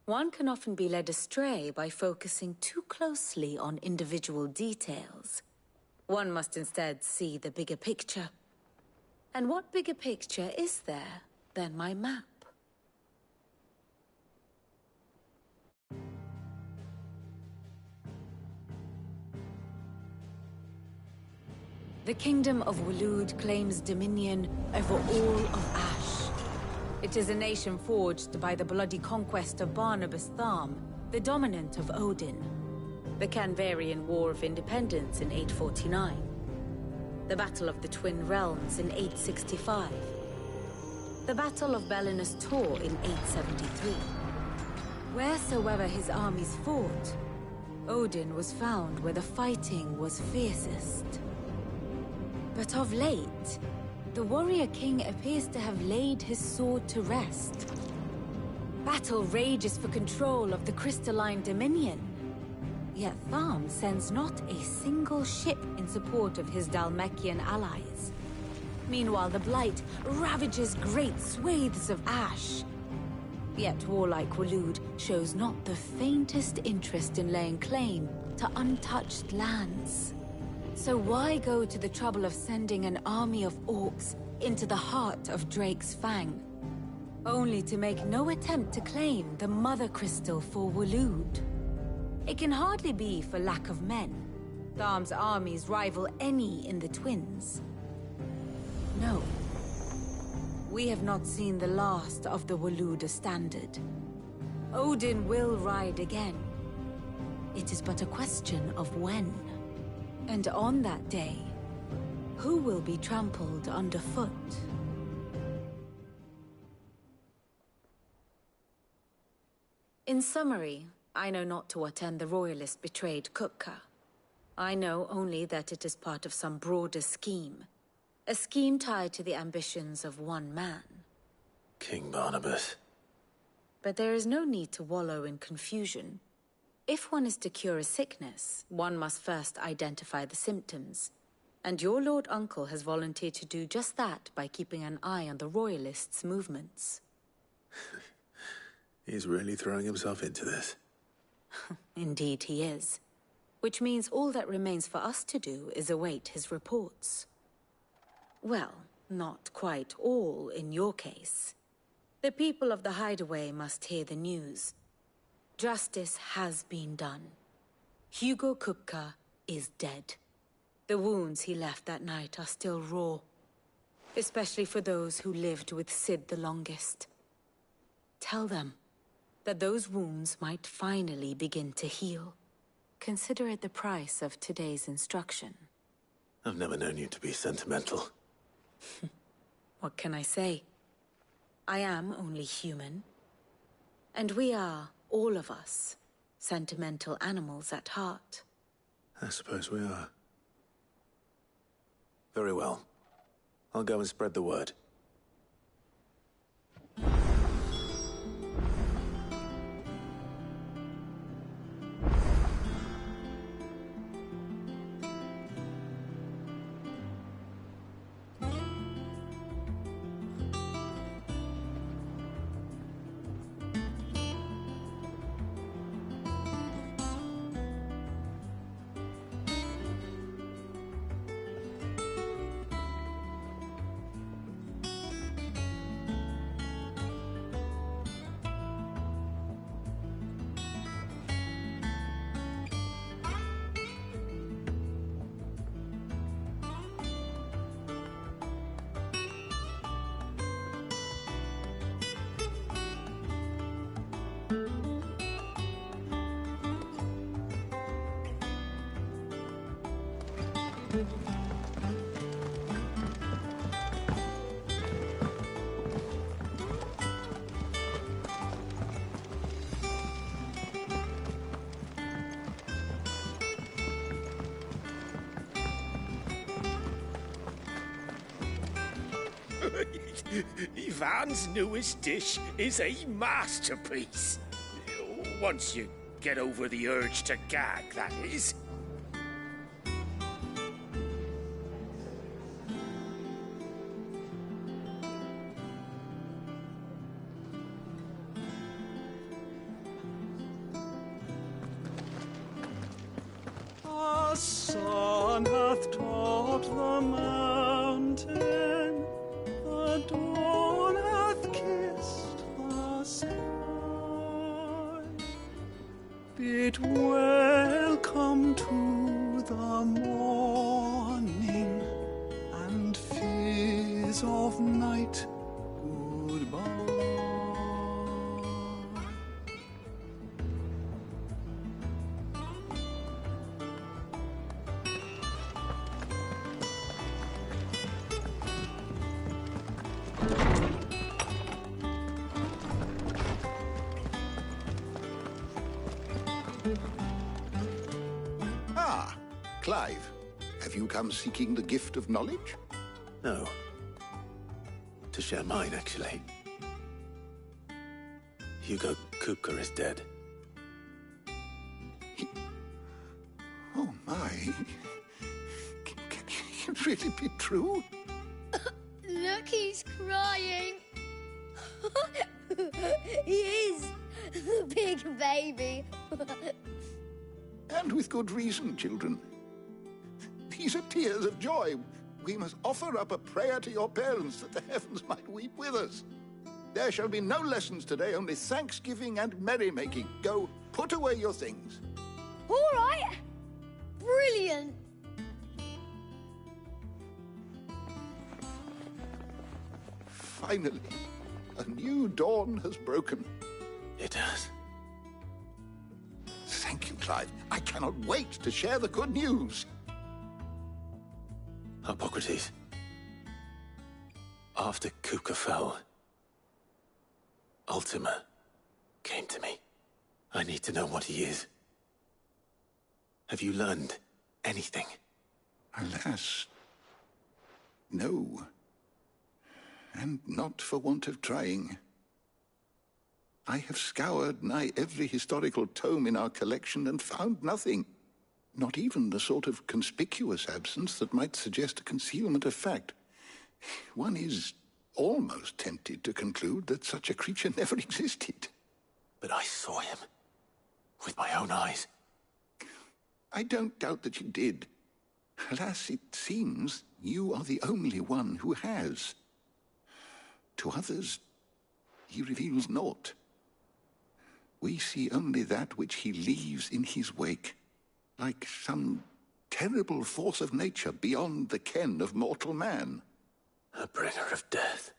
One can often be led astray by focusing too closely on individual details. One must instead see the bigger picture. And what bigger picture is there than my map? The Kingdom of Waloed claims dominion over all of Ash. It is a nation forged by the bloody conquest of Barnabas Tharm, the dominant of Odin. The Canvarian War of Independence in 849. The Battle of the Twin Realms in 865. The Battle of Belinus Tor in 873. Wheresoever his armies fought, Odin was found where the fighting was fiercest. But of late, the warrior king appears to have laid his sword to rest. Battle rages for control of the crystalline dominion. Yet Tharm sends not a single ship in support of his Dhalmekian allies. Meanwhile, the Blight ravages great swathes of Ash. Yet warlike Waloed shows not the faintest interest in laying claim to untouched lands. So why go to the trouble of sending an army of orcs into the heart of Drake's Fang, only to make no attempt to claim the Mother Crystal for Waloed? It can hardly be for lack of men. Tharm's armies rival any in the Twins. No. We have not seen the last of the Waloed standard. Odin will ride again. It is but a question of when. And on that day, who will be trampled underfoot? In summary, I know not to what end the Royalist betrayed Kupka. I know only that it is part of some broader scheme. A scheme tied to the ambitions of one man. King Barnabas. But there is no need to wallow in confusion. If one is to cure a sickness, one must first identify the symptoms. And your Lord Uncle has volunteered to do just that by keeping an eye on the Royalists' movements. He's really throwing himself into this. Indeed he is. Which means all that remains for us to do is await his reports. Well, not quite all in your case. The people of the Hideaway must hear the news. Justice has been done. Hugo Kupka is dead. The wounds he left that night are still raw, especially for those who lived with Sid the longest. Tell them that those wounds might finally begin to heal. Consider it the price of today's instruction. I've never known you to be sentimental. What can I say? I am only human. And we are, all of us, sentimental animals at heart. I suppose we are. Very well. I'll go and spread the word. Ivan's newest dish is a masterpiece. Once you get over the urge to gag, that is. The sun hath topped the mountain, the dawn hath kissed the sky. Bid welcome to the morning, and fears of night goodbye. Ah, Clive. Have you come seeking the gift of knowledge? No. To share mine, actually. Hugo Kupka is dead. Oh, my. Can it really be true? Look, he's crying. He is. The big baby. And with good reason, children. These are tears of joy. We must offer up a prayer to your parents that the heavens might weep with us. There shall be no lessons today, only thanksgiving and merrymaking. Go, put away your things. All right. Brilliant. Finally, a new dawn has broken. It has. Thank you, Clive. I cannot wait to share the good news. Hippocrates. After Kupka fell, Ultima came to me. I need to know what he is. Have you learned anything? Alas, no. And not for want of trying. I have scoured nigh every historical tome in our collection and found nothing. Not even the sort of conspicuous absence that might suggest a concealment of fact. One is almost tempted to conclude that such a creature never existed. But I saw him. With my own eyes. I don't doubt that you did. Alas, it seems you are the only one who has. To others, he reveals naught. We see only that which he leaves in his wake, like some terrible force of nature beyond the ken of mortal man. A bringer of death.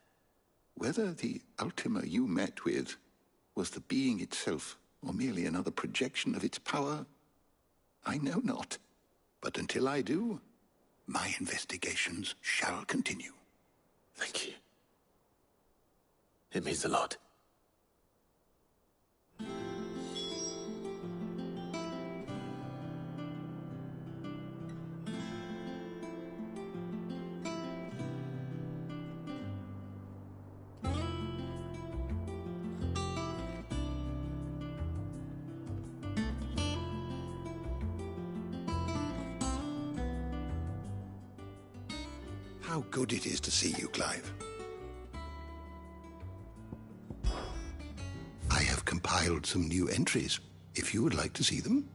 Whether the Ultima you met with was the being itself, or merely another projection of its power, I know not. But until I do, my investigations shall continue. Thank you. It means a lot. How good it is to see you, Clive. I have compiled some new entries, if you would like to see them.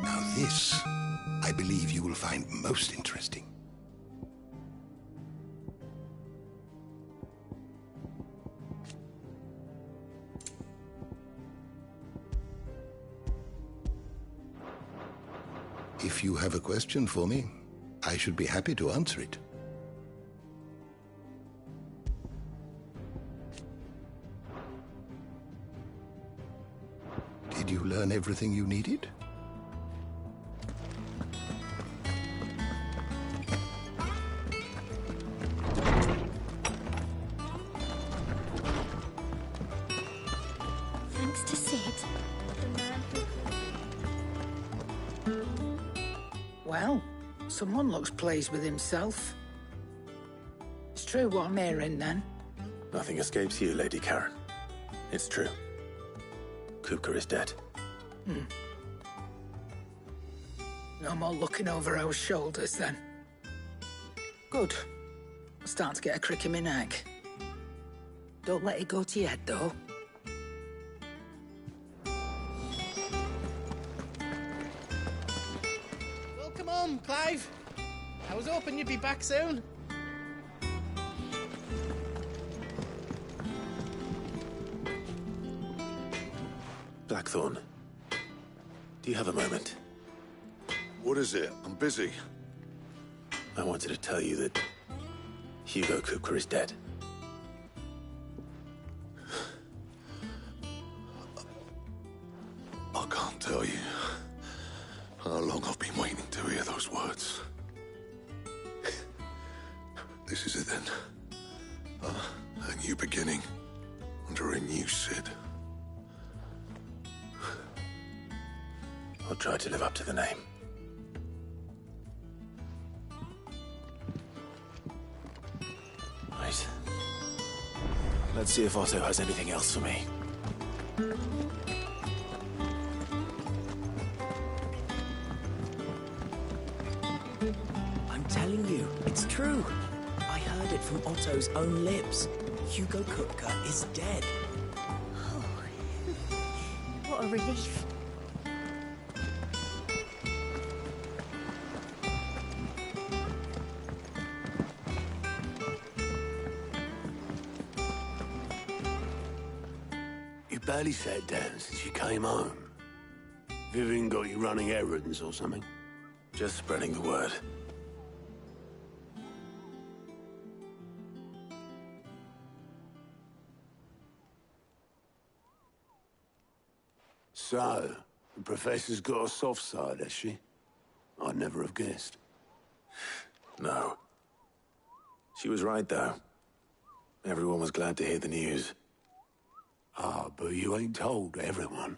Now this, I believe you will find most interesting. If you have a question for me, I should be happy to answer it. Did you learn everything you needed? Thanks to Sid, the man who... Well, someone looks pleased with himself. It's true what I'm hearing, then. Nothing escapes you, Lady Karen. It's true. Kupka is dead. No more looking over our shoulders, then. Good. I'm starting to get a crick in my neck. Don't let it go to your head, though. Well, come on, Clive. I was hoping you'd be back soon. Blackthorn, do you have a moment? What is it? I'm busy. I wanted to tell you that Hugo Kupka is dead. I can't tell you how long I've been waiting to hear those words. This is it then. A new beginning under a new Sid. I'll try to live up to the name. Right. Let's see if Otto has anything else for me. I'm telling you, it's true. I heard it from Otto's own lips. Hugo Kupka is dead. Oh, what a relief. You barely sat down since you came home. Vivian got you running errands or something? Just spreading the word. So, the Professor's got a soft side, has she? I'd never have guessed. No. She was right, though. Everyone was glad to hear the news. Ah, but you ain't told everyone.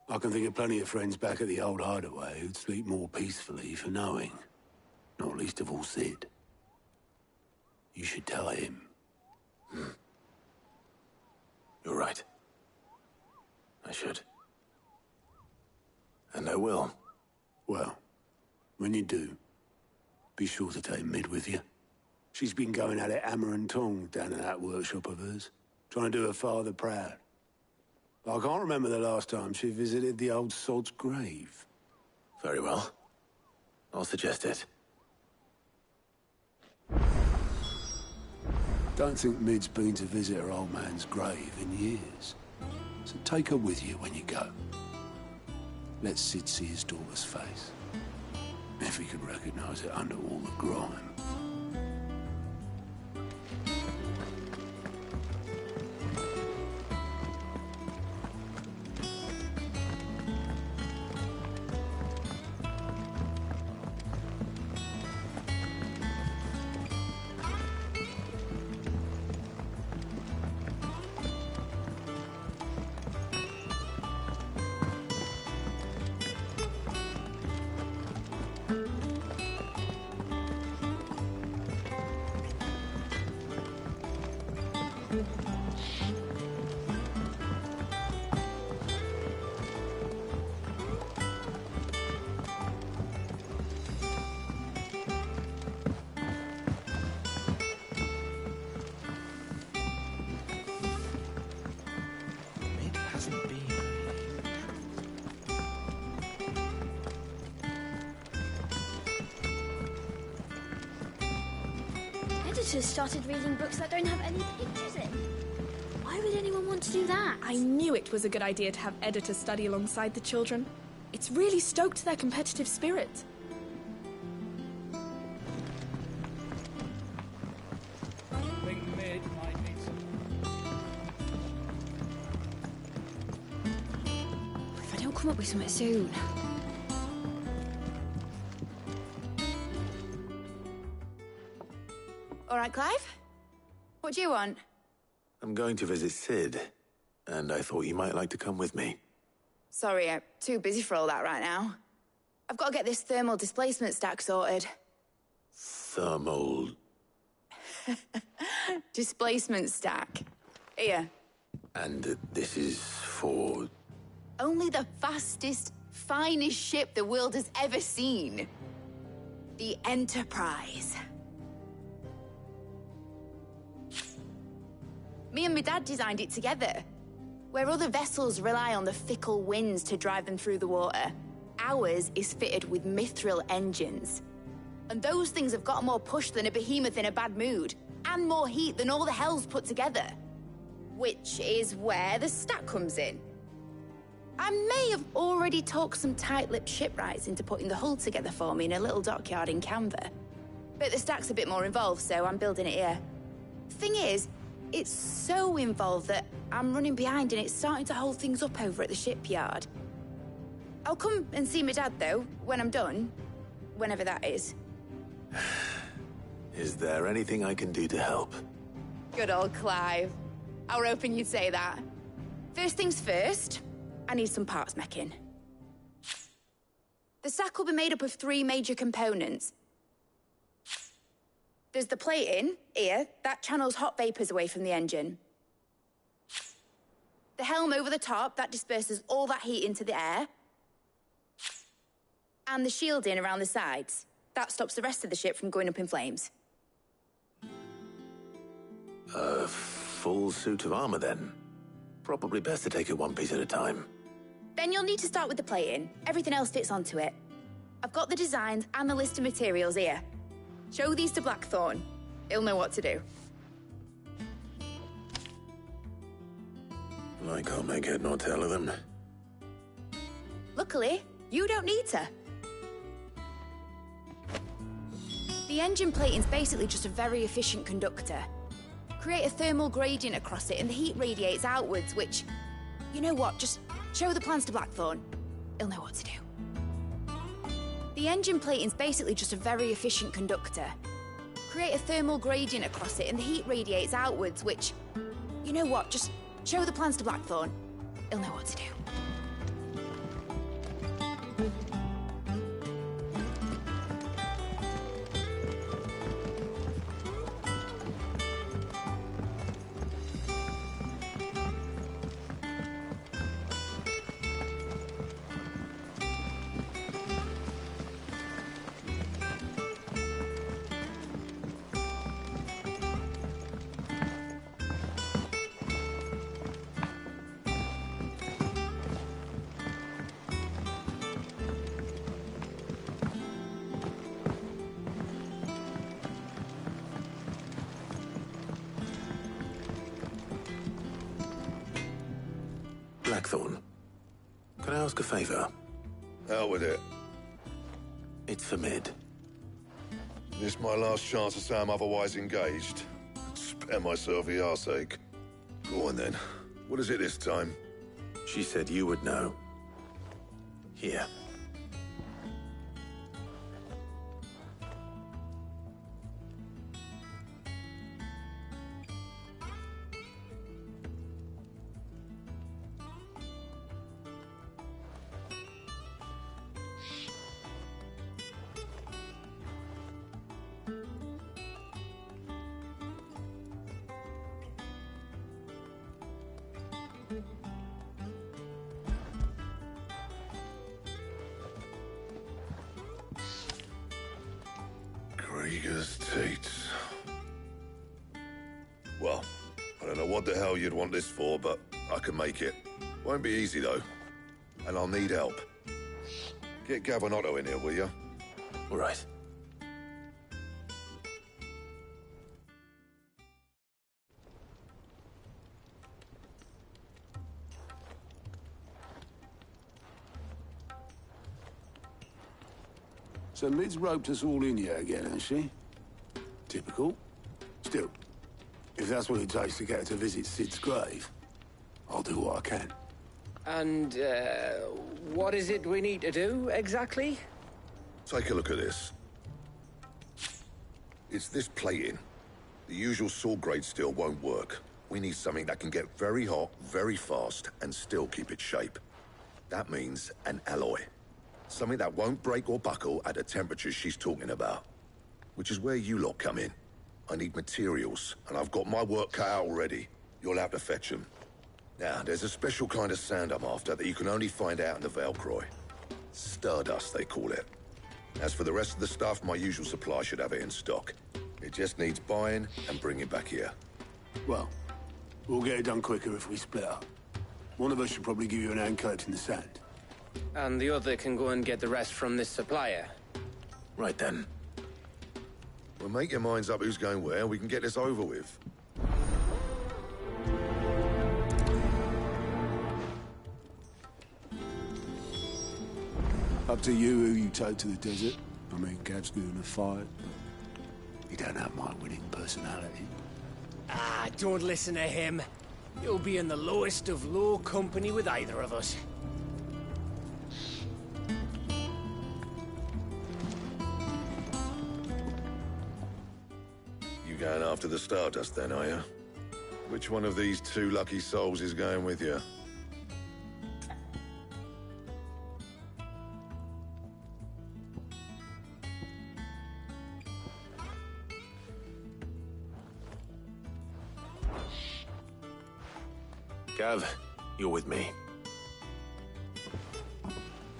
I can think of plenty of friends back at the old hideaway who'd sleep more peacefully for knowing. Not least of all Sid. You should tell him. You're right. I should. And I will. Well, when you do, be sure to take Mid with you. She's been going at it hammer and tong down in that workshop of hers, trying to do her father proud. I can't remember the last time she visited the old sod's grave. Very well. I'll suggest it. Don't think Mid's been to visit her old man's grave in years. So take her with you when you go. Let Sid see his daughter's face. If he could recognize it under all the grime. Editors started reading books that don't have any pictures in. Why would anyone want to do that? I knew it was a good idea to have editors study alongside the children. It's really stoked their competitive spirit. Think Mid might need some... If I don't come up with something soon. All right, Clive? What do you want? I'm going to visit Sid, and I thought you might like to come with me. Sorry, I'm too busy for all that right now. I've got to get this thermal displacement stack sorted. Thermal... Displacement stack. Here. And this is for... Only the fastest, finest ship the world has ever seen. The Enterprise. Me and my dad designed it together. Where other vessels rely on the fickle winds to drive them through the water, ours is fitted with mithril engines. And those things have got more push than a behemoth in a bad mood, and more heat than all the hells put together. Which is where the stack comes in. I may have already talked some tight-lipped shipwrights into putting the hull together for me in a little dockyard in Canva. But the stack's a bit more involved, so I'm building it here. Thing is, it's so involved that I'm running behind and it's starting to hold things up over at the shipyard. I'll come and see my dad, though, when I'm done. Whenever that is. Is there anything I can do to help? Good old Clive. I were hoping you'd say that. First things first, I need some parts meching. The stack will be made up of 3 major components. There's the plating, here, that channels hot vapors away from the engine. The helm over the top, that disperses all that heat into the air. And the shielding around the sides. That stops the rest of the ship from going up in flames. A full suit of armor, then? Probably best to take it one piece at a time. Then you'll need to start with the plating. Everything else fits onto it. I've got the designs and the list of materials here. Show these to Blackthorn. He'll know what to do. I can't make head nor tail of them. Luckily, you don't need to. The engine plating's basically just a very efficient conductor. Create a thermal gradient across it and the heat radiates outwards, which... You know what, just show the plans to Blackthorn. He'll know what to do. The engine plating's basically just a very efficient conductor. Create a thermal gradient across it and the heat radiates outwards, which... You know what, just show the plans to Blackthorn. He'll know what to do. Blackthorn, can I ask a favor? Out with it. It's for Mid. This my last chance to say I'm otherwise engaged. Spare myself the arseache. Go on then. What is it this time? She said you would know. Here. Krieger's teats. Well, I don't know what the hell you'd want this for, but I can make it. Won't be easy, though. And I'll need help. Get Gavin-Otto in here, will you? All right. So Mid's roped us all in here again, has she? Typical. Still, if that's what it takes to get her to visit Sid's grave, I'll do what I can. And, what is it we need to do, exactly? Take a look at this. It's this plating. The usual sword grade steel won't work. We need something that can get very hot, very fast, and still keep its shape. That means an alloy. Something that won't break or buckle at the temperatures she's talking about. Which is where you lot come in. I need materials, and I've got my work cut out already. You'll have to fetch them. Now, there's a special kind of sand I'm after that you can only find out in the Velcroy. Stardust, they call it. As for the rest of the stuff, my usual supply should have it in stock. It just needs buying and bringing back here. Well, we'll get it done quicker if we split up. One of us should probably give you an hand collecting the sand. And the other can go and get the rest from this supplier. Right then. Well, make your minds up who's going where, and we can get this over with. Up to you who you take to the desert. I mean, Gav's good in a fight, but he don't have my winning personality. Ah, don't listen to him. You'll be in the lowest of low company with either of us. You going after the Stardust then, are you? Which one of these two lucky souls is going with you? Gav, you're with me.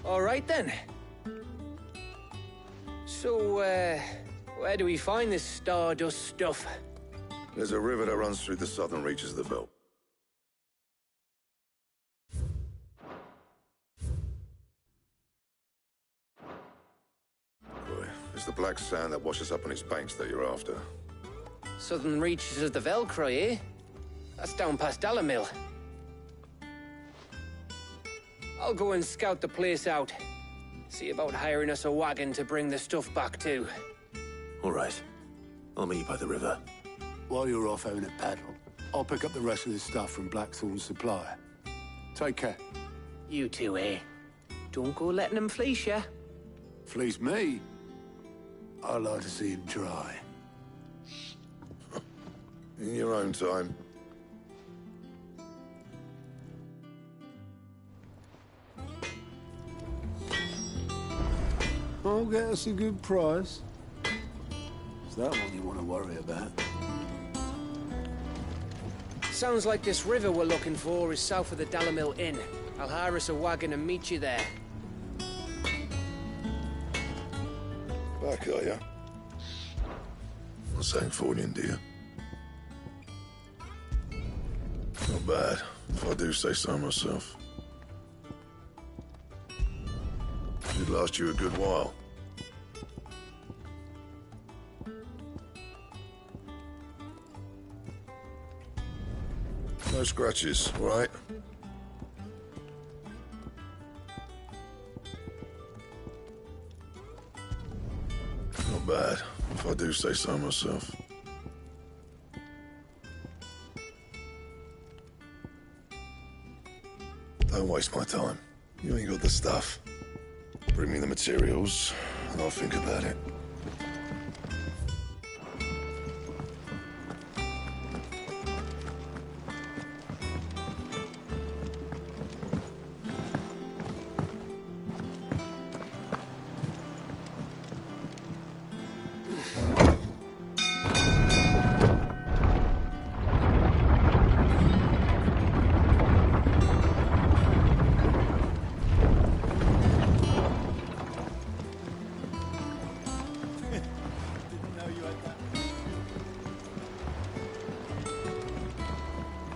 All right, then. So, where do we find this Stardust stuff? There's a river that runs through the southern reaches of the Veldt. Boy, it's the black sand that washes up on its banks that you're after. Southern reaches of the Velcroy, eh? That's down past Dalamil. I'll go and scout the place out. See about hiring us a wagon to bring the stuff back to. All right. I'll meet you by the river. While you're off having a paddle, I'll pick up the rest of the stuff from Blackthorn's supplier. Take care. You two, eh? Don't go letting them fleece ya. Fleece me? I'd like to see him try. In your own time. I'll get us a good price. Is that what you want to worry about? Sounds like this river we're looking for is south of the Dalamil Inn. I'll hire us a wagon and meet you there. Back, are ya? Not saying Fordian, do you? Not bad, if I do say so myself. It'd last you a good while. No scratches, all right? Not bad, if I do say so myself. Don't waste my time. You ain't got the stuff. Bring me the materials, and I'll think about it.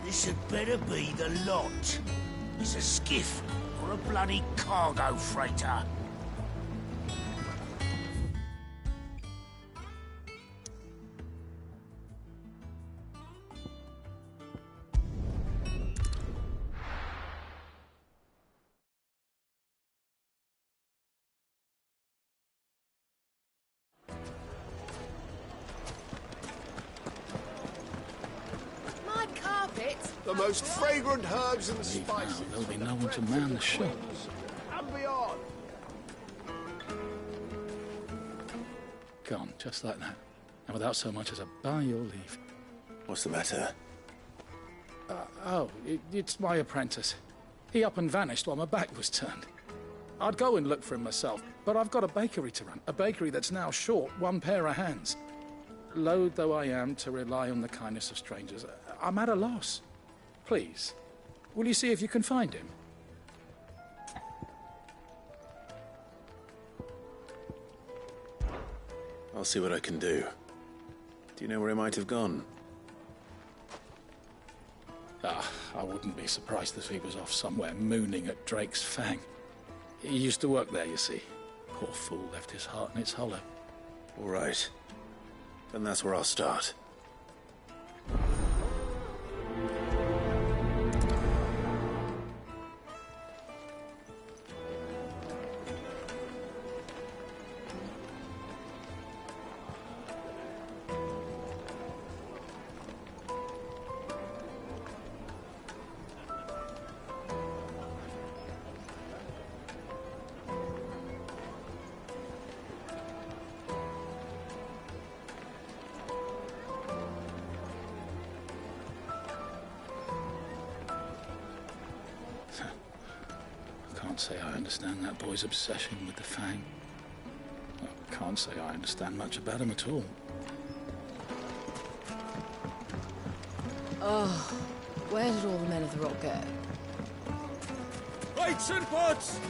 This had better be the lot. It's a skiff or a bloody cargo freighter. The most fragrant herbs and spices. There'll be no one to man the ship. And beyond. Gone, just like that. And without so much as a by your leave. What's the matter? It's my apprentice. He up and vanished while my back was turned. I'd go and look for him myself, but I've got a bakery to run. A bakery that's now short one pair of hands. Loath though I am to rely on the kindness of strangers, I'm at a loss. Please, will you see if you can find him? I'll see what I can do. Do you know where he might have gone? I wouldn't be surprised if he was off somewhere mooning at Drake's Fang. He used to work there, you see. Poor fool left his heart in its hollow. All right. Then that's where I'll start. Say I understand that boy's obsession with the Fang. I can't say I understand much about him at all. Oh, where did all the men of the rock go? Lights and pots!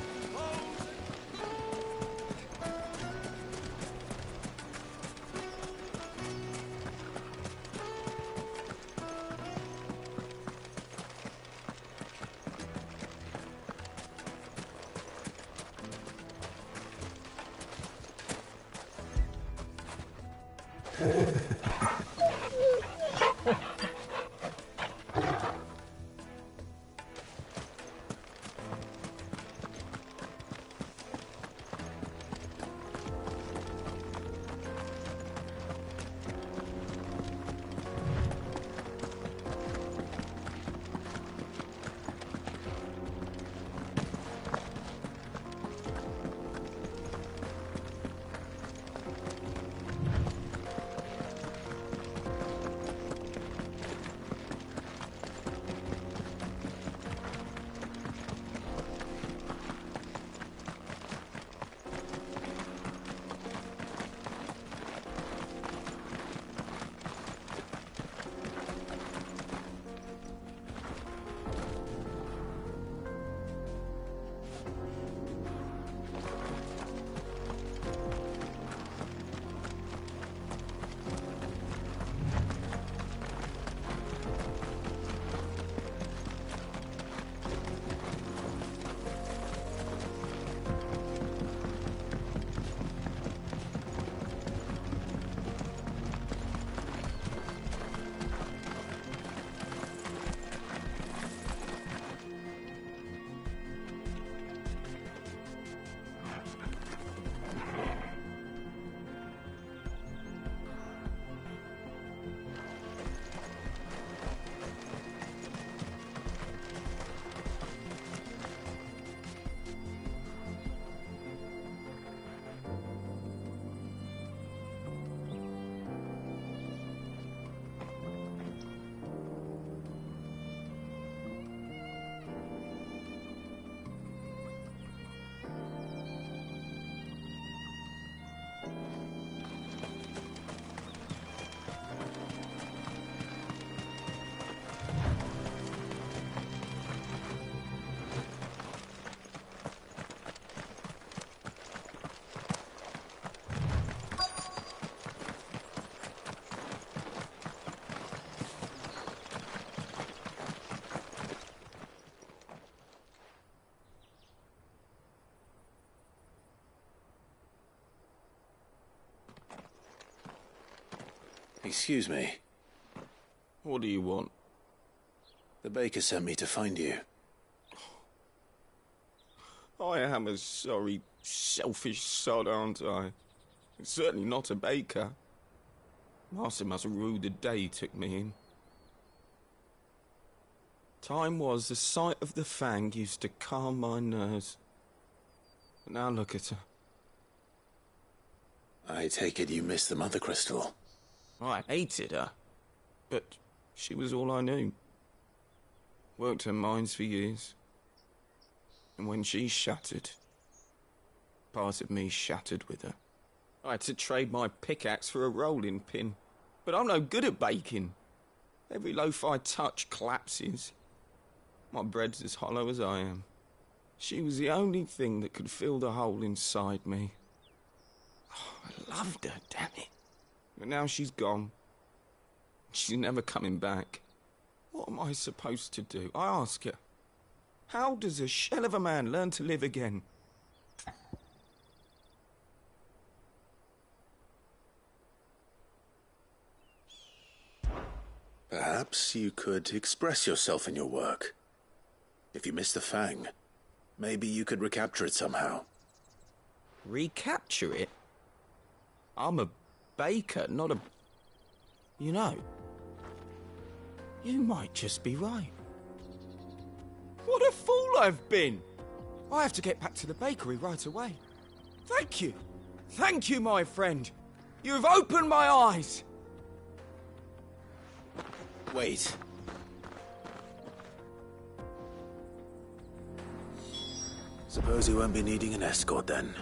Excuse me. What do you want? The baker sent me to find you. I am a sorry, selfish sod, aren't I? Certainly not a baker. Master must rue the day he took me in. Time was the sight of the Fang used to calm my nerves. But now look at her. I take it you missed the Mother Crystal. I hated her, but she was all I knew. Worked her mines for years. And when she shattered, part of me shattered with her. I had to trade my pickaxe for a rolling pin, but I'm no good at baking. Every loaf I touch collapses. My bread's as hollow as I am. She was the only thing that could fill the hole inside me. Oh, I loved her, damn it. But now she's gone. She's never coming back. What am I supposed to do? I ask her. How does a shell of a man learn to live again? Perhaps you could express yourself in your work. If you miss the Fang, maybe you could recapture it somehow. Recapture it? I'm a baker, not a... You know, you might just be right. What a fool I've been! I have to get back to the bakery right away. Thank you. Thank you, my friend. You've opened my eyes. Wait. Suppose you won't be needing an escort then.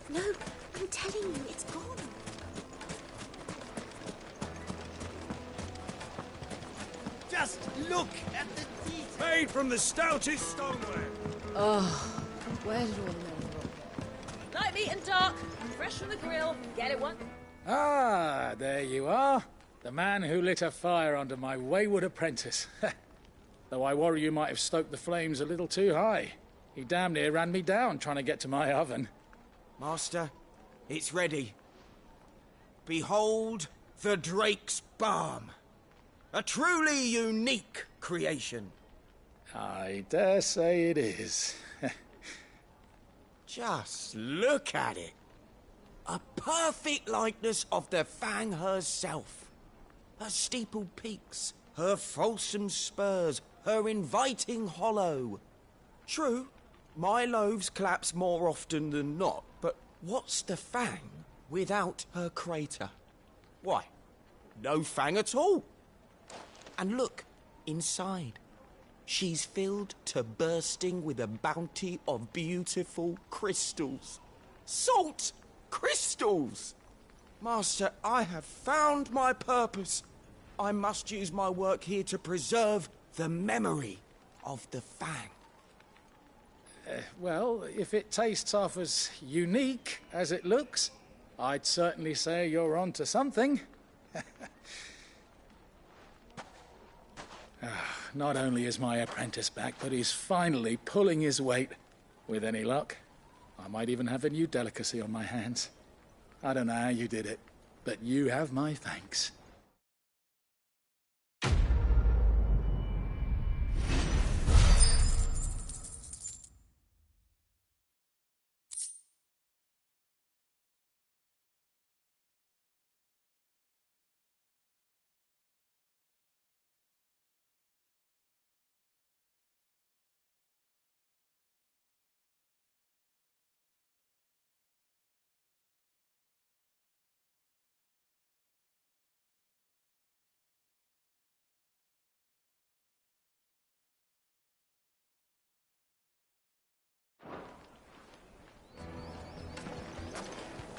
No, I'm telling you, it's gone. Just look at the detail. Made from the stoutest stoneware. Oh, where did all the men go? Light meat and dark, fresh from the grill. Get it one? Ah, there you are. The man who lit a fire under my wayward apprentice. Though I worry you might have stoked the flames a little too high. He damn near ran me down trying to get to my oven. Master, it's ready. Behold the Drake's Balm. A truly unique creation. I dare say it is. Just look at it. A perfect likeness of the Fang herself. Her steepled peaks, her fulsome spurs, her inviting hollow. True, my loaves collapse more often than not, but what's the Fang without her crater? Why, no Fang at all. And look, inside. She's filled to bursting with a bounty of beautiful crystals. Salt crystals! Master, I have found my purpose. I must use my work here to preserve the memory of the Fang. Well, if it tastes half as unique as it looks, I'd certainly say you're onto something. Not only is my apprentice back, but he's finally pulling his weight. With any luck, I might even have a new delicacy on my hands. I don't know how you did it, but you have my thanks.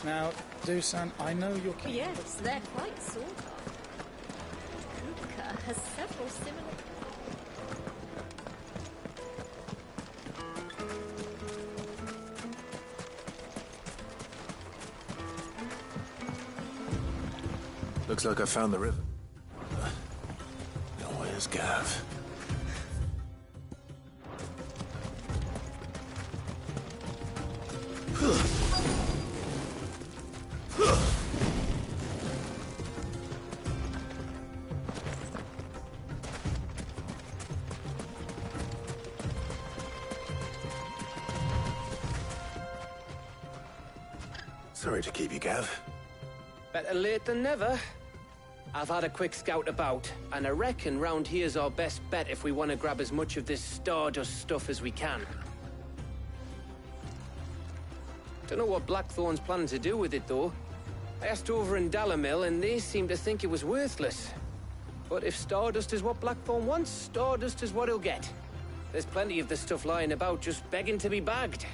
Now, Dusan, I know you're... Yes, they're quite sort of. Kupka has several similar... Looks like I found the river. Now where's Gav? Sorry to keep you, Gav. Better late than never. I've had a quick scout about, and I reckon round here's our best bet if we want to grab as much of this Stardust stuff as we can. Don't know what Blackthorn's planning to do with it, though. I asked over in Dalamil, and they seem to think it was worthless. But if Stardust is what Blackthorn wants, Stardust is what he'll get. There's plenty of this stuff lying about, just begging to be bagged.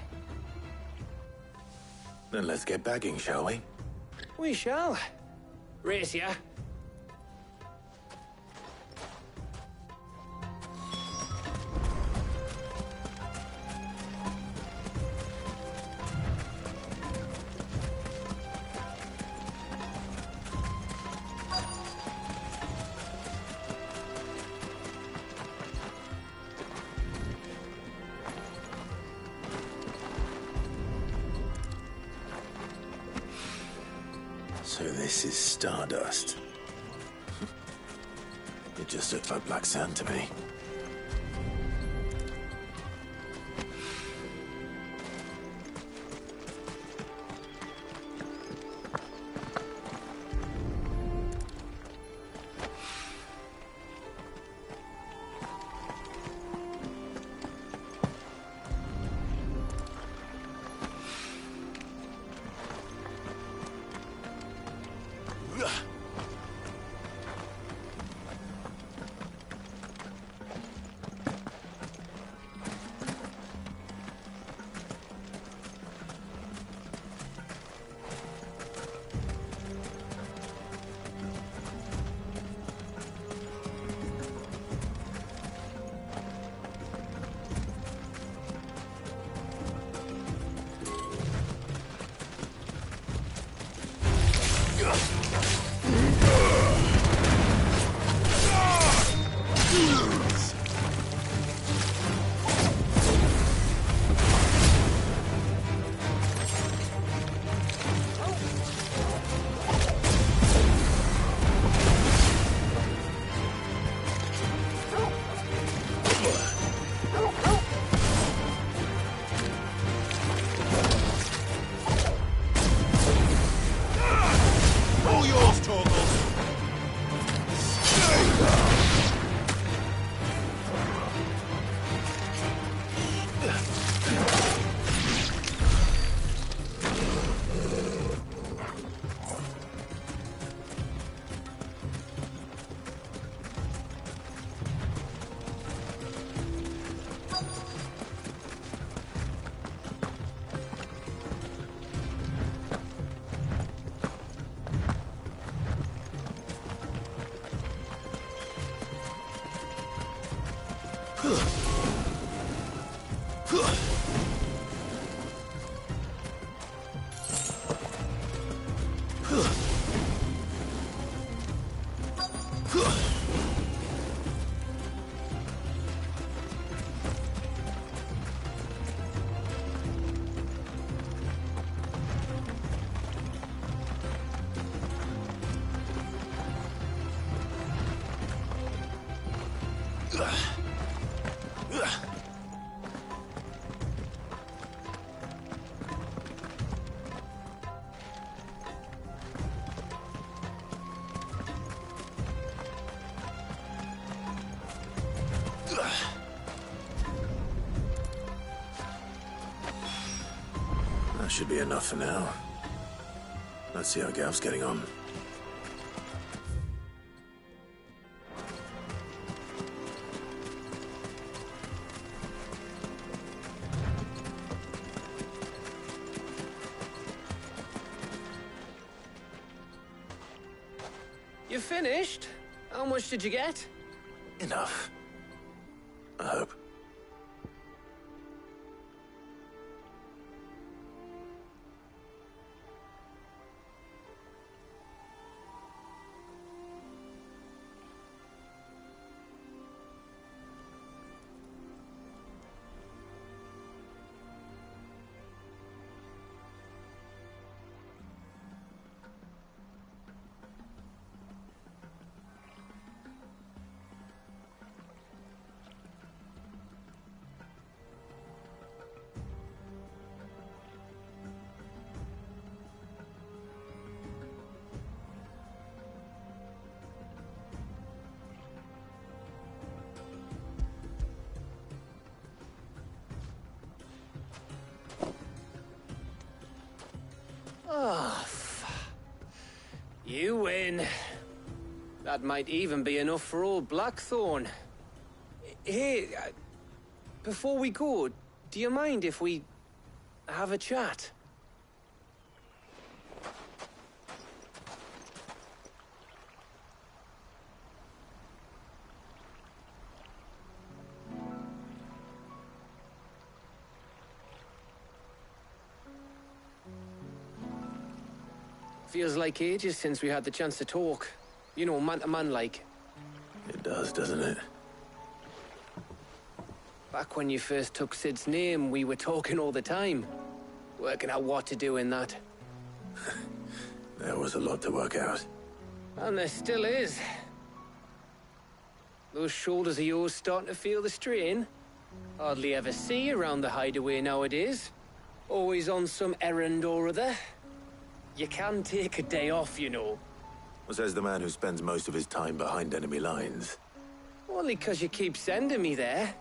Then let's get bagging, shall we? We shall. Race ya. So this is Stardust. It just looked like black sand to me. That should be enough for now. Let's see how Gav's getting on. You finished? How much did you get? Enough. I hope. Oh, you win. That might even be enough for old Blackthorn. Hey, before we go, do you mind if we have a chat? Feels like ages since we had the chance to talk. You know, man to man like. It does, doesn't it? Back when you first took Sid's name, we were talking all the time. Working out what to do in that. There was a lot to work out. And there still is. Those shoulders of yours starting to feel the strain. Hardly ever see you around the hideaway nowadays. Always on some errand or other. You can take a day off, you know. Says the man who spends most of his time behind enemy lines. Only 'cause you keep sending me there.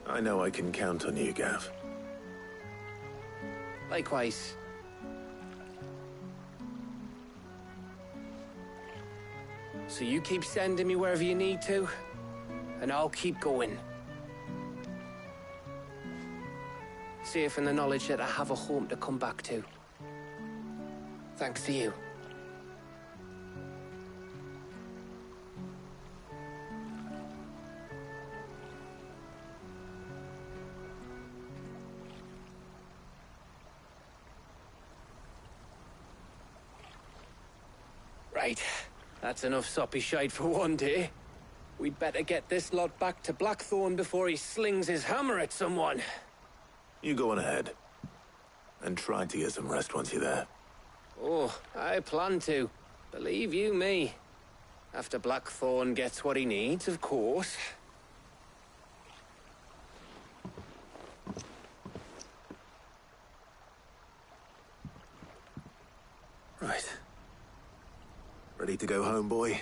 I know I can count on you, Gav. Likewise. So you keep sending me wherever you need to, and I'll keep going. Safe in the knowledge that I have a home to come back to. Thanks to you. Right. That's enough soppy shite for one day. We'd better get this lot back to Blackthorn before he slings his hammer at someone. You go on ahead. And try to get some rest once you're there. Oh, I plan to. Believe you me. After Blackthorn gets what he needs, of course. Right. Ready to go home, boy?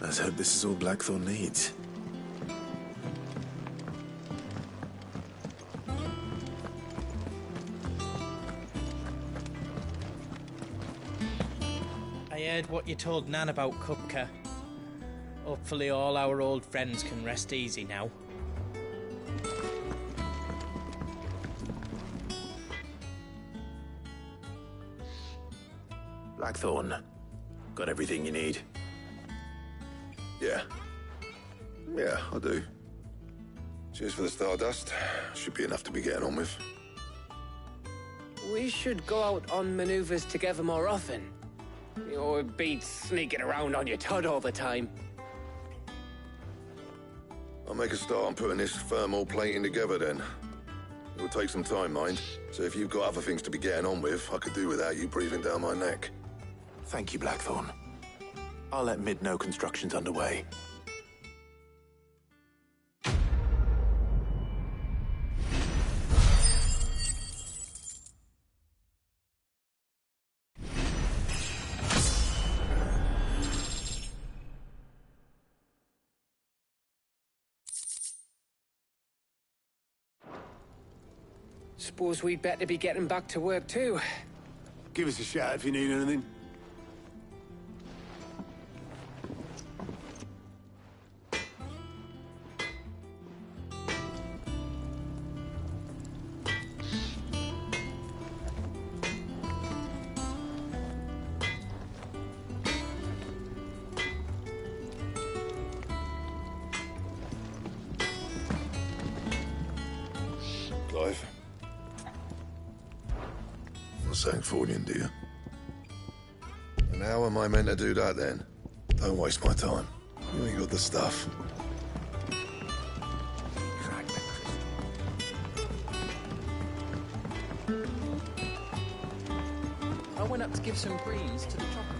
Let's hope this is all Blackthorn needs. I heard what you told Nan about Kupka. Hopefully all our old friends can rest easy now. Blackthorn, got everything you need? Yeah. Yeah, I do. Cheers for the stardust. Should be enough to be getting on with. We should go out on maneuvers together more often. It'd beat sneaking around on your Todd all the time. I'll make a start on putting this thermal plating together then. It'll take some time, mind. So if you've got other things to be getting on with, I could do without you breathing down my neck. Thank you, Blackthorn. I'll let Mid know construction's underway. Suppose we'd better be getting back to work too. Give us a shout if you need anything. Clive. Not Sancfordian, do you? And how am I meant to do that then? Don't waste my time. You ain't got the stuff. I went up to give some breeze to the chocobo.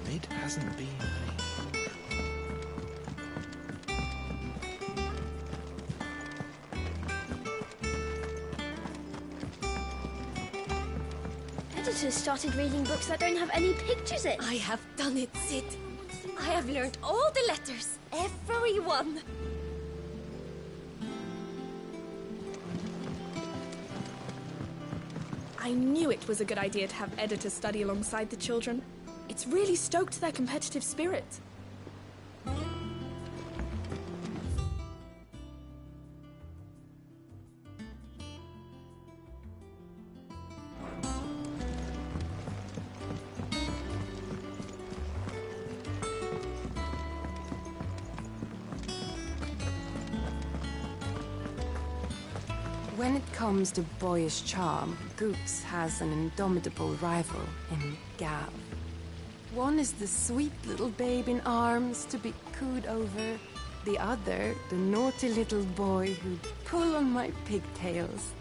Mid hasn't been. Editors started reading books that don't have any pictures in. I have done it, Sid. I have learned all the letters. Every one. I knew it was a good idea to have editors study alongside the children. It's really stoked their competitive spirit. When it comes to boyish charm, Goops has an indomitable rival in Gav. One is the sweet little babe in arms to be cooed over. The other, the naughty little boy who'd pull on my pigtails.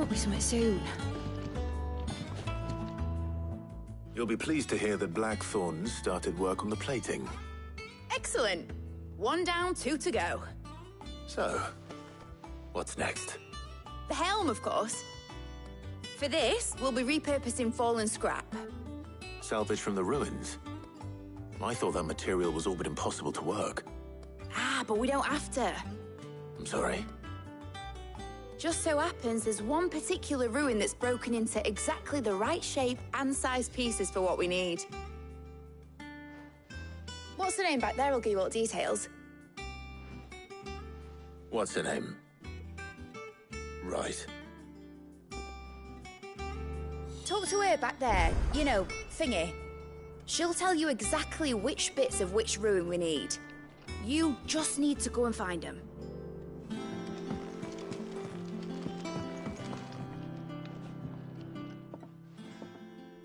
up with something soon. You'll be pleased to hear that Blackthorn started work on the plating. Excellent. 1 down, 2 to go. So, what's next? The helm, of course. For this, we'll be repurposing fallen scrap. Salvage from the ruins? I thought that material was all but impossible to work. Ah, but we don't have to. I'm sorry. Just so happens there's one particular ruin that's broken into exactly the right shape and size pieces for what we need. What's the name back there? I'll give you all the details. What's her name? Right. Talk to her back there. You know, thingy. She'll tell you exactly which bits of which ruin we need. You just need to go and find them.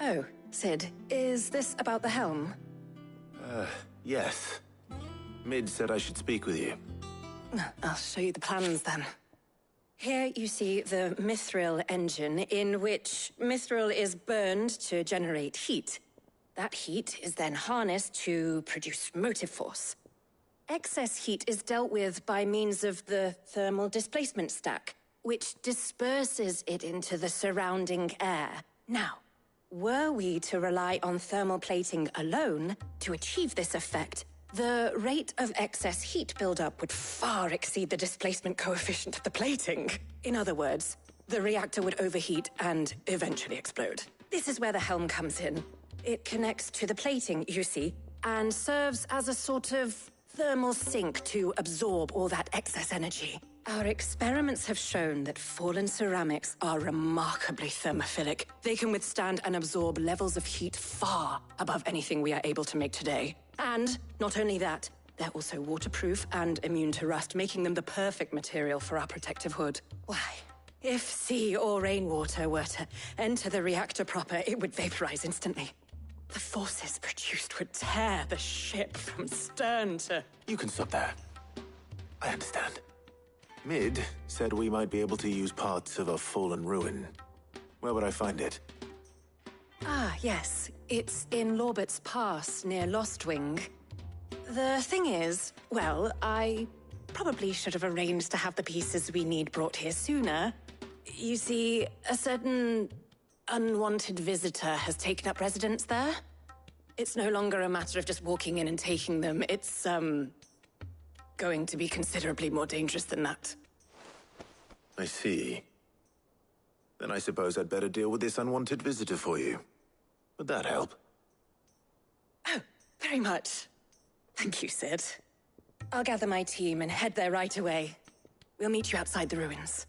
Oh, Sid, is this about the helm? Yes. Mid said I should speak with you. I'll show you the plans then. Here you see the mithril engine, in which mithril is burned to generate heat. That heat is then harnessed to produce motive force. Excess heat is dealt with by means of the thermal displacement stack, which disperses it into the surrounding air. Now, were we to rely on thermal plating alone to achieve this effect, the rate of excess heat buildup would far exceed the displacement coefficient of the plating. In other words, the reactor would overheat and eventually explode. This is where the helm comes in. It connects to the plating, you see, and serves as a sort of thermal sink to absorb all that excess energy. Our experiments have shown that fallen ceramics are remarkably thermophilic. They can withstand and absorb levels of heat far above anything we are able to make today. And not only that, they're also waterproof and immune to rust, making them the perfect material for our protective hood. Why, if sea or rainwater were to enter the reactor proper, it would vaporize instantly. The forces produced would tear the ship from stern to... You can stop there. I understand. Mid said we might be able to use parts of a fallen ruin. Where would I find it? Ah, yes. It's in Lorbert's Pass, near Lostwing. The thing is, well, I probably should have arranged to have the pieces we need brought here sooner. You see, a certain unwanted visitor has taken up residence there. It's no longer a matter of just walking in and taking them. It's, going to be considerably more dangerous than that. I see. Then I suppose I'd better deal with this unwanted visitor for you. Would that help? Oh, very much. Thank you, Sid. I'll gather my team and head there right away. We'll meet you outside the ruins.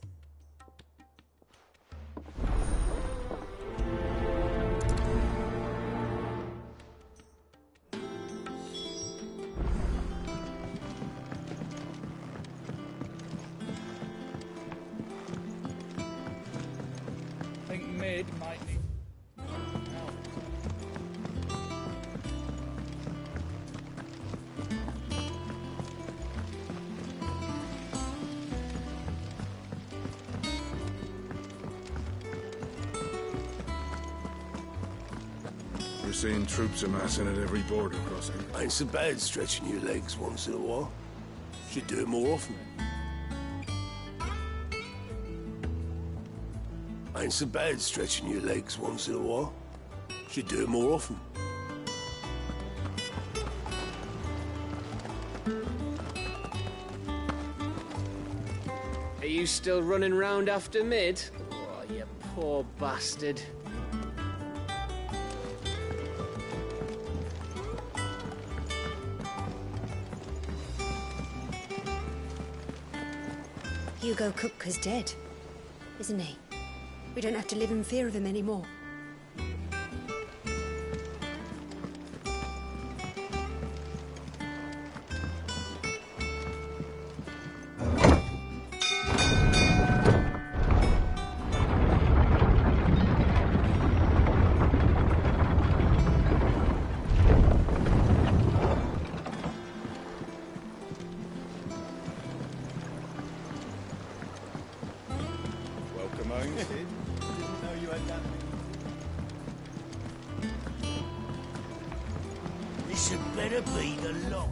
I think Mid might need help. We're seeing troops amassing at every border crossing. Ain't so bad stretching your legs once in a while. Should do it more often. Ain't so bad stretching your legs once in a while. Should do it more often. Are you still running round after Mid? Oh, you poor bastard. Hugo Kupka's dead, isn't he? We don't have to live in fear of him anymore. Welcome home, Sid. This had better be the lot.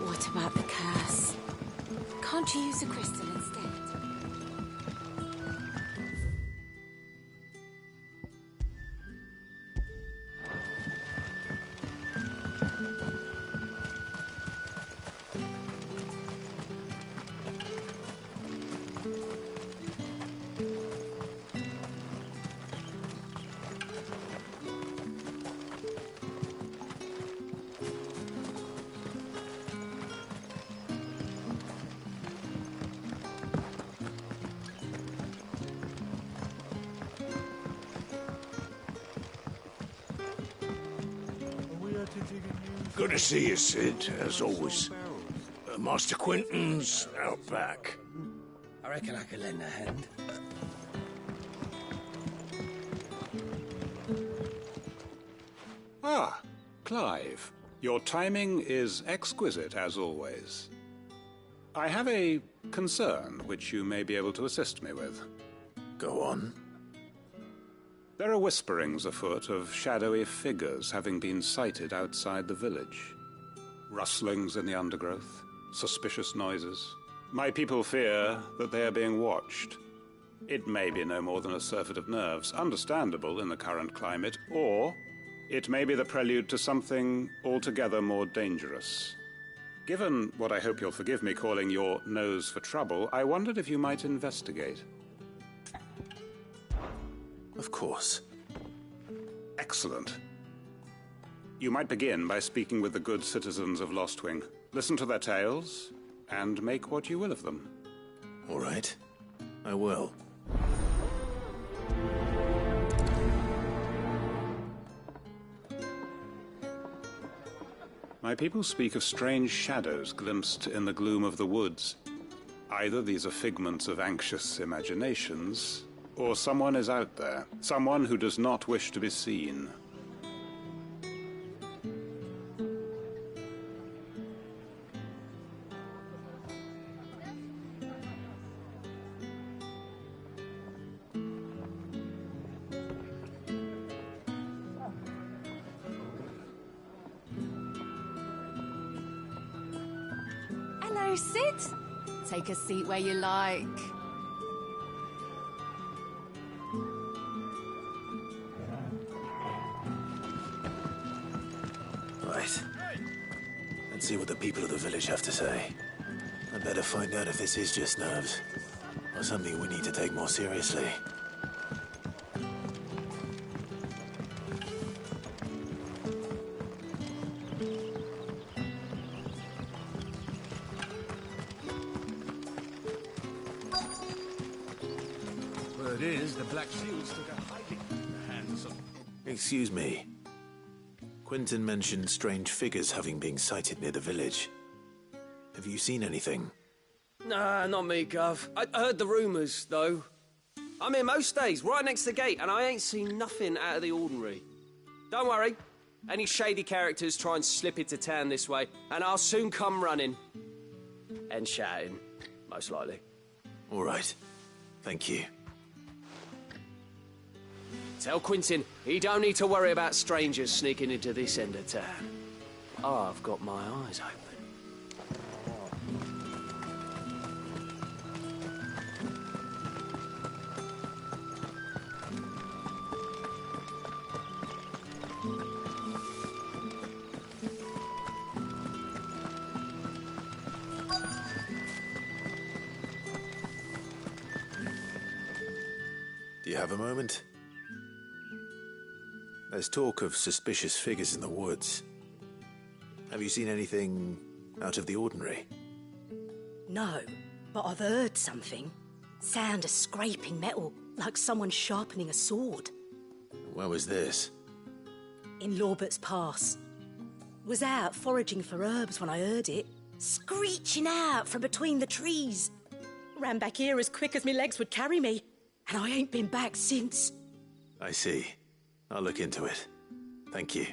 What about the curse? Can't you use a crystal instead? Good to see you, Sid, as always. Master Quentin's out back. I reckon I could lend a hand. Ah, Clive. Your timing is exquisite, as always. I have a concern which you may be able to assist me with. Go on. There are whisperings afoot of shadowy figures having been sighted outside the village. Rustlings in the undergrowth, suspicious noises. My people fear that they are being watched. It may be no more than a surfeit of nerves, understandable in the current climate, or it may be the prelude to something altogether more dangerous. Given what I hope you'll forgive me calling your nose for trouble, I wondered if you might investigate. Of course. Excellent. You might begin by speaking with the good citizens of Lostwing. Listen to their tales, and make what you will of them. All right. I will. My people speak of strange shadows glimpsed in the gloom of the woods. Either these are figments of anxious imaginations, or someone is out there, someone who does not wish to be seen. Hello, Sid. Take a seat where you like. Right. Let's see what the people of the village have to say. I'd better find out if this is just nerves, or something we need to take more seriously. Word is, the Black Shields took a hiding in the hands of... Excuse me. Quentin mentioned strange figures having been sighted near the village. Have you seen anything? Nah, not me, Gov. I heard the rumours, though. I'm here most days, right next to the gate, and I ain't seen nothing out of the ordinary. Don't worry. Any shady characters try and slip into town this way, and I'll soon come running. And shouting, most likely. All right. Thank you. Tell Quentin he don't need to worry about strangers sneaking into this end of town. I've got my eyes open. you have a moment? There's talk of suspicious figures in the woods. Have you seen anything out of the ordinary? No, but I've heard something. Sound of scraping metal, like someone sharpening a sword. Where was this? In Lorbert's Pass. Was out foraging for herbs when I heard it, screeching out from between the trees. Ran back here as quick as my legs would carry me, and I ain't been back since. I see. I'll look into it. Thank you.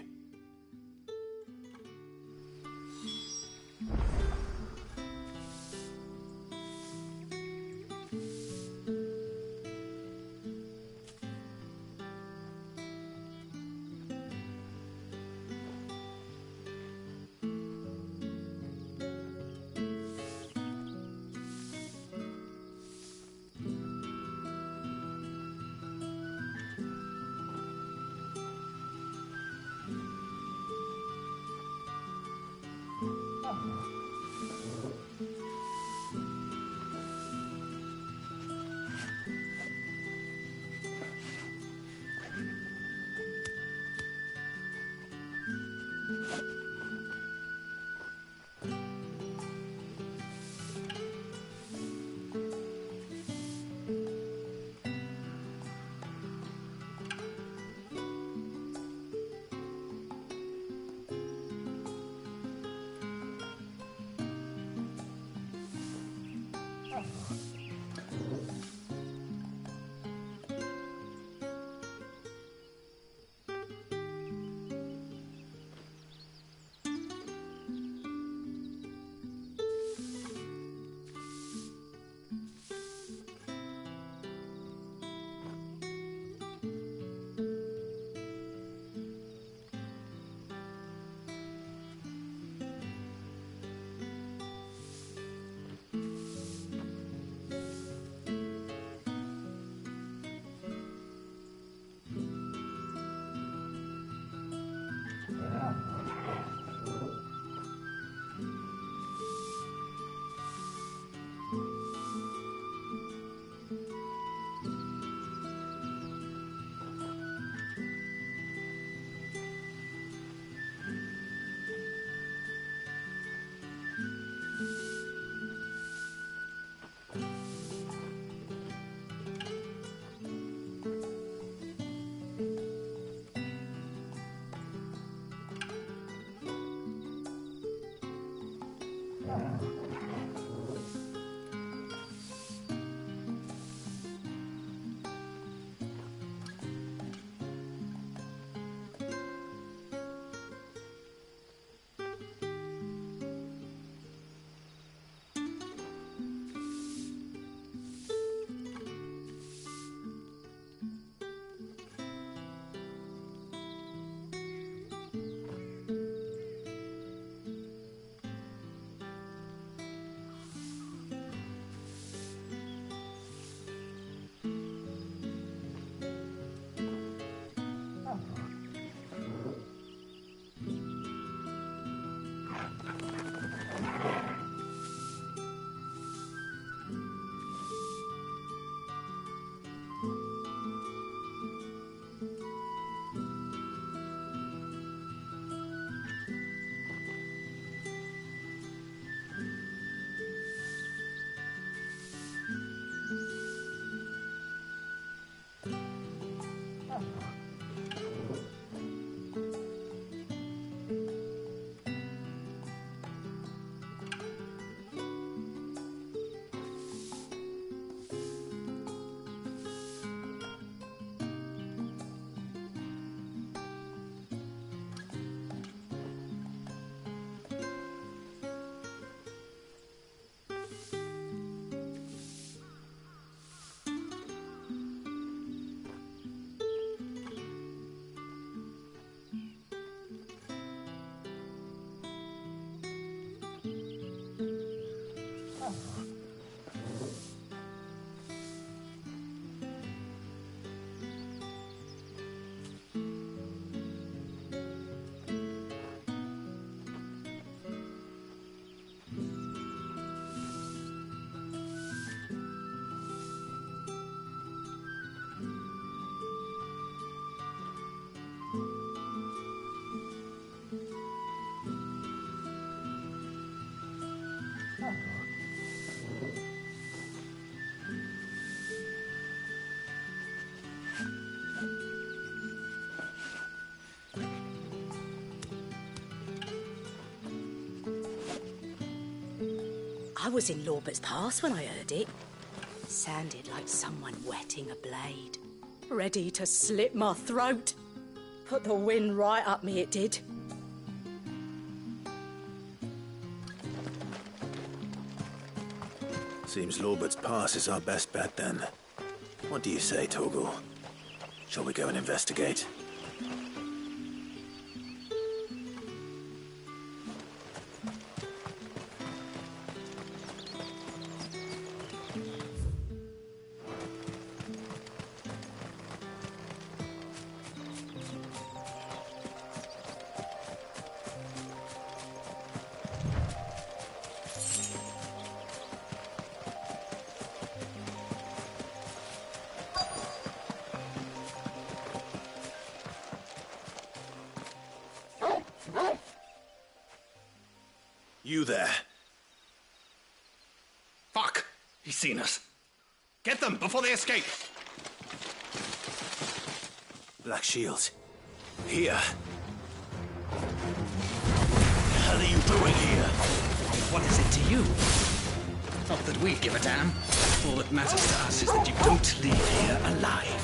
I was in Lorbert's Pass when I heard it. Sounded like someone whetting a blade. Ready to slit my throat. Put the wind right up me, it did. Seems Lorbert's Pass is our best bet then. What do you say, Torgal? Shall we go and investigate? You there. Fuck! He's seen us. Get them before they escape! Black Shields. Here. What the hell are you doing here? What is it to you? Not that we give a damn. All that matters to us is that you don't leave here alive.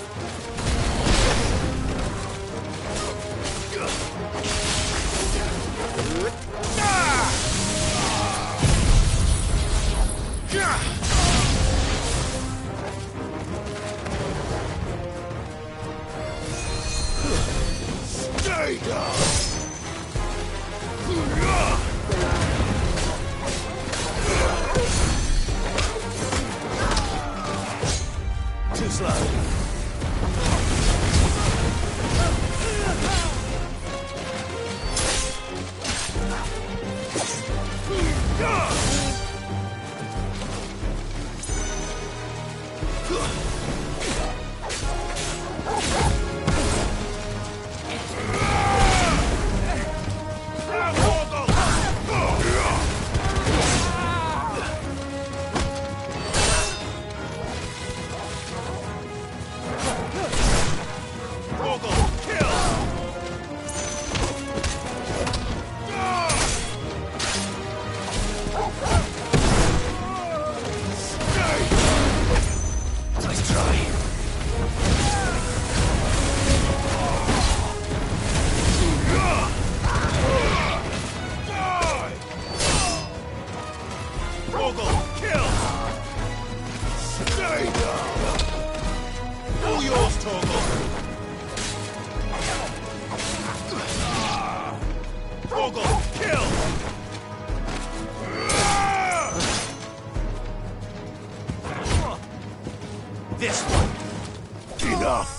Stay down! Too slow. This one. Enough.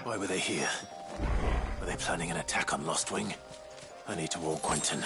Why were they here? Were they planning an attack on Lost Wing? I need to warn Quentin.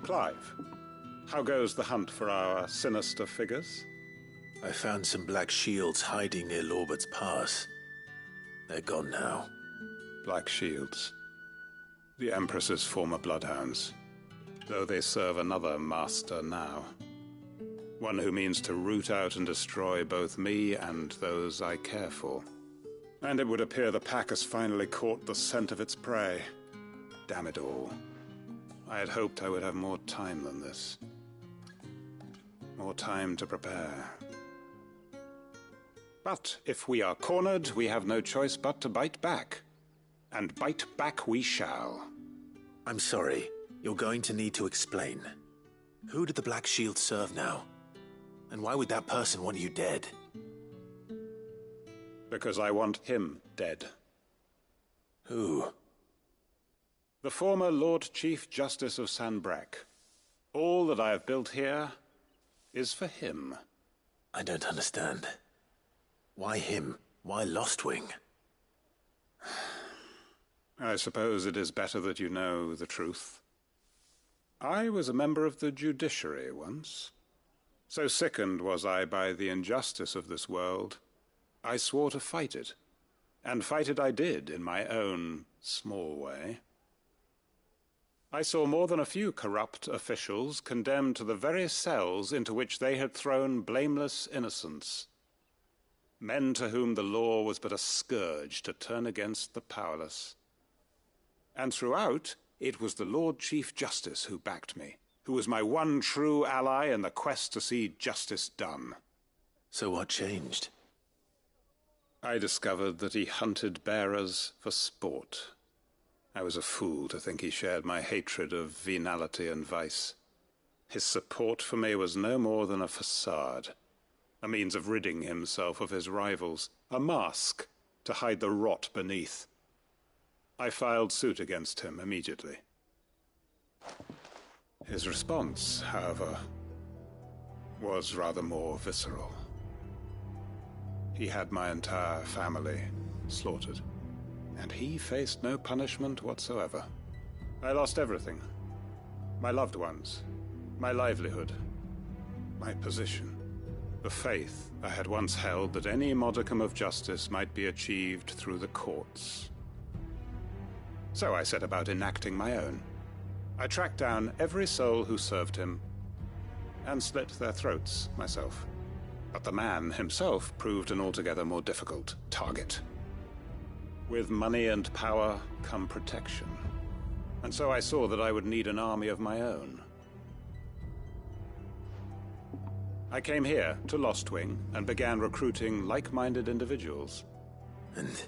Clive, how goes the hunt for our sinister figures? I found some black shields hiding near Lorbert's Pass. They're gone now. Black Shields. The Empress's former bloodhounds, though they serve another master now. One who means to root out and destroy both me and those I care for. And it would appear the pack has finally caught the scent of its prey. Damn it all. I had hoped I would have more time than this. More time to prepare. But if we are cornered, we have no choice but to bite back. And bite back we shall. I'm sorry. You're going to need to explain. Who did the Black Shield serve now? And why would that person want you dead? Because I want him dead. Who? The former Lord Chief Justice of Sanbreque. All that I have built here is for him. I don't understand. Why him? Why Lostwing? I suppose it is better that you know the truth. I was a member of the judiciary once. So sickened was I by the injustice of this world, I swore to fight it. And fight it I did, in my own small way. I saw more than a few corrupt officials condemned to the very cells into which they had thrown blameless innocents. Men to whom the law was but a scourge to turn against the powerless. And throughout, it was the Lord Chief Justice who backed me, who was my one true ally in the quest to see justice done. So what changed? I discovered that he hunted bearers for sport. I was a fool to think he shared my hatred of venality and vice. His support for me was no more than a facade, a means of ridding himself of his rivals, a mask to hide the rot beneath. I filed suit against him immediately. His response, however, was rather more visceral. He had my entire family slaughtered, and he faced no punishment whatsoever. I lost everything. My loved ones, my livelihood, my position, the faith I had once held that any modicum of justice might be achieved through the courts. So I set about enacting my own. I tracked down every soul who served him, and slit their throats myself. But the man himself proved an altogether more difficult target. With money and power come protection. And so I saw that I would need an army of my own. I came here to Lostwing and began recruiting like-minded individuals. And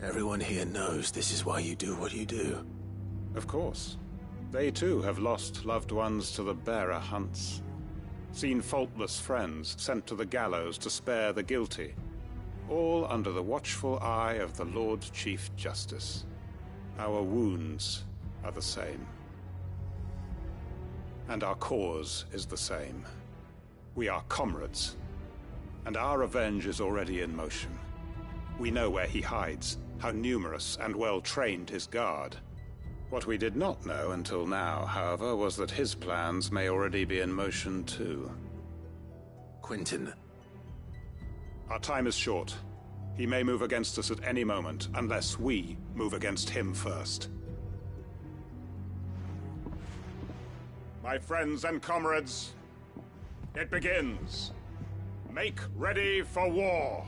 everyone here knows this is why you do what you do. Of course. They too have lost loved ones to the bearer hunts. Seen faultless friends sent to the gallows to spare the guilty. All under the watchful eye of the Lord Chief Justice. Our wounds are the same. And our cause is the same. We are comrades. And our revenge is already in motion. We know where he hides, how numerous and well-trained his guard. What we did not know until now, however, was that his plans may already be in motion too. Quentin. Our time is short. He may move against us at any moment, unless we move against him first. My friends and comrades, it begins. Make ready for war.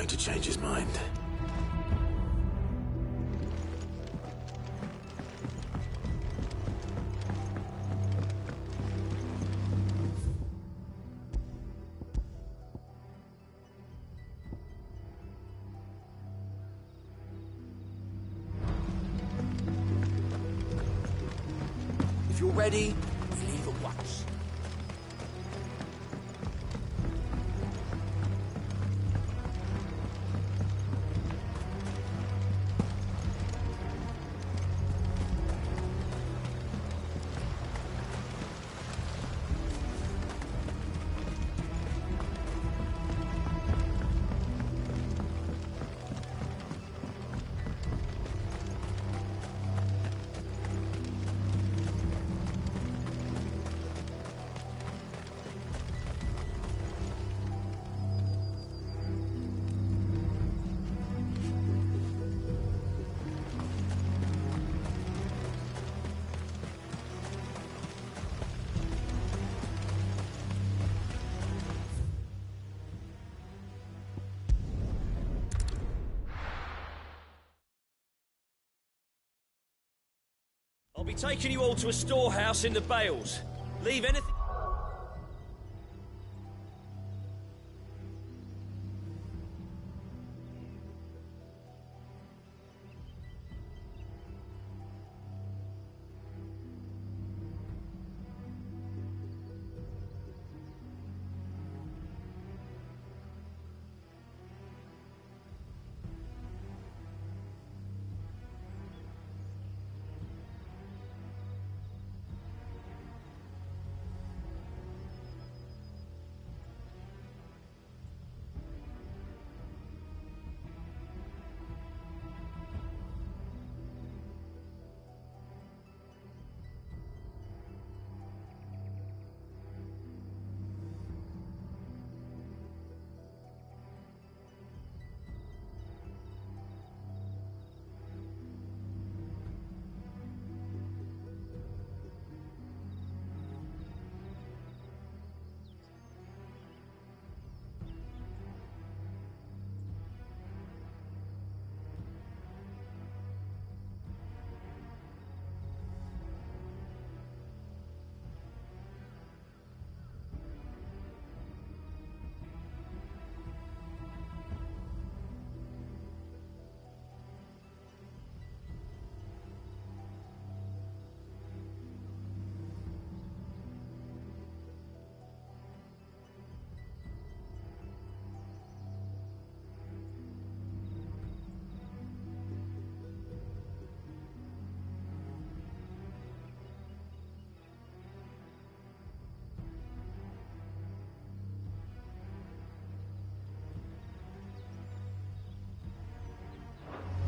to change his mind. If you're ready, leave at once. I'll be taking you all to a storehouse in the Bales. Leave anything...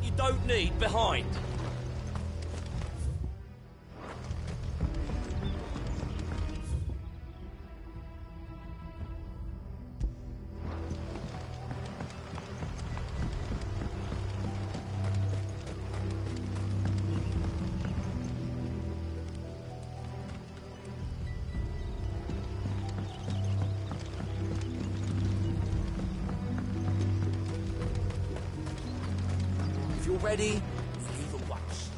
You don't need behind. If you're ready, leave at once.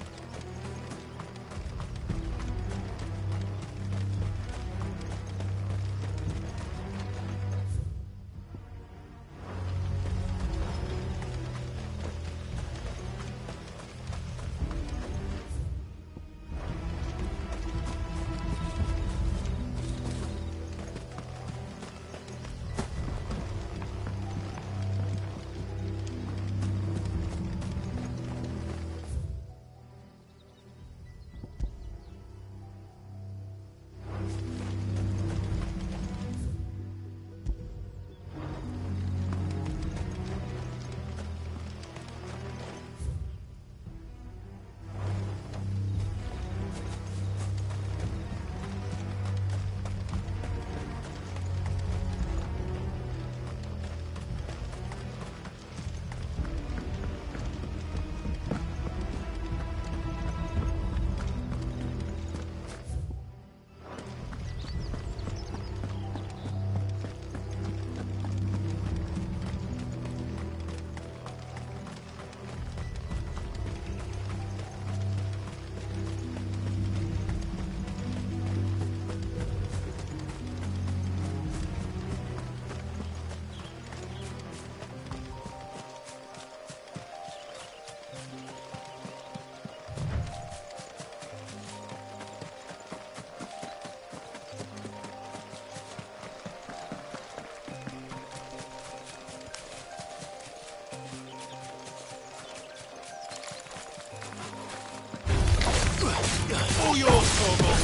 All yours, Torgal!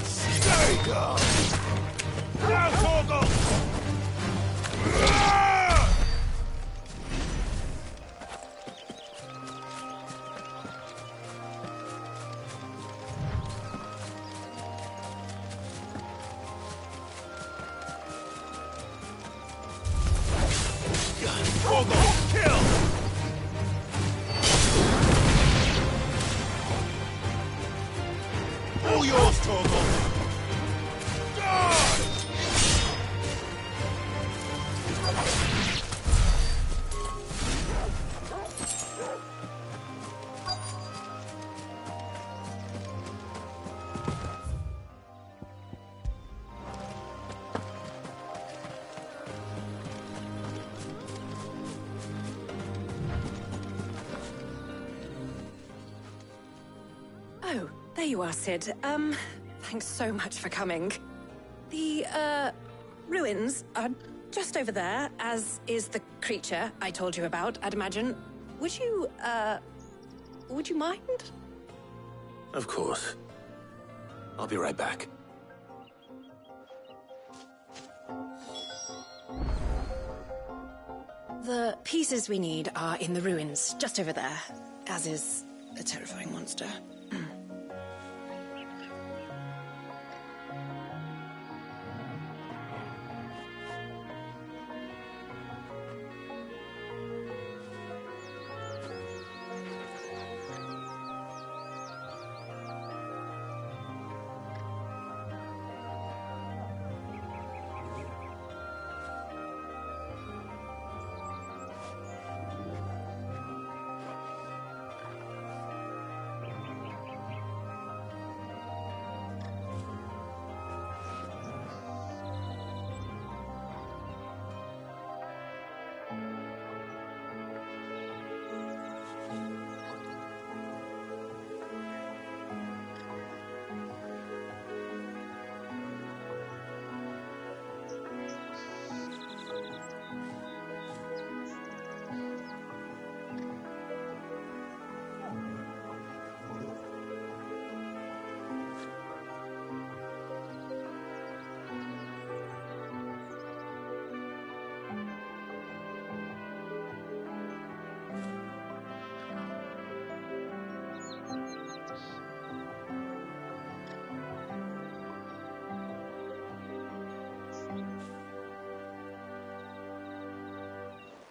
Stay down! Now, Torgal! Torgal, kill! All yours, Torgal! Oh, there you are, Sid. Thanks so much for coming. The, ruins are just over there, as is the creature I told you about, I'd imagine. Would you mind? Of course. I'll be right back. The pieces we need are in the ruins, just over there, as is a terrifying monster.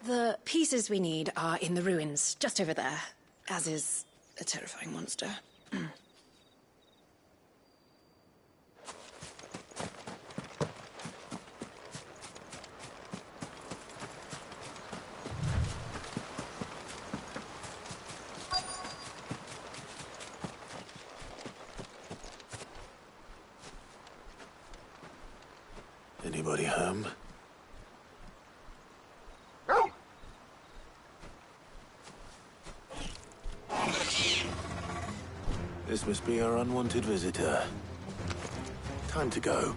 The pieces we need are in the ruins, just over there, as is a terrifying monster. Anybody home? This must be our unwanted visitor. Time to go.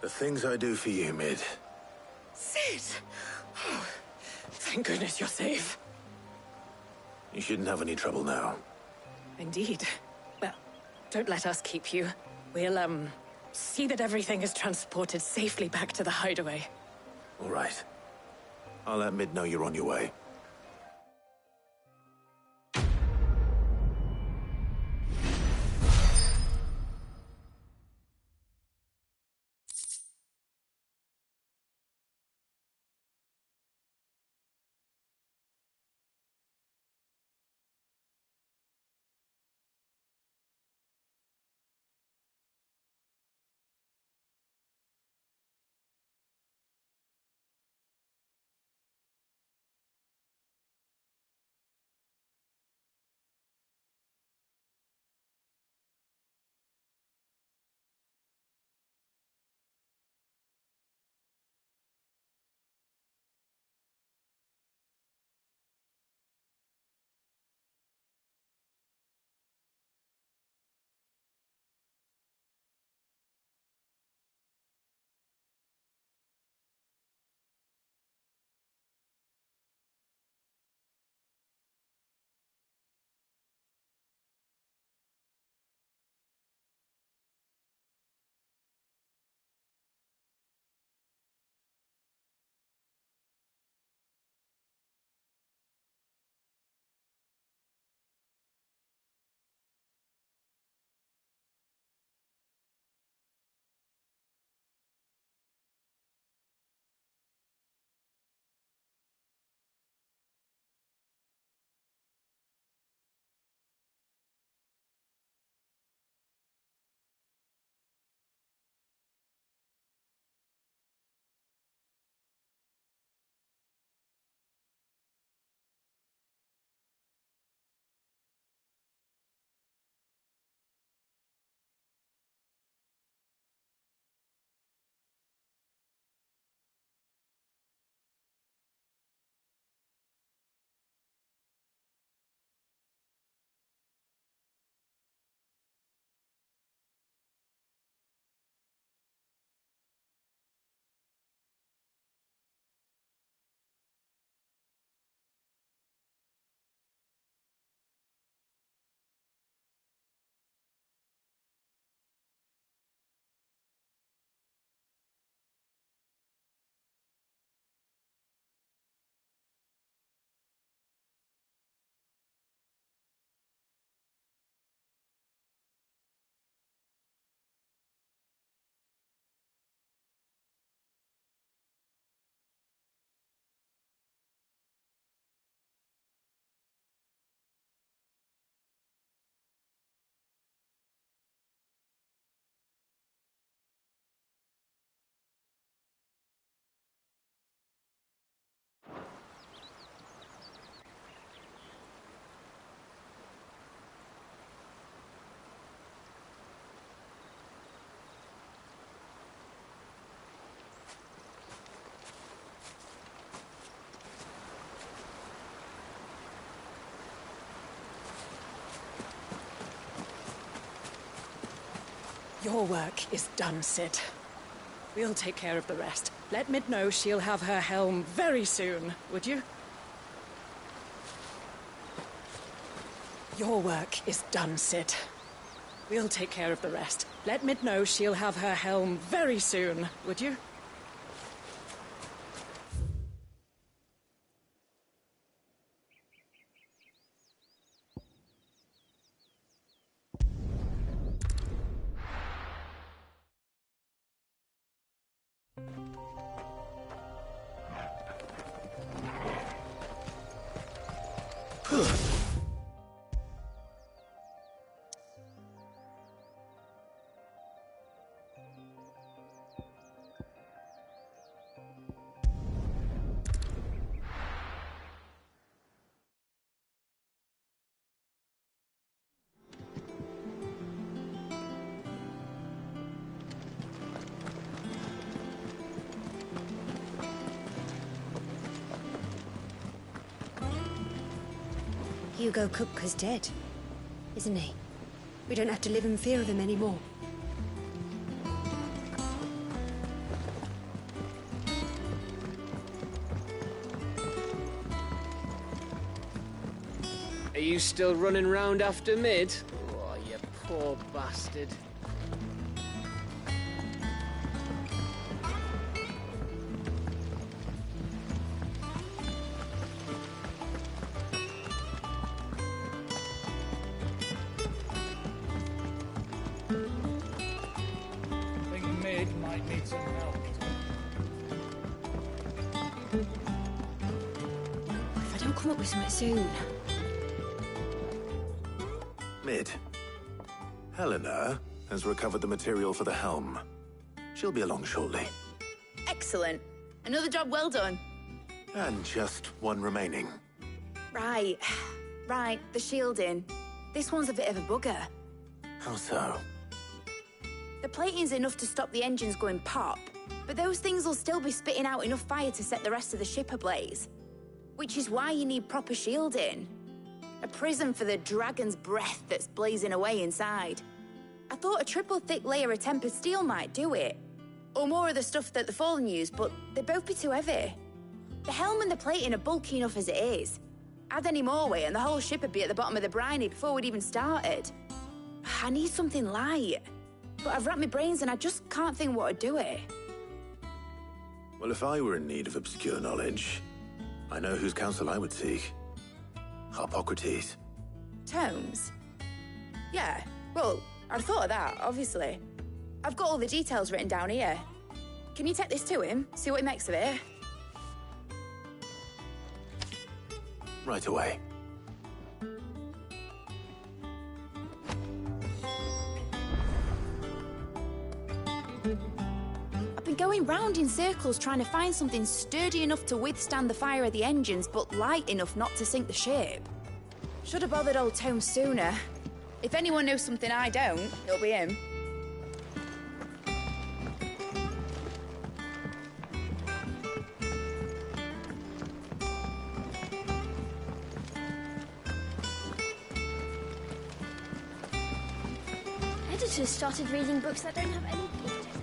The things I do for you, Mid. Sid! Oh, thank goodness you're safe. You shouldn't have any trouble now. Indeed. Well, don't let us keep you. We'll, see that everything is transported safely back to the hideaway. All right. I'll let Mid know you're on your way. Your work is done, Sid. We'll take care of the rest. Let Mid know she'll have her helm very soon, would you? Your work is done, Sid. We'll take care of the rest. Let Mid know she'll have her helm very soon, would you? Hugo Kupka's dead, isn't he? We don't have to live in fear of him anymore. Are you still running round after Mid? Oh, you poor bastard. I think Mid might need some help. If I don't come up with something soon. Mid. Helena has recovered the material for the helm. She'll be along shortly. Excellent. Another job well done. And just one remaining. Right. Right, the shielding. This one's a bit of a bugger. How so? The plating's enough to stop the engines going pop, but those things will still be spitting out enough fire to set the rest of the ship ablaze. Which is why you need proper shielding. A prison for the dragon's breath that's blazing away inside. I thought a triple thick layer of tempered steel might do it. Or more of the stuff that the Fallen use, but they'd both be too heavy. The helm and the plating are bulky enough as it is. Add any more weight and the whole ship would be at the bottom of the briny before we'd even started. I need something light. But I've racked my brains and I just can't think what would do it. Well, if I were in need of obscure knowledge, I know whose counsel I would seek. Harpocrates. Tomes? Yeah, well, I'd thought of that, obviously. I've got all the details written down here. Can you take this to him, see what he makes of it? Right away. I've been going round in circles trying to find something sturdy enough to withstand the fire of the engines, but light enough not to sink the ship. Should have bothered old Tome sooner. If anyone knows something I don't, it'll be him. Editors started reading books that don't have any pictures in.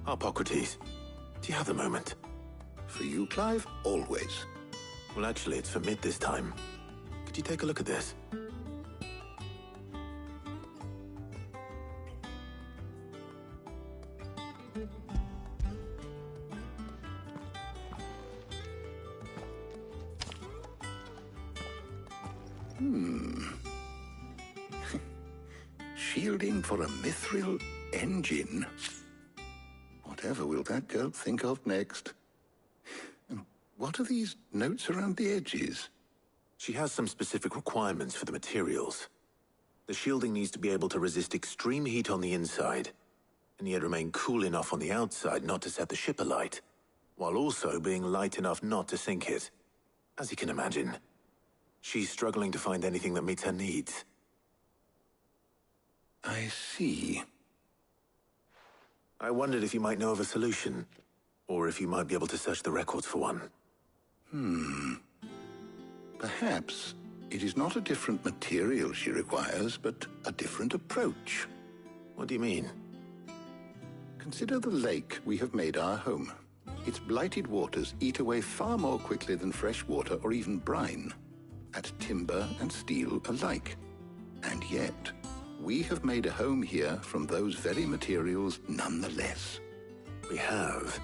Harpocrates, do you have a moment? For you, Clive? Always. Well, actually, it's for Mid this time. Could you take a look at this? Shielding for a mithril engine? Whatever will that girl think of next? And what are these notes around the edges? She has some specific requirements for the materials. The shielding needs to be able to resist extreme heat on the inside, and yet remain cool enough on the outside not to set the ship alight, while also being light enough not to sink it. As you can imagine, she's struggling to find anything that meets her needs. I see. I wondered if you might know of a solution, or if you might be able to search the records for one. Perhaps it is not a different material she requires, but a different approach. What do you mean? Consider the lake we have made our home. Its blighted waters eat away far more quickly than fresh water or even brine, at timber and steel alike. And yet, we have made a home here from those very materials nonetheless. We have.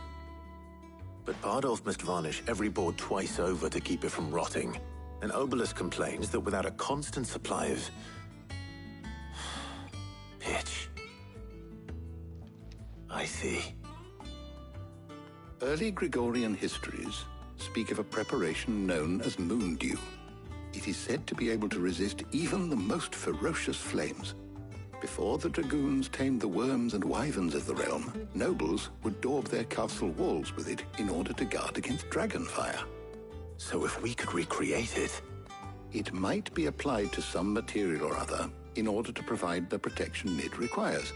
But Bardolph must varnish every board twice over to keep it from rotting. And Obelisk complains that without a constant supply of pitch. I see. Early Gregorian histories speak of a preparation known as moon dew. It is said to be able to resist even the most ferocious flames. Before the dragoons tamed the worms and wyverns of the realm, nobles would daub their castle walls with it in order to guard against dragon fire. So if we could recreate it... It might be applied to some material or other in order to provide the protection it requires.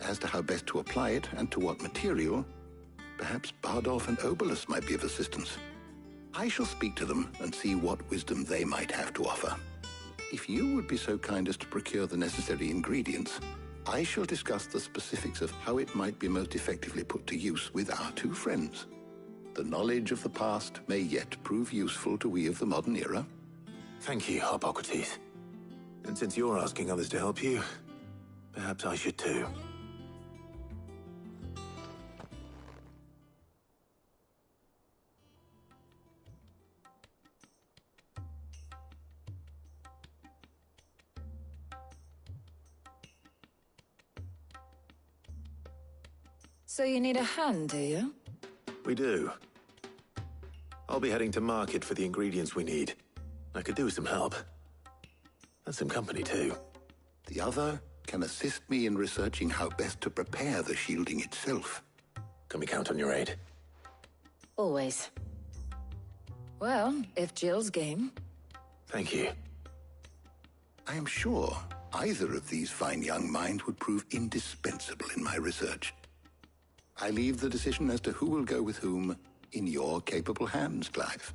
As to how best to apply it and to what material, perhaps Bardolph and Obelisk might be of assistance. I shall speak to them and see what wisdom they might have to offer. If you would be so kind as to procure the necessary ingredients, I shall discuss the specifics of how it might be most effectively put to use with our two friends. The knowledge of the past may yet prove useful to we of the modern era. Thank you, Harpocrates. And since you're asking others to help you, perhaps I should too. So you need a hand, do you? We do. I'll be heading to market for the ingredients we need. I could do with some help. And some company, too. The other can assist me in researching how best to prepare the shielding itself. Can we count on your aid? Always. Well, if Jill's game. Thank you. I am sure either of these fine young minds would prove indispensable in my research. I leave the decision as to who will go with whom in your capable hands, Clive.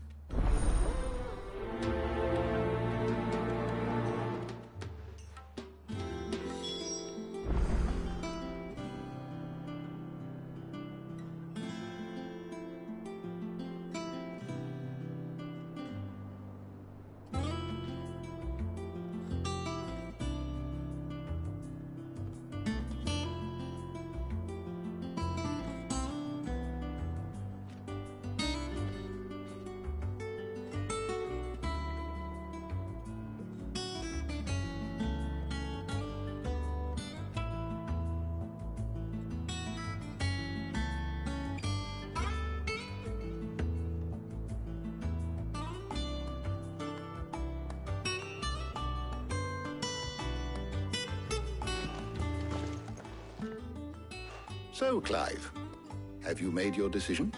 So, Clive, have you made your decision?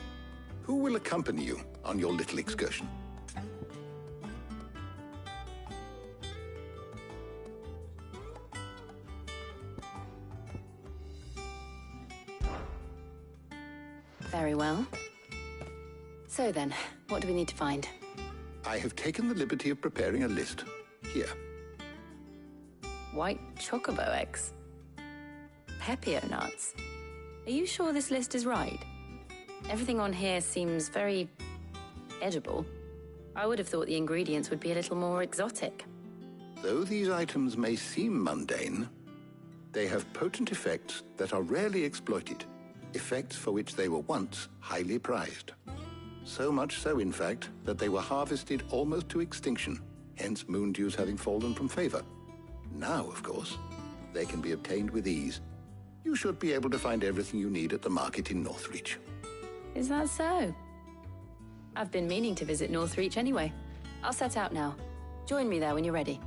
Who will accompany you on your little excursion? Very well. So then, what do we need to find? I have taken the liberty of preparing a list. Here. White chocobo eggs. Pepio nuts. Are you sure this list is right? Everything on here seems very edible. I would have thought the ingredients would be a little more exotic. Though these items may seem mundane, they have potent effects that are rarely exploited, effects for which they were once highly prized. So much so, in fact, that they were harvested almost to extinction, hence moon dews having fallen from favor. Now, of course, they can be obtained with ease. You should be able to find everything you need at the market in Northreach. Is that so? I've been meaning to visit Northreach anyway. I'll set out now. Join me there when you're ready.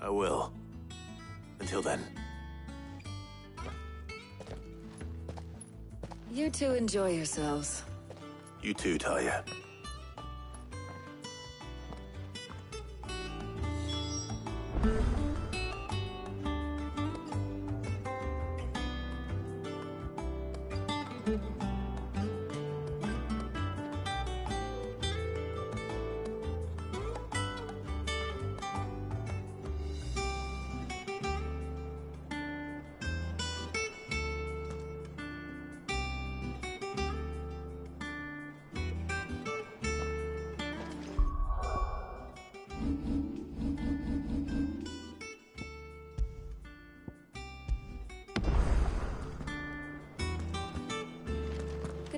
I will. Until then. You two enjoy yourselves. You too, Talia.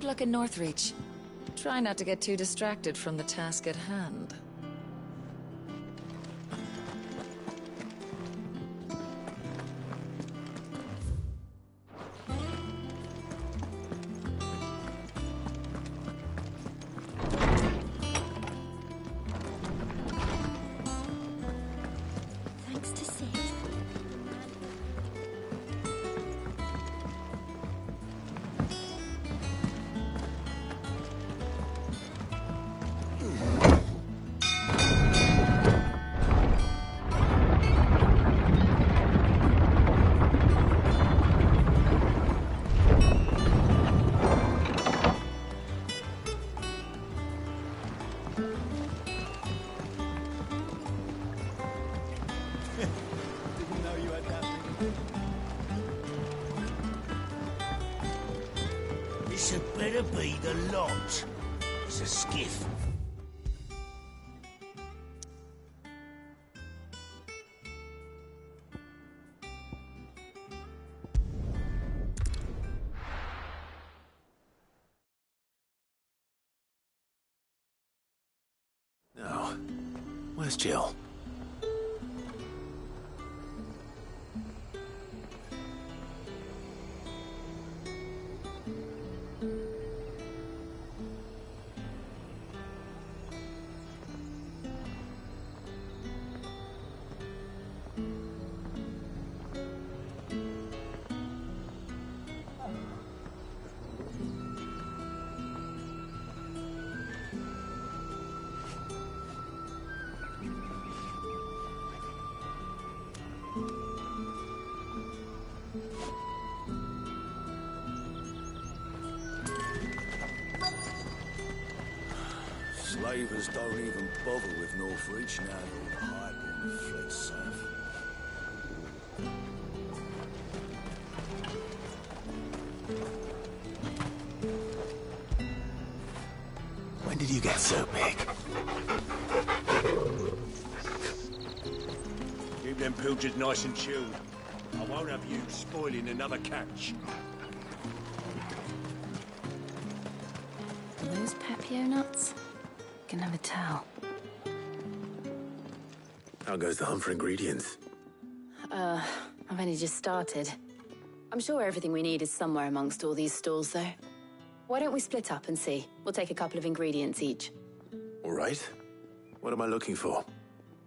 luck in Northreach. Try not to get too distracted from the task at hand. Thanks to Sid. Didn't know you had that many. This had better be the lot. It's a skiff. No. Where's Jill? Slavers don't even bother with Northreach now that all the highborn have fled south. When did you get so big? Keep them pilchards nice and chilled. I won't have you spoiling another catch. Are those Pepio nuts? Can never tell. How goes the hunt for ingredients? I've only just started. I'm sure everything we need is somewhere amongst all these stalls, though. Why don't we split up and see? We'll take a couple of ingredients each. All right. What am I looking for?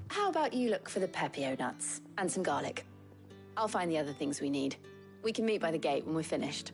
How about you look for the Pepio nuts and some garlic? I'll find the other things we need. We can meet by the gate when we're finished.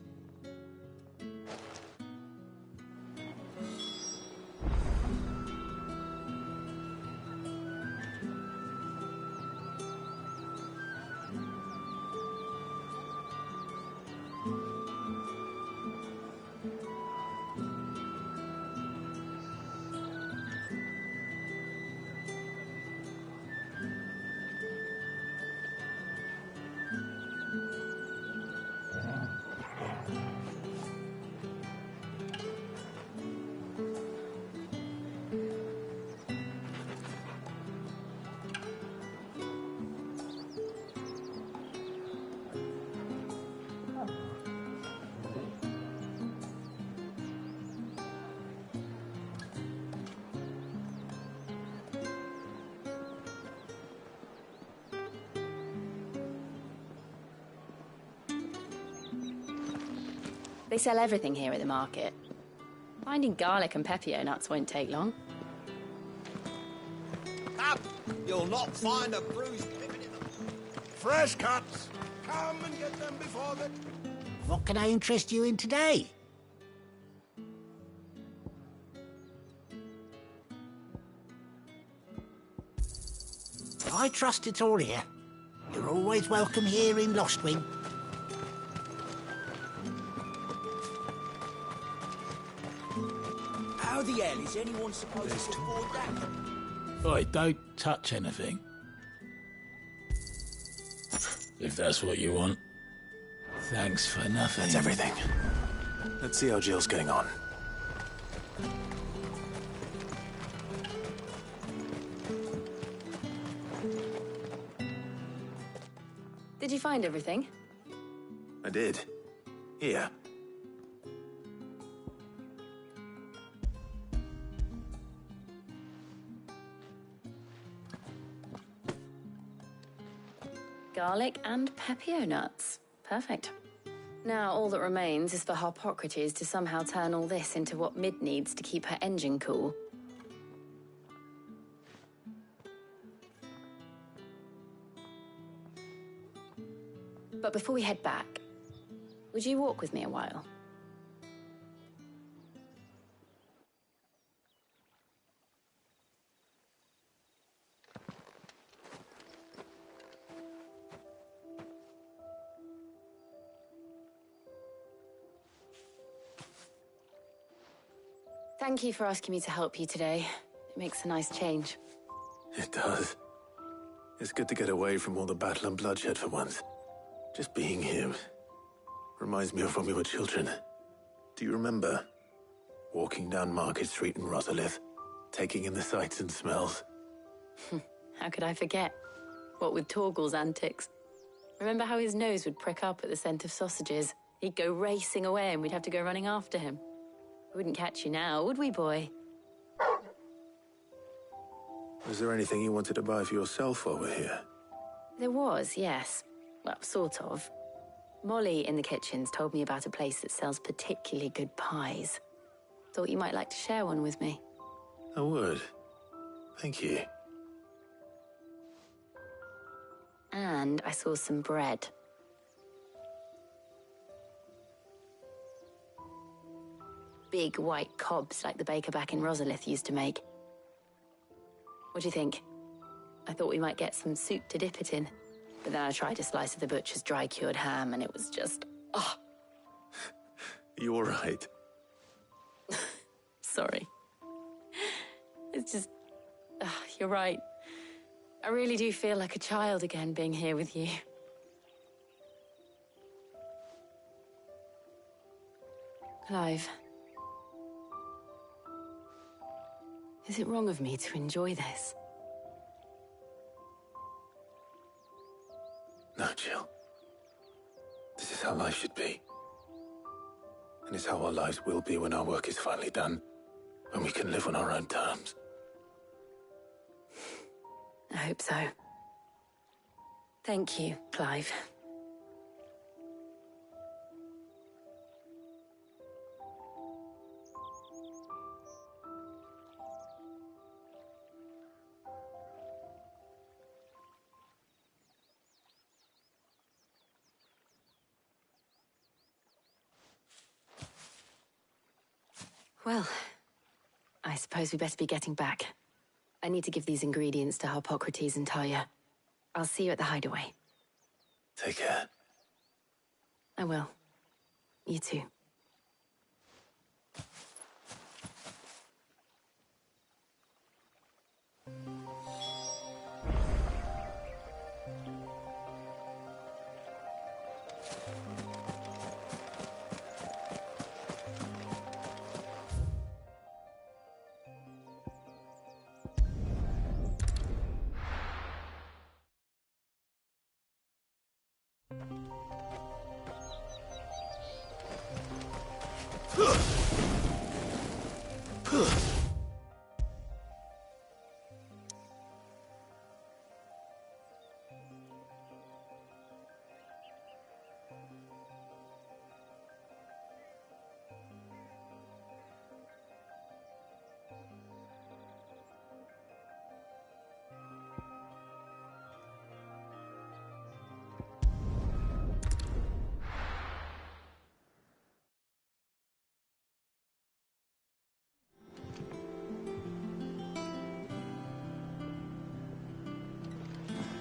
They sell everything here at the market. Finding garlic and Pepio nuts won't take long. Up! You'll not find a bruised pippin in them. Fresh cuts! Come and get them before the... What can I interest you in today? I trust it's all here. You're always welcome here in Lostwing. How the hell is anyone supposed to avoid that? Oi, don't touch anything. If that's what you want. Thanks for nothing. That's everything. Let's see how Jill's getting on. Did you find everything? I did. Here. Garlic and pepio nuts. Perfect. Now all that remains is for Harpocrates to somehow turn all this into what Mid needs to keep her engine cool. But before we head back, would you walk with me a while? Thank you for asking me to help you today. It makes a nice change. It does. It's good to get away from all the battle and bloodshed for once. Just being here reminds me of when we were children. Do you remember? Walking down Market Street in Rosalith, taking in the sights and smells. How could I forget? What with Torgal's antics. Remember how his nose would prick up at the scent of sausages? He'd go racing away and we'd have to go running after him. We wouldn't catch you now, would we, boy? Was there anything you wanted to buy for yourself while we're here? There was, yes. Well, sort of. Molly in the kitchens told me about a place that sells particularly good pies. Thought you might like to share one with me. I would. Thank you. And I saw some bread. Big white cobs like the baker back in Rosalith used to make. What do you think? I thought we might get some soup to dip it in. But then I tried a slice of the butcher's dry-cured ham and it was just... oh. You all right? Sorry. It's just... you're right. I really do feel like a child again being here with you. Clive. Is it wrong of me to enjoy this? No, Jill. This is how life should be. And it's how our lives will be when our work is finally done. When we can live on our own terms. I hope so. Thank you, Clive. Well, I suppose we better be getting back. I need to give these ingredients to Harpocrates and Talia. I'll see you at the hideaway. Take care. I will. You too.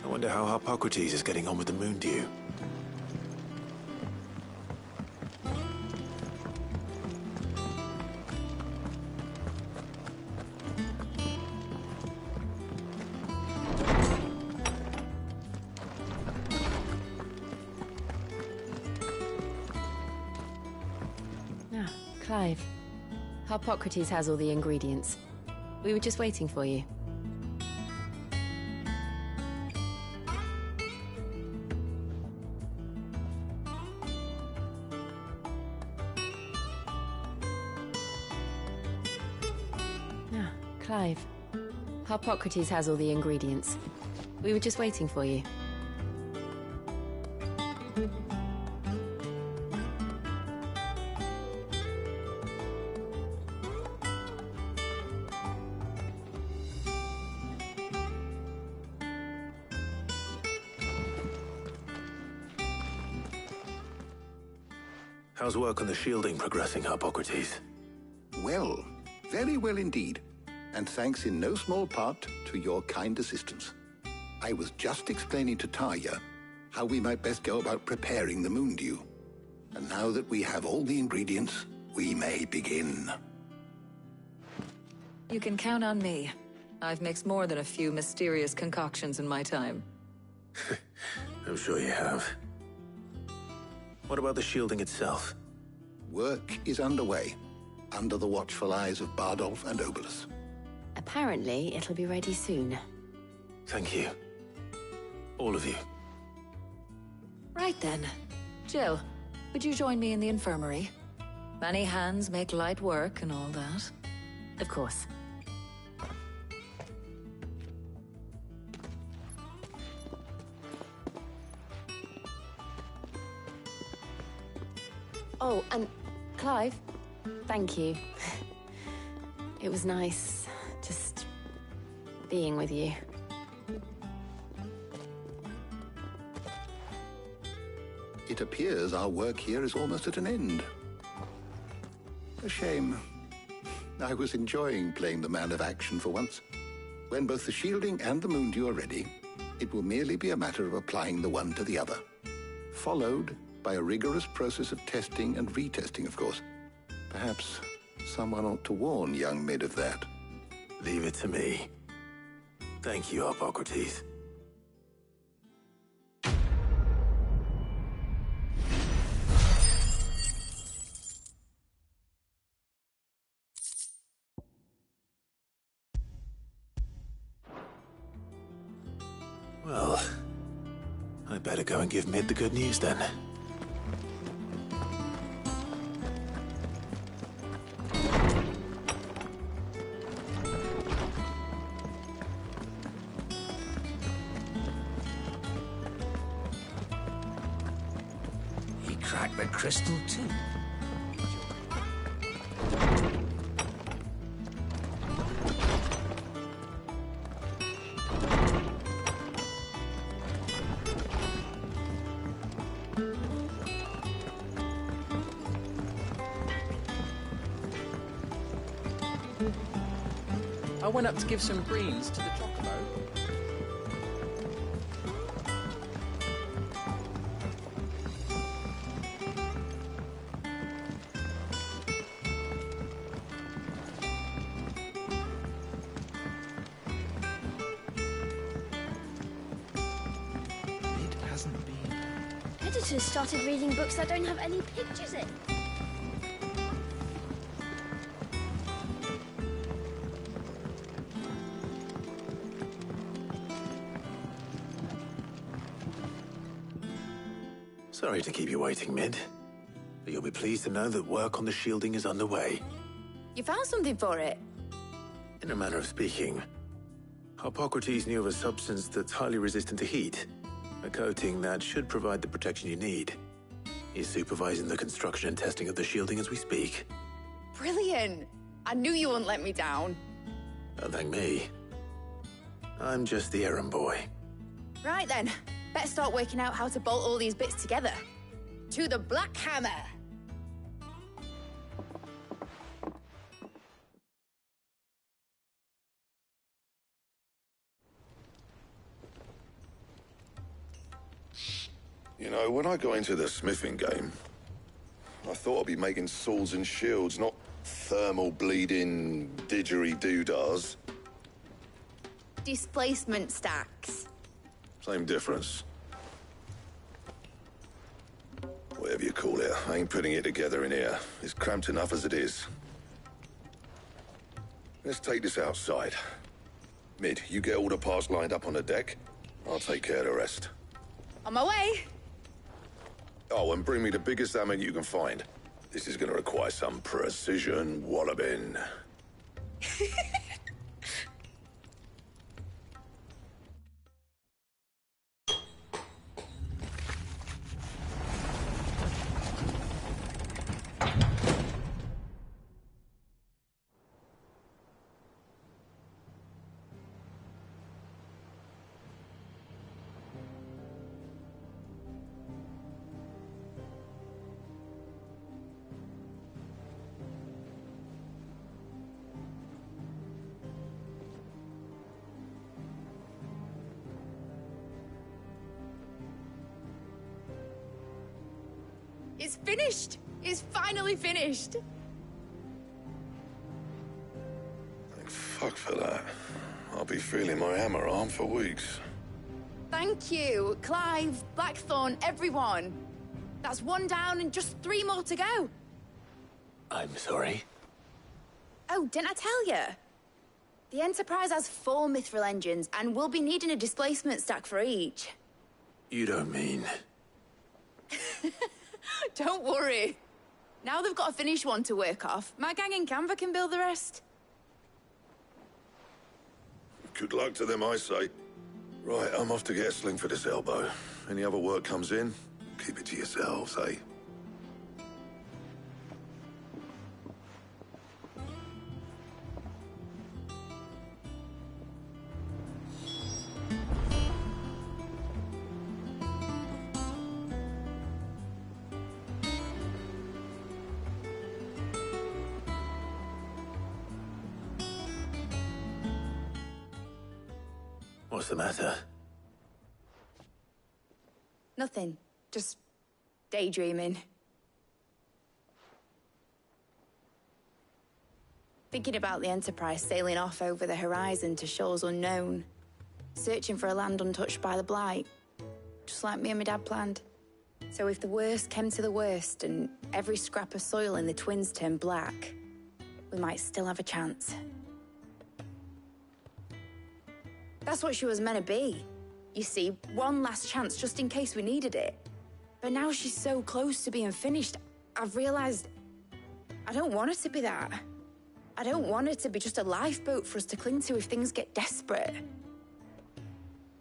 I wonder how Harpocrates is getting on with the moon dew. Ah, Clive. Harpocrates has all the ingredients. We were just waiting for you. Clive. Harpocrates has all the ingredients. We were just waiting for you. How's work on the shielding progressing, Hippocrates? Well, very well indeed. And thanks in no small part to your kind assistance. I was just explaining to Tarja how we might best go about preparing the moon dew. And now that we have all the ingredients, we may begin. You can count on me. I've mixed more than a few mysterious concoctions in my time. I'm sure you have. What about the shielding itself? Work is underway, under the watchful eyes of Bardolph and Obolus. Apparently, it'll be ready soon. Thank you. All of you. Right then. Jill, would you join me in the infirmary? Many hands make light work and all that. Of course. Oh, and Clive, thank you. It was nice just being with you. It appears our work here is almost at an end. A shame. I was enjoying playing the man of action for once. When both the shielding and the moon dew are ready, it will merely be a matter of applying the one to the other. Followed by a rigorous process of testing and retesting, of course. Perhaps someone ought to warn young Mid of that. Leave it to me. Thank you, Hippocrates. Well, I better go and give Mid the good news then. He cracked the crystal too. I went up to give some greens to the chocobo. It hasn't been. Editors started reading books that don't have any pictures in. Sorry to keep you waiting, Mid. But you'll be pleased to know that work on the shielding is underway. You found something for it? In a manner of speaking, Hippocrates knew of a substance that's highly resistant to heat, a coating that should provide the protection you need. He's supervising the construction and testing of the shielding as we speak. Brilliant! I knew you wouldn't let me down. Don't thank me. I'm just the errand boy. Right then, better start working out how to bolt all these bits together. To the Black Hammer! You know, when I got into the smithing game, I thought I'd be making swords and shields, not thermal bleeding didgeridoo-dahs. Displacement stacks. Same difference. Whatever you call it, I ain't putting it together in here. It's cramped enough as it is. Let's take this outside. Mid, you get all the parts lined up on the deck. I'll take care of the rest. On my way! Oh, and bring me the biggest hammer you can find. This is gonna require some precision walloping. It's finished! It's finally finished! Thank fuck for that. I'll be feeling my hammer arm for weeks. Thank you, Clive, Blackthorn, everyone. That's one down and just 3 more to go. I'm sorry. Oh, didn't I tell you? The Enterprise has 4 mithril engines, and we'll be needing a displacement stack for each. You don't mean... Don't worry. Now they've got a finished one to work off, my gang in Canva can build the rest. Good luck to them, I say. Right, I'm off to get a sling for this elbow. Any other work comes in, keep it to yourselves, eh? What's the matter? Nothing. Just daydreaming. Thinking about the Enterprise sailing off over the horizon to shores unknown. Searching for a land untouched by the Blight. Just like me and my dad planned. So if the worst came to the worst and every scrap of soil in the Twins turned black, we might still have a chance. That's what she was meant to be. You see, one last chance just in case we needed it. But now she's so close to being finished, I've realized I don't want her to be that. I don't want her to be just a lifeboat for us to cling to if things get desperate.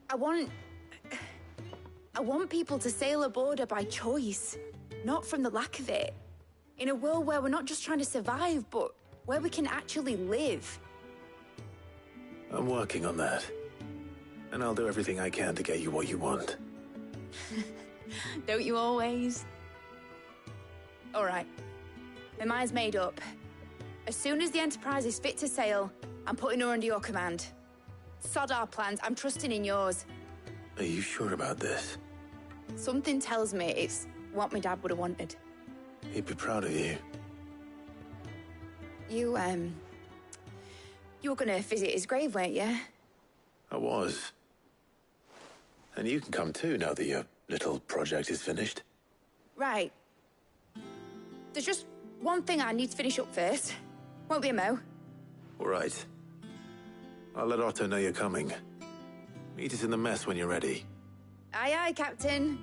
I want people to sail aboard her by choice, not from the lack of it. In a world where we're not just trying to survive, but where we can actually live. I'm working on that. And I'll do everything I can to get you what you want. Don't you always? All right. My mind's made up. As soon as the Enterprise is fit to sail, I'm putting her under your command. Sod our plans, I'm trusting in yours. Are you sure about this? Something tells me it's what my dad would have wanted. He'd be proud of you. You were gonna visit his grave, weren't you? I was. And you can come too now that your little project is finished. Right. There's just one thing I need to finish up first. Won't be a mo. All right. I'll let Otto know you're coming. Meet us in the mess when you're ready. Aye, aye, Captain.